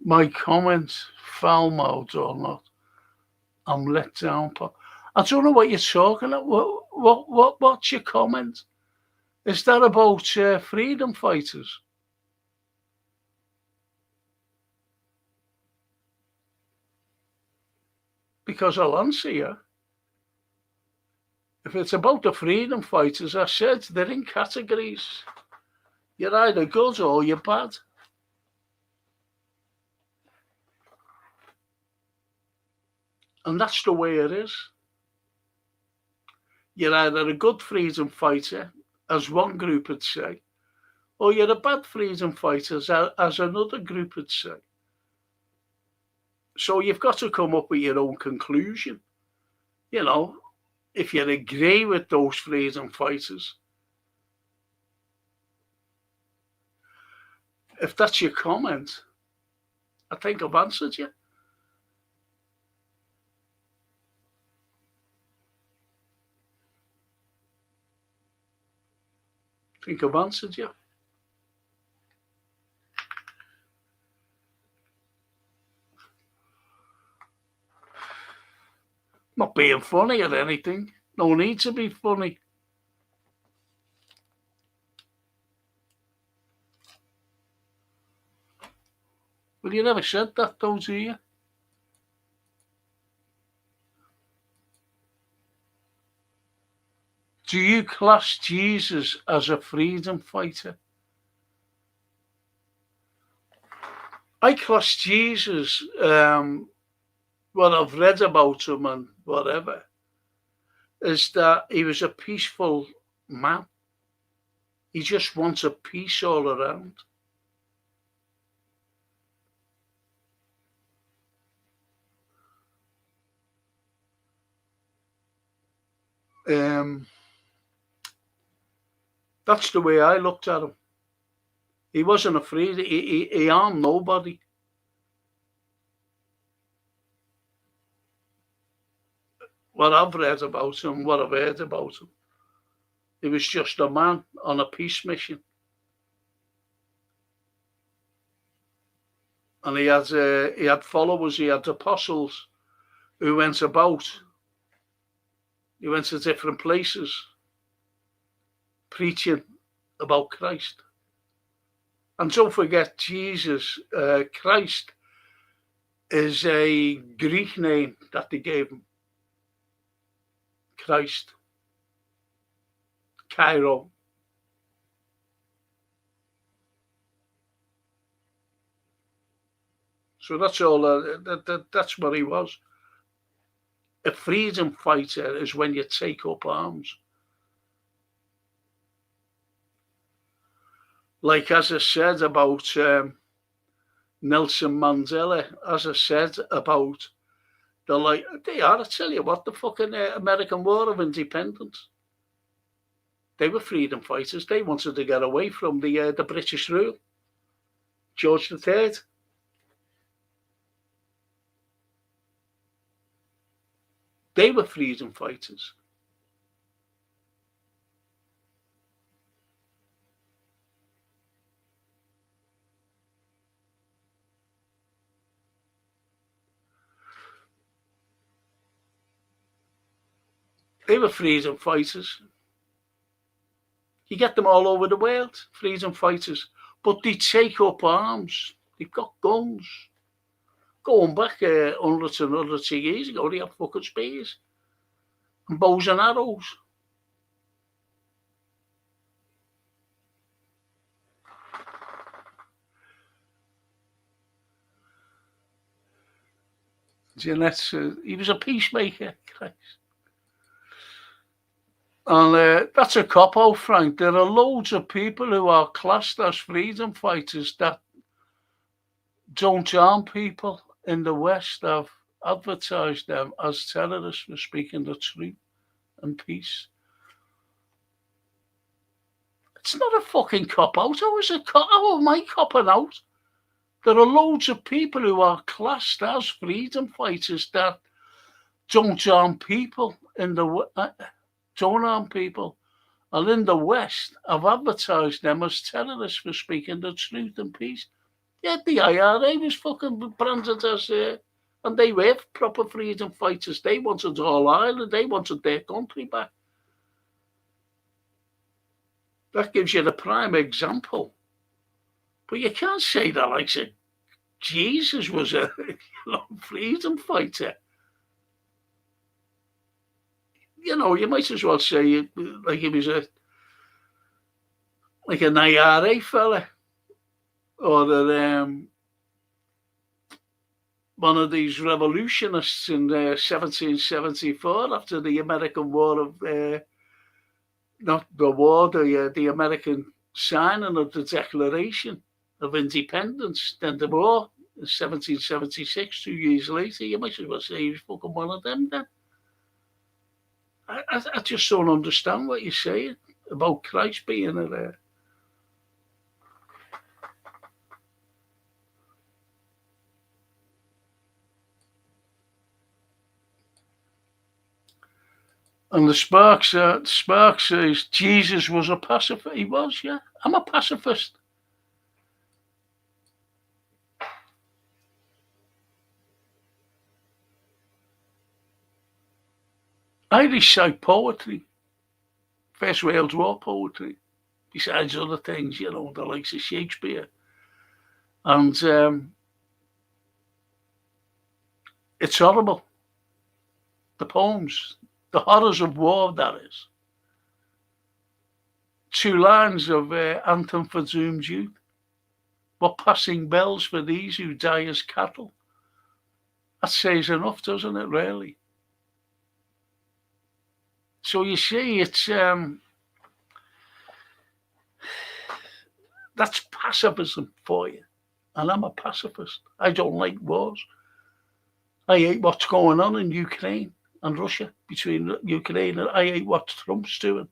my comments, foul mouthed or not. I'm let down. I don't know what you're talking about. What's your comment? Is that about freedom fighters? Because I'll answer you. If it's about the freedom fighters, I said they're in categories. You're either good or you're bad. And that's the way it is. You're either a good freedom fighter, as one group would say, or you're a bad freedom fighter, as another group would say. So you've got to come up with your own conclusion. If you agree with those freedom fighters, if that's your comment, I think I've answered you. I think I've answered you. Not being funny or anything. No need to be funny. Well, you never said that, though, do you? Do you class Jesus as a freedom fighter? I class Jesus, what I've read about him and whatever, is that he was a peaceful man. He just wanted peace all around. That's the way I looked at him. He wasn't afraid. He harmed nobody. What I've read about him, what I've heard about him, he was just a man on a peace mission. And he had followers, he had apostles who went about. He went to different places preaching about Christ. And don't forget, Jesus, Christ, is a Greek name that they gave him. Christ. Cairo. So that's all. That's what he was. A freedom fighter is when you take up arms. Like as I said about Nelson Mandela, as I said about I tell you what, the fucking American War of Independence. They were freedom fighters. They wanted to get away from the British rule. George III. They were freedom fighters. They were freedom fighters. You get them all over the world, freedom fighters. But they take up arms. They've got guns. Going back hundreds and hundreds of years ago, they had fucking spears and bows and arrows. Jeanette's, he was a peacemaker, Christ. And that's a cop-out, Frank. There are loads of people who are classed as freedom fighters that don't harm people in the West have advertised them as terrorists for speaking the truth and peace. It's not a fucking cop-out. How am I copping out? There are loads of people who are classed as freedom fighters that don't harm people in the don't harm people, and in the West have advertised them as terrorists for speaking the truth and peace. Yeah, the IRA was fucking branded as, and they were proper freedom fighters. They wanted all Ireland. They wanted their country back. That gives you the prime example. But you can't say that like Jesus was a freedom fighter. You might as well say like he was like an IRA fella, or one of these revolutionists in 1774 after the American War of not the war, the American signing of the Declaration of Independence, then the war in 1776, 2 years later. You might as well say he was fucking one of them then. I just don't understand what you're saying about Christ being a And the Spark says Jesus was a pacifist. He was, yeah. I'm a pacifist. I recite poetry, First Wales War poetry, besides other things, the likes of Shakespeare. And it's horrible. The poems, the horrors of war, that is. 2 lines of Anthem for Doomed Youth. What passing bells for these who die as cattle. That says enough, doesn't it, really? So you see, it's that's pacifism for you. And I'm a pacifist. I don't like wars. I hate what's going on in Ukraine and Russia, between Ukraine, and I hate what Trump's doing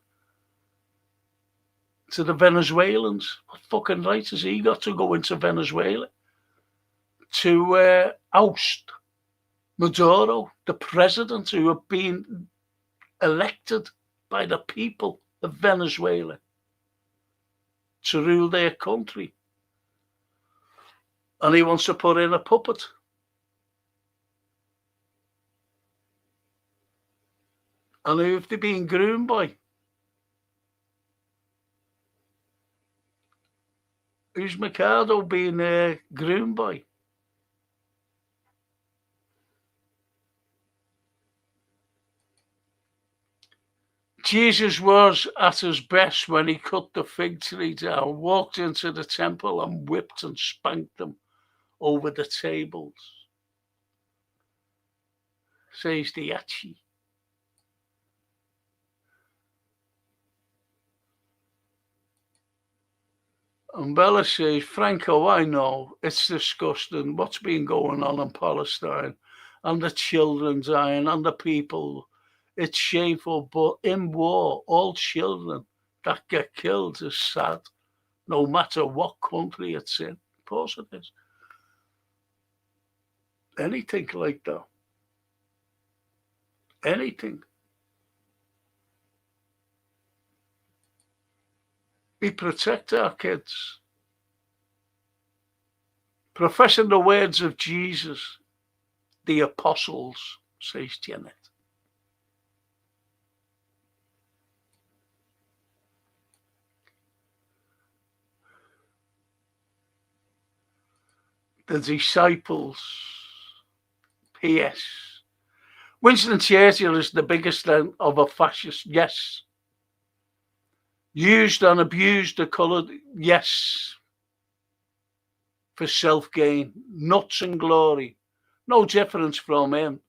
to the Venezuelans. What fucking right has he got to go into Venezuela to oust Maduro, the president who had been elected by the people of Venezuela to rule their country? And he wants to put in a puppet. And who have they been groomed by? Who's Mikado being groomed by? Jesus was at his best when he cut the fig tree down, walked into the temple and whipped and spanked them over the tables, says the Yachi. And Bella says, Franco, I know, it's disgusting what's been going on in Palestine and the children dying and the people. It's shameful, but in war, all children that get killed is sad, no matter what country it's in. Of course it is. Anything like that. Anything. We protect our kids. Professing the words of Jesus, the apostles, says Janet. The disciples P.S. Winston Churchill is the biggest of a fascist, yes. Used and abused the coloured, yes. For self-gain, nuts and glory. No difference from him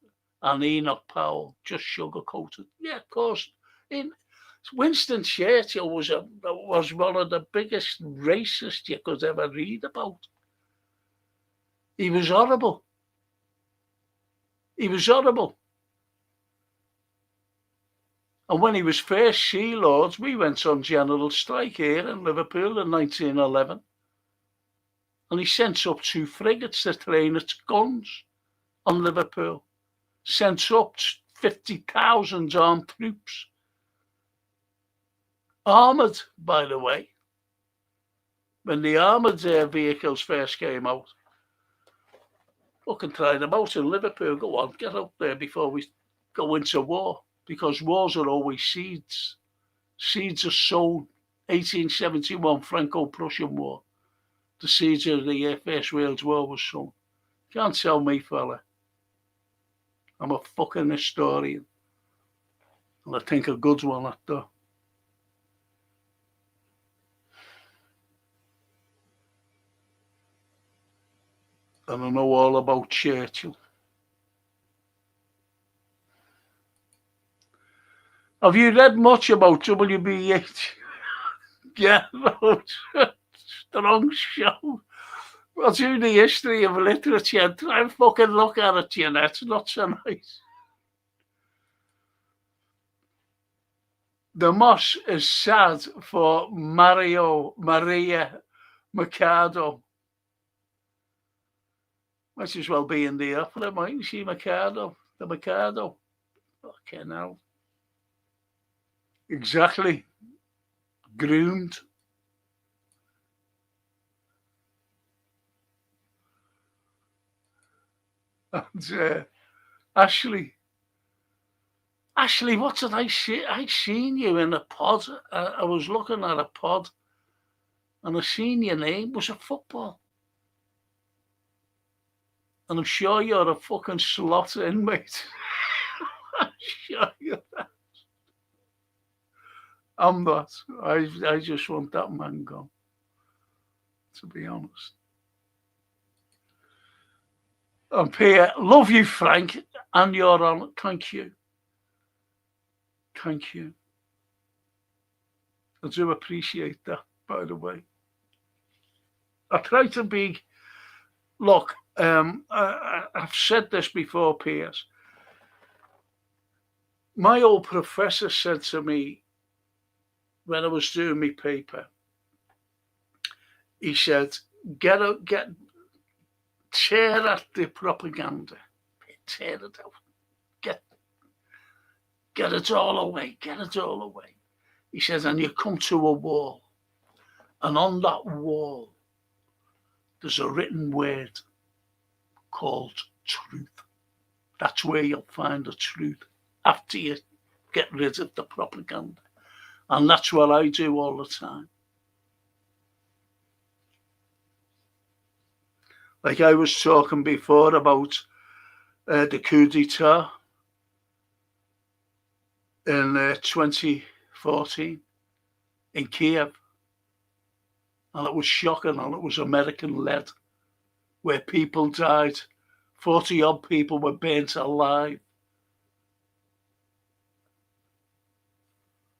and Enoch Powell, just sugar-coated. Yeah, of course. Winston Churchill was one of the biggest racists you could ever read about. He was horrible. He was horrible. And when he was first Sea Lords, we went on general strike here in Liverpool in 1911. And he sent up 2 frigates to train its guns on Liverpool. Sent up 50,000 armed troops. Armoured, by the way. When the armoured vehicles first came out. Fucking try them out in Liverpool. Go on, get up there before we go into war. Because wars are always seeds. Seeds are sown. 1871 Franco-Prussian War. The seeds of the First World War was sown. Can't tell me, fella. I'm a fucking historian. And I think a good one at that. And I know all about Churchill. Have you read much about W.B. Yeats? Yeah, strong show. Well, do the history of literature. Try and fucking look at it, you know. It's not so nice. The moss is sad for Maria Mercado. Might as well be in the opera, mightn't she, Mercado? The Mercado. Fucking hell. Exactly. Groomed. And Ashley, what did I see? I seen you in a pod. I was looking at a pod, and I seen your name was a football. And I'm sure you're a fucking slot in, mate. I'm sure you're that. I'm not. I just want that man gone, to be honest. And Pierre, love you, Frank, and you're on. Thank you. Thank you. I do appreciate that, by the way. I try to be, look, I've said this before, Piers. My old professor said to me when I was doing my paper, he said, tear at the propaganda, tear it out, get it all away, get it all away. He says, and you come to a wall, and on that wall, there's a written word called truth. That's where you'll find the truth after you get rid of the propaganda. And that's what I do all the time. Like I was talking before about the coup d'etat in 2014 in Kiev. And it was shocking, and it was American-led, where people died. 40-odd people were burnt alive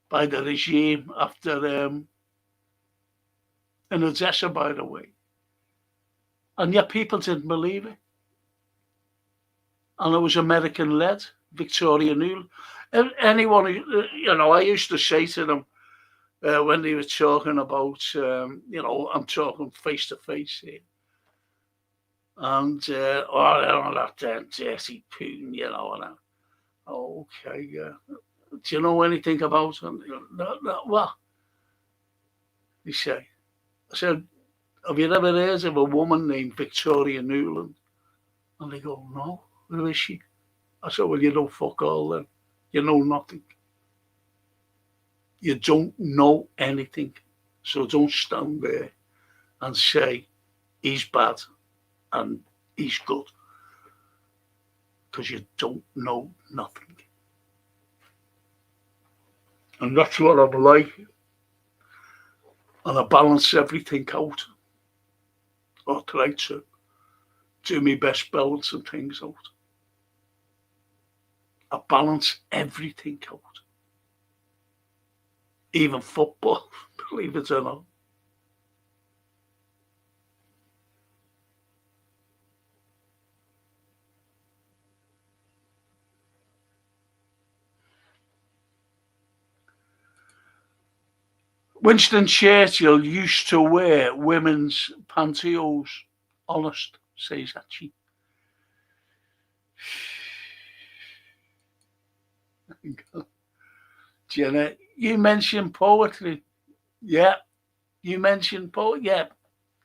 by the regime after in Odessa, by the way. And yet people didn't believe it. And it was American-led, Victoria Nuland. Anyone, I used to say to them when they were talking about, I'm talking face-to-face here. And, that dirty Putin, and that. Okay, do you know anything about him? What? He said, I said, have you ever heard of a woman named Victoria Nuland? And they go, no, who is she? I said, well, you don't fuck all then. You know nothing. You don't know anything. So don't stand there and say he's bad and he's good. because you don't know nothing. And that's what I'm like. And I balance everything out. Or try to do my best balancing things out. I balance everything out. Even football, believe it or not. Winston Churchill used to wear women's pantyhose. Honest, says Archie. Jenna, you mentioned poetry. Yeah, you mentioned poetry. Yeah,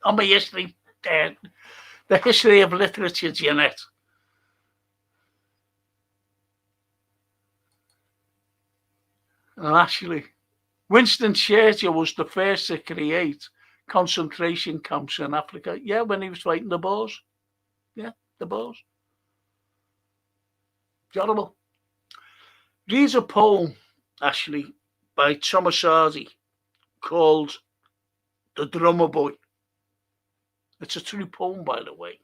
on my history, the history of literature, Jeanette. And actually, Winston Churchill was the first to create concentration camps in Africa. Yeah, when he was fighting the Boers. Yeah, the Boers. Horrible. Reads a poem, actually, by Thomas Hardy called The Drummer Boy. It's a true poem, by the way.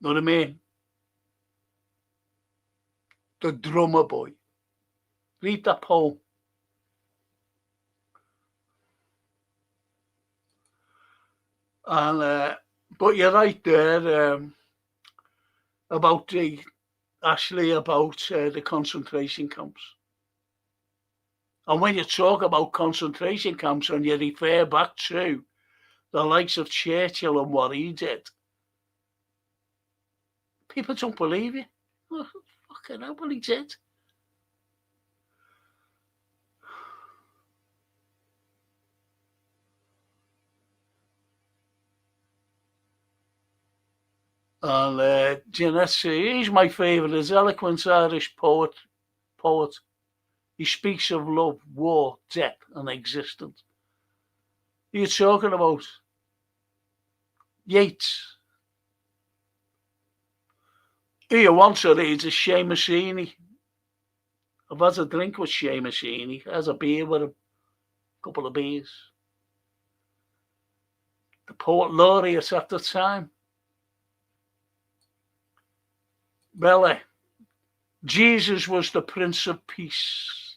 Know what I mean? The Drummer Boy. Read that poem. And but you're right there about the concentration camps. And when you talk about concentration camps and you refer back to the likes of Churchill and what he did, people don't believe you. Oh, fucking hell, what he did. And Jeanette, he's my favourite, his eloquent Irish poet. He speaks of love, war, death, and existence. You're talking about Yeats. Here once I read is Seamus Heaney. I've had a drink with Seamus Heaney. Has a beer with him, a couple of beers. The poet laureate at the time. Well, Jesus was the Prince of Peace.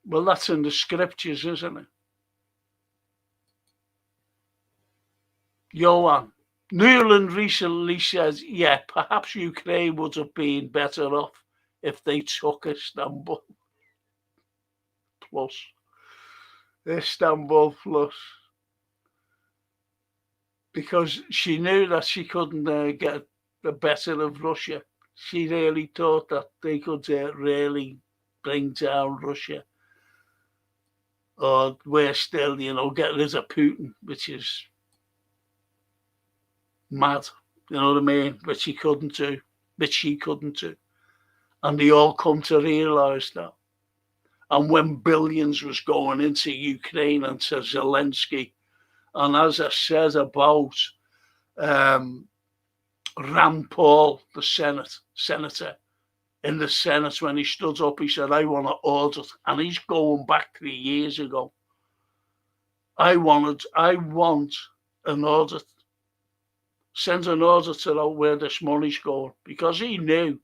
Well, that's in the scriptures, isn't it? Johan. Newland recently says, yeah, perhaps Ukraine would have been better off if they took Istanbul. Plus. Istanbul plus. Because she knew that she couldn't get the better of Russia. She really thought that they could really bring down Russia. Or worse still, get rid of Putin, which is mad. You know what I mean? Which she couldn't do. And they all come to realise that. And when billions was going into Ukraine and to Zelensky, and as I said about Rand Paul, the senator, in the Senate, when he stood up, he said, I want to audit. And he's going back 3 years ago. I want an audit. Send an auditor out where this money's going. Because he knew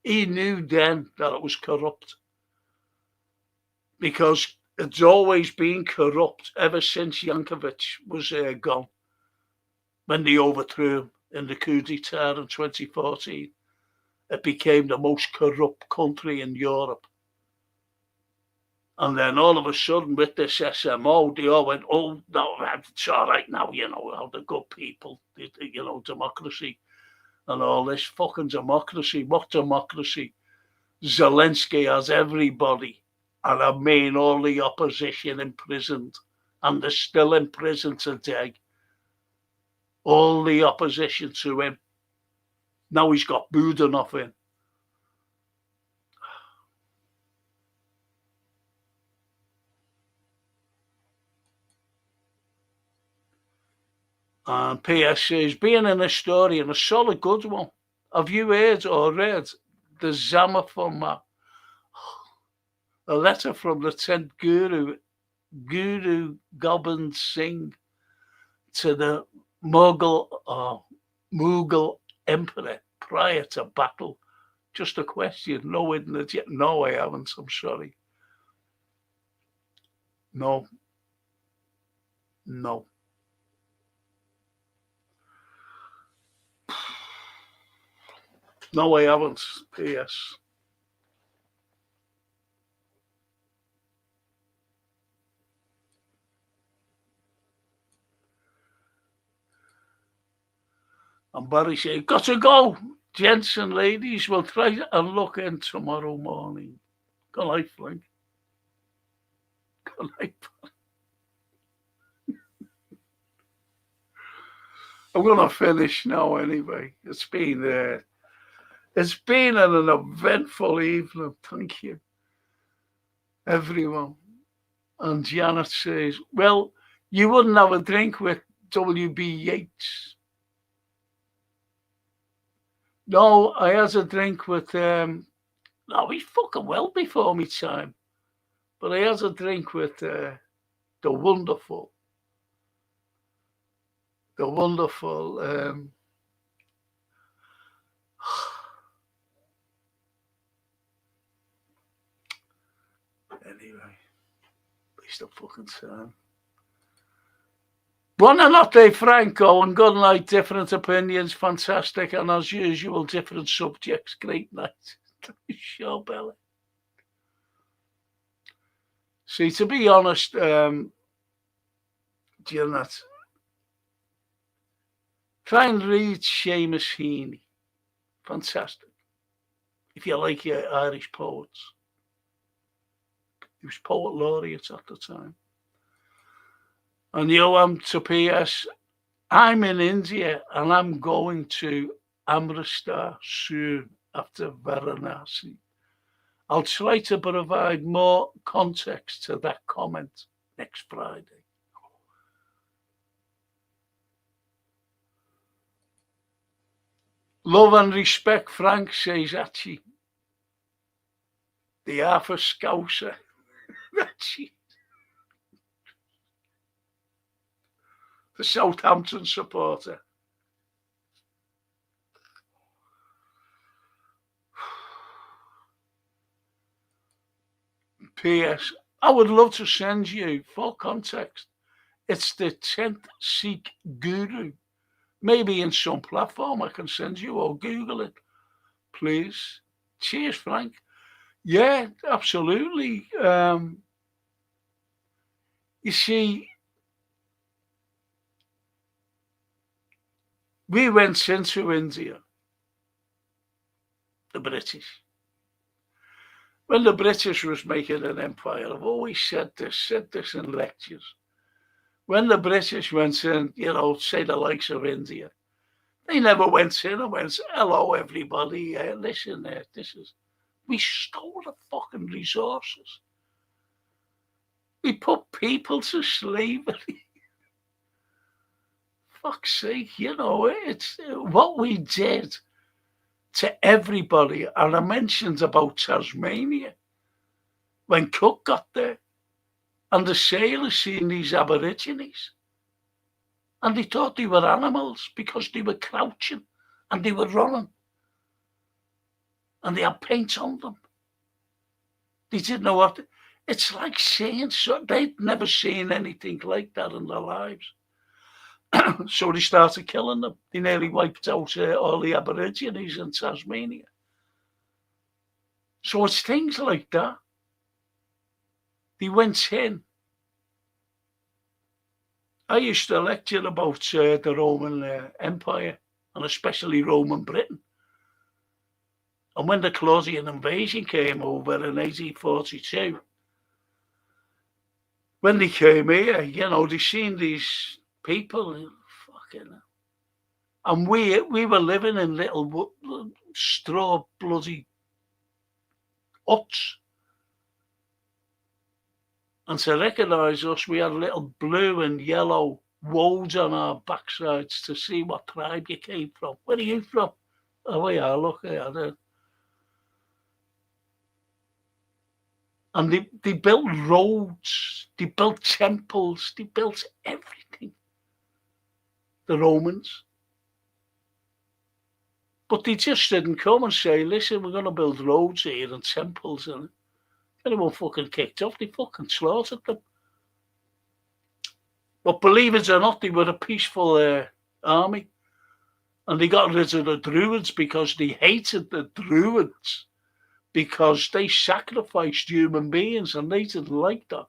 then that it was corrupt. Because it's always been corrupt ever since Yankovic was gone. When they overthrew him in the coup d'etat in 2014. It became the most corrupt country in Europe. And then all of a sudden with this SMO, they all went, oh, no, it's all right now, how the good people, democracy and all this fucking democracy. What democracy? Zelensky has everybody. And I mean all the opposition imprisoned. And they're still in prison today. All the opposition to him. Now he's got Budanov in. And PS says, being an historian, a solid good one. Have you heard or read the Zamaforma, a letter from the 10th Guru, Guru Gobind Singh, to the Mughal Emperor prior to battle? Just a question. No, isn't it yet? No, I haven't. I'm sorry. No. No. No, I haven't. P.S. And Barry said, got to go. Gents and ladies, we'll try and look in tomorrow morning. Good night, Frank. Good night. I'm going to finish now anyway. It's been an eventful evening. Thank you, everyone. And Janet says, well, you wouldn't have a drink with W.B. Yeats. No, I had a drink with, no, he's fucking well before me time. But I had a drink with the wonderful, anyway, waste of fucking time. Buona notte, Franco, and good night. Different opinions, fantastic, and as usual, different subjects. Great night. Sure, Bella. See, to be honest, Janet, try and read Seamus Heaney. Fantastic. If you like your Irish poets. He was poet laureate at the time. And to PS, I'm in India and I'm going to Amritsar soon after Varanasi. I'll try to provide more context to that comment next Friday. Love and respect, Frank, says Archie. The half a Scouser. Archie. The Southampton supporter. P.S. I would love to send you, for context, it's the 10th Sikh Guru. Maybe in some platform I can send you or Google it, please. Cheers, Frank. Yeah, absolutely. You see, we went into India, the British. When the British was making an empire, I've always said this in lectures. When the British went in, say the likes of India, they never went in and went, hello, everybody, listen, we stole the fucking resources. We put people to slavery. Fuck's sake, it's what we did to everybody. And I mentioned about Tasmania when Cook got there. And the sailors seen these Aborigines. And they thought they were animals because they were crouching and they were running. And they had paint on them. They didn't know what. It's like saying, so they'd never seen anything like that in their lives. So they started killing them. They nearly wiped out all the Aborigines in Tasmania. So it's things like that. They went in. I used to lecture about the Roman Empire, and especially Roman Britain. And when the Claudian invasion came over in 1842, when they came here, they seen these people, fucking, and we were living in little straw bloody huts. And to recognise us, we had little blue and yellow woads on our backsides to see what tribe you came from. Where are you from? Oh, yeah, look at it. And they built roads, they built temples, they built everything. The Romans. But they just didn't come and say, listen, we're going to build roads here and temples. And anyone fucking kicked off, they fucking slaughtered them. But believe it or not, they were a peaceful army. And they got rid of the Druids because they hated the Druids. Because they sacrificed human beings and they didn't like that.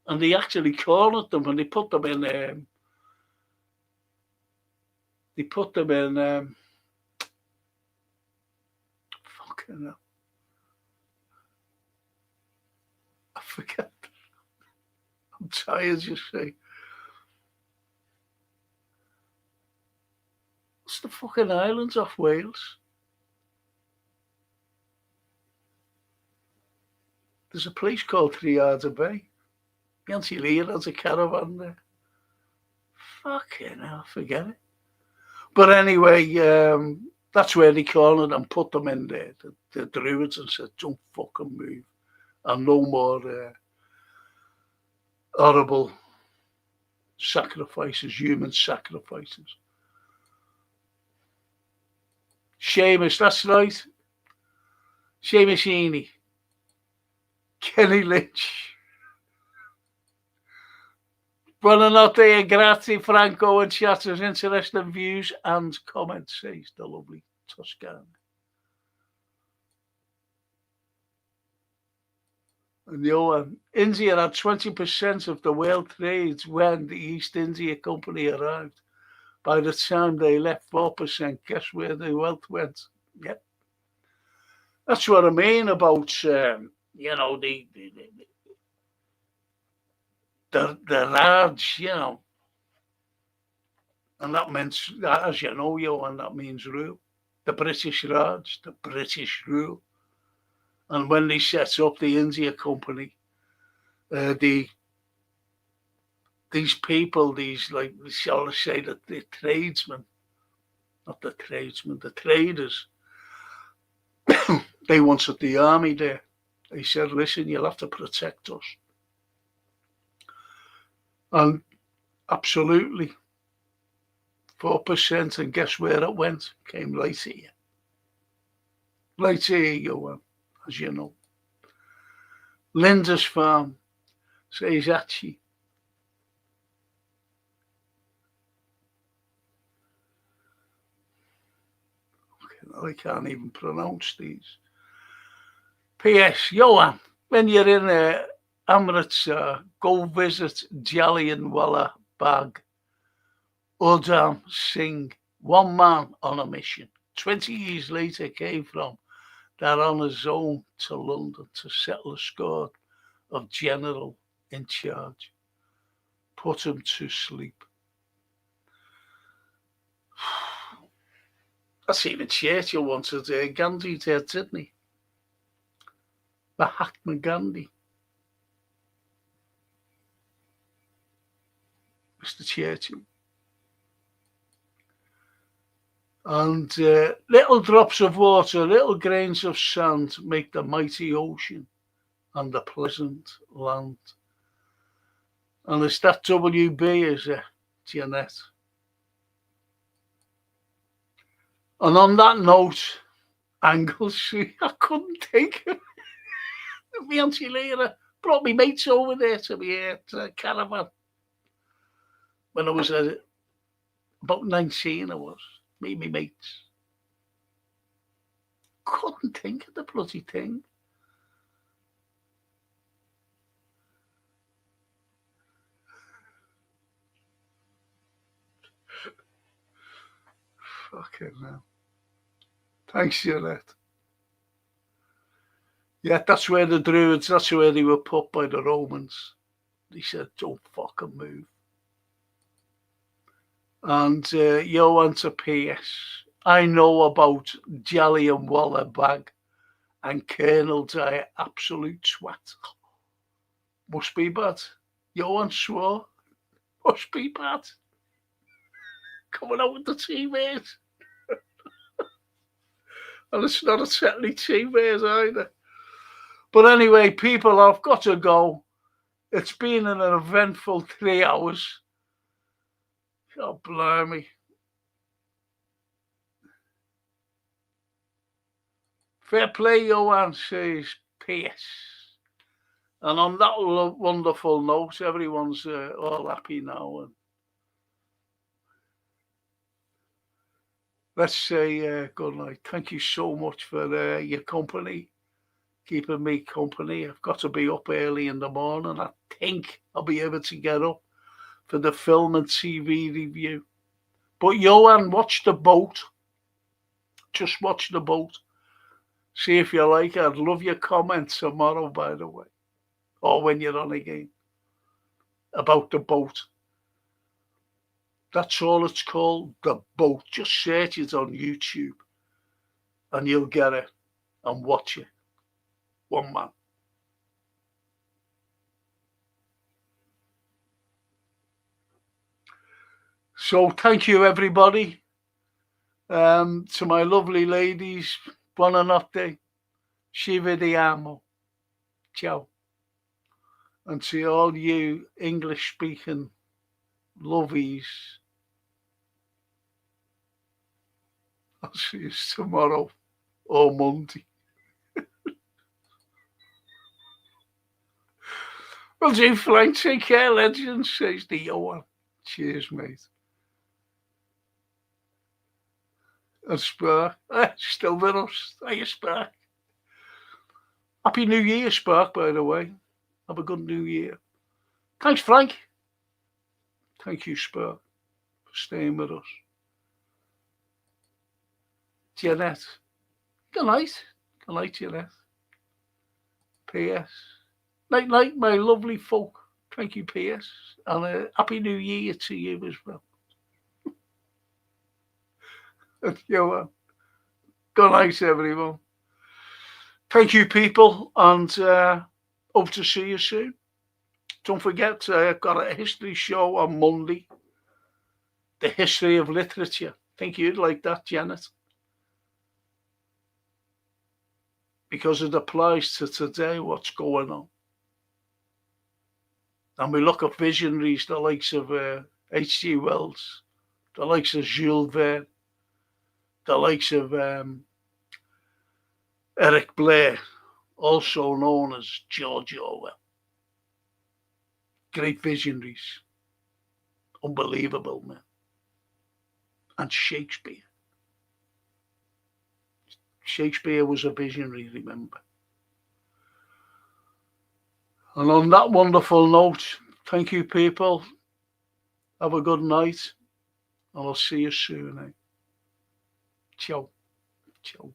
And they actually cornered them and they put them in fucking hell. I forget. I'm tired, you see. It's the fucking islands off Wales. There's a place called Three Yards Bay. Yancy Lee has a caravan there. Fucking hell, forget it. But anyway, that's where they cornered and put them in there, the Druids, and said, don't fucking move. And no more horrible sacrifices, human sacrifices. Seamus, that's right. Seamus Heaney. Kenny Lynch. Buonanotte, grazie Franco and chatters, interesting views and comments, says the lovely Toscana. And Johan, India had 20% of the world trade when the East India Company arrived. By the time they left 4%, guess where the wealth went? Yep. That's what I mean about, the Raj, and that meant, as you know, Johan, that means rule. The British Raj, the British rule. And when they set up the India Company, these people, shall I say that the tradesmen, not the tradesmen, the traders, they wanted the army there. They said, listen, you'll have to protect us. And absolutely, 4%, and guess where it went? Came right here. Right here, Johan, as you know. Linda's farm, says Achi. I can't even pronounce these. P.S. Johan, when you're in Amritsar, go visit Jallianwala Bagh. Udham Singh, one man on a mission. 20 years later, came from there on his own to London to settle a score of general in charge. Put him to sleep. That's even Churchill wanted Gandhi dead, didn't he? Mahatma Gandhi. Mr. Churchill. And little drops of water, little grains of sand make the mighty ocean and the pleasant land. And it's that WB, is it, Jeanette? And on that note, Anglesey, I couldn't think of me Auntie Lyra brought me mates over there to me caravan. When I was about 19, I was. Me and my mates. Couldn't think of the bloody thing. Fucking hell. Thanks, Jeanette. Yeah, that's where the Druids, that's where they were put by the Romans. They said, don't fucking move. And Johan to PS, I know about Jallianwala Bagh and Colonel Dyer, absolute twat. Must be bad. Johan swore. Hush be Pat. Coming out with the TVs. And it's not exactly TVs either. But anyway, people, I've got to go. It's been an eventful 3 hours. God blimey. Fair play, Johan, says PS. And on that wonderful note, everyone's all happy now. And let's say good night. Thank you so much for your company, keeping me company. I've got to be up early in the morning. I think I'll be able to get up for the film and TV review. But Johan, watch the boat. Just watch the boat. See if you like it. I'd love your comments tomorrow, by the way, or when you're on again, about the boat. That's all it's called, The Boat. Just search it on YouTube and you'll get it and watch it. One man. So thank you, everybody. To my lovely ladies, buonanotte, ci vediamo, ciao. And to all you English-speaking lovies, I'll see you tomorrow or Monday. Well, do, Frank, take care, legends, says the Johan. Cheers, mate. And Spark, still with us. Hiya, Spark. Happy New Year, Spark, by the way. Have a good New Year. Thanks, Frank. Thank you, Spark, for staying with us. Jeanette. Good night. Good night, Jeanette. PS. Night, night, my lovely folk. Thank you, PS. And a Happy New Year to you as well. And Johan. Good night, everyone. Thank you, people, and hope to see you soon. Don't forget, I've got a history show on Monday. The history of literature. Think you'd like that, Janet? Because it applies to today, what's going on. And we look at visionaries, the likes of H.G. Wells, the likes of Jules Verne, the likes of Eric Blair, also known as George Orwell. Great visionaries. Unbelievable, man. And Shakespeare. Shakespeare was a visionary, remember. And on that wonderful note, thank you, people. Have a good night. And I'll see you soon. Ciao. Ciao.